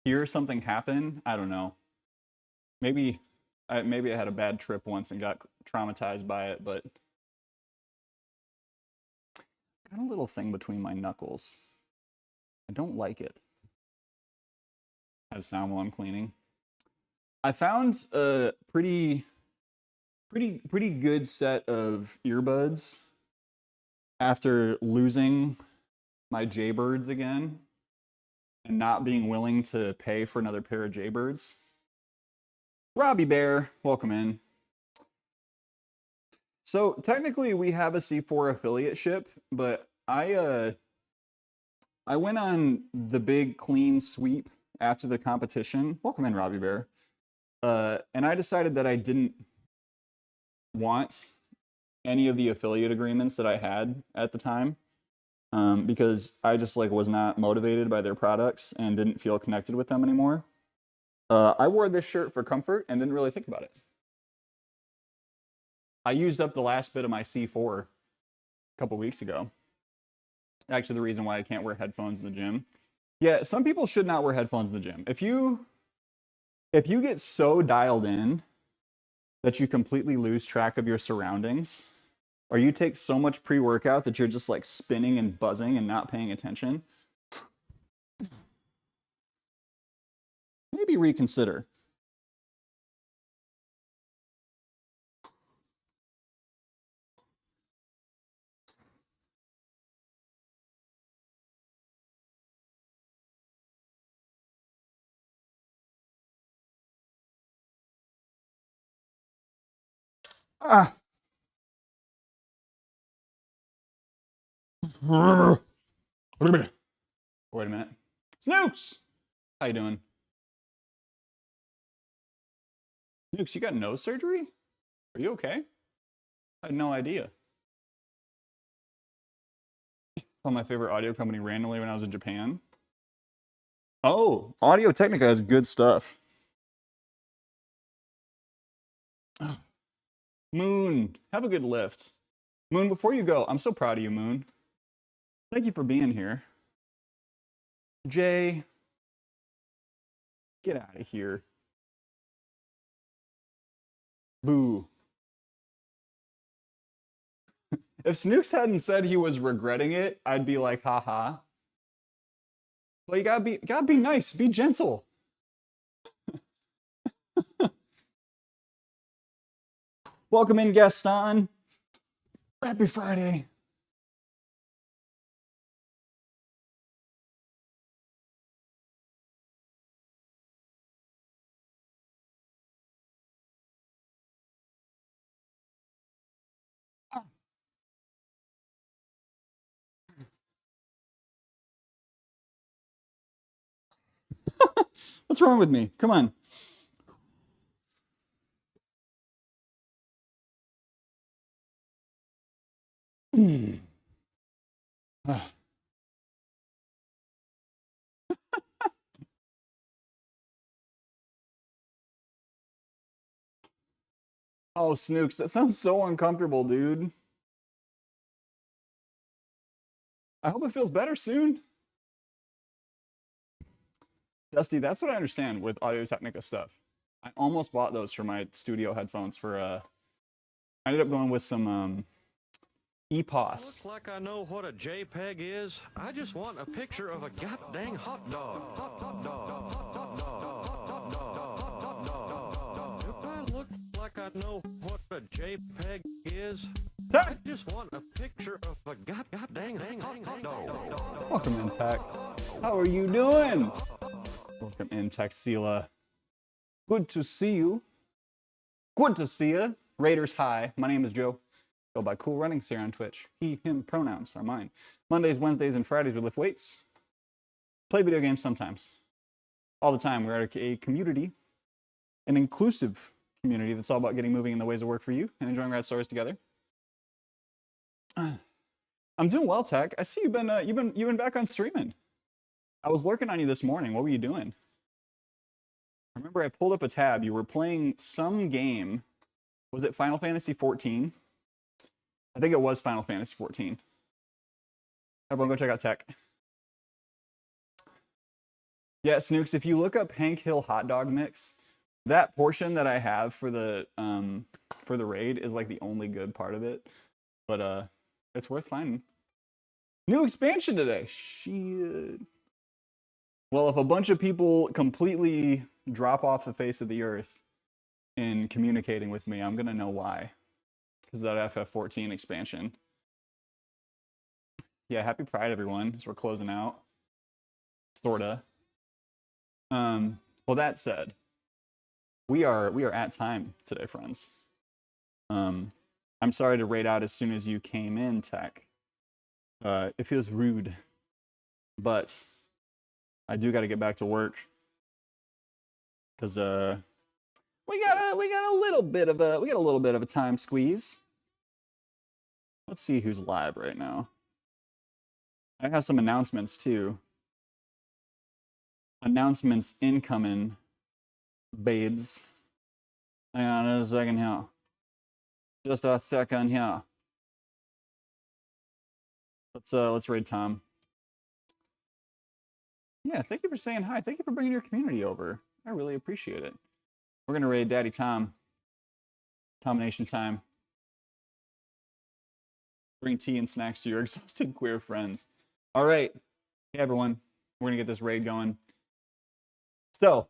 hear something happen, I don't know. Maybe I had a bad trip once and got traumatized by it, but got a little thing between my knuckles. I don't like it. Have sound while I'm cleaning. I found a pretty good set of earbuds after losing my Jaybirds again and not being willing to pay for another pair of Jaybirds. Robbie Bear, welcome in. So technically we have a C4 affiliate ship, but I went on the big clean sweep after the competition. Welcome in, Robbie Bear. And I decided that I didn't want any of the affiliate agreements that I had at the time, because I just like was not motivated by their products and didn't feel connected with them anymore. I wore this shirt for comfort and didn't really think about it. I used up the last bit of my C4 a couple weeks ago. Actually, the reason why I can't wear headphones in the gym. Yeah, some people should not wear headphones in the gym. If you get so dialed in that you completely lose track of your surroundings, or you take so much pre-workout that you're just like spinning and buzzing and not paying attention, maybe reconsider. Ah. Wait a minute. Snooks! How you doing? Snooks, you got nose surgery? Are you okay? I had no idea. Found my favorite audio company randomly when I was in Japan. Oh, Audio-Technica has good stuff. Moon, have a good lift. Moon, before you go, I'm so proud of you, Moon. Thank you for being here. Jay, get out of here. Boo. If Snooks hadn't said he was regretting it, I'd be like, haha. Well, you gotta be nice, be gentle. Welcome in, Gaston. Happy Friday. What's wrong with me? Come on. Oh, Snooks, that sounds so uncomfortable, dude. I hope it feels better soon. Dusty, that's what I understand with Audio-Technica stuff. I almost bought those for my studio headphones for, I ended up going with some, EPOS. Looks like I know what a JPEG is. I just want a picture of a goddamn hot dog. Hot dog. Hot dog. If I look like I know what a JPEG is, I just want a picture of a goddamn hot dog. Welcome in, Tech. How are you doing? Welcome in, Texila. Good to see you. Good to see you. Raiders High. My name is Joe. Go by Cool Runnings here on Twitch. He, him pronouns are mine. Mondays, Wednesdays, and Fridays we lift weights. Play video games sometimes. All the time. We're at a community, an inclusive community that's all about getting moving in the ways that work for you and enjoying rad stories together. I'm doing well, Tech. I see you've been back on streaming. I was lurking on you this morning. What were you doing? I remember I pulled up a tab. You were playing some game. Was it Final Fantasy 14? I think it was Final Fantasy 14. Everyone go check out Tech. Yeah, Snooks, if you look up Hank Hill hot dog mix, that portion that I have for the raid is like the only good part of it. But it's worth finding. New expansion today. Shit. Well, if a bunch of people completely drop off the face of the earth in communicating with me, I'm gonna know why. Because that FF14 expansion. Yeah, happy Pride, everyone, as we're closing out. Sorta. Well, that said, we are at time today, friends. I'm sorry to raid out as soon as you came in, Tech. It feels rude, but I do got to get back to work because we got a little bit of a time squeeze. Let's see who's live right now. I have some announcements too. Announcements incoming, babes. Hang on a second here. Just a second here. Let's raid Tom. Yeah, thank you for saying hi. Thank you for bringing your community over. I really appreciate it. We're gonna raid Daddy Tom. Tomination time. Bring tea and snacks to your exhausted queer friends. All right, hey everyone, we're gonna get this raid going. So,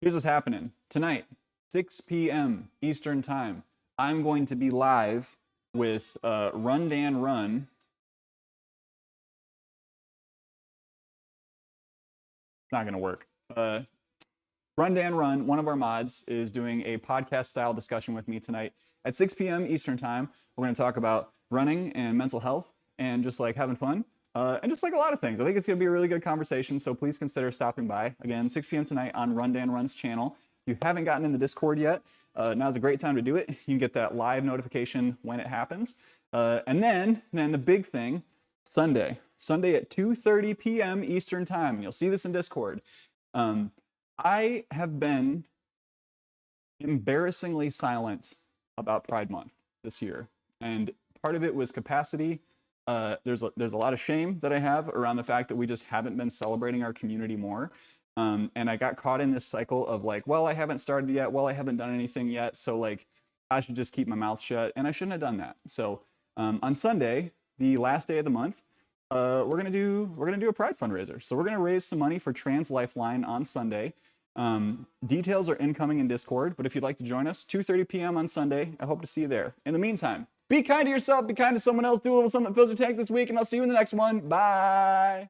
here's what's happening tonight, 6 p.m. Eastern time. I'm going to be live with Run Dan Run. It's not gonna work. Run Dan Run, one of our mods, is doing a podcast style discussion with me tonight at 6 p.m. Eastern time. We're gonna talk about running and mental health and just like having fun and just like a lot of things. I think it's gonna be a really good conversation, so please consider stopping by. Again, 6 p.m. tonight on Run Dan Run's channel. If you haven't gotten in the Discord yet, now's a great time to do it. You can get that live notification when it happens. And then the big thing, Sunday at 2:30 p.m. Eastern time. And you'll see this in Discord. I have been embarrassingly silent about Pride Month this year. And part of it was capacity. There's a lot of shame that I have around the fact that we just haven't been celebrating our community more. And I got caught in this cycle of like, well, I haven't started yet. Well, I haven't done anything yet. So like, I should just keep my mouth shut. And I shouldn't have done that. So on Sunday, the last day of the month, we're gonna do a Pride fundraiser. So we're gonna raise some money for Trans Lifeline on Sunday. Details are incoming in Discord, but if you'd like to join us, 2:30 p.m. on Sunday, I hope to see you there. In the meantime, be kind to yourself, be kind to someone else, do a little something that fills your tank this week, and I'll see you in the next one. Bye.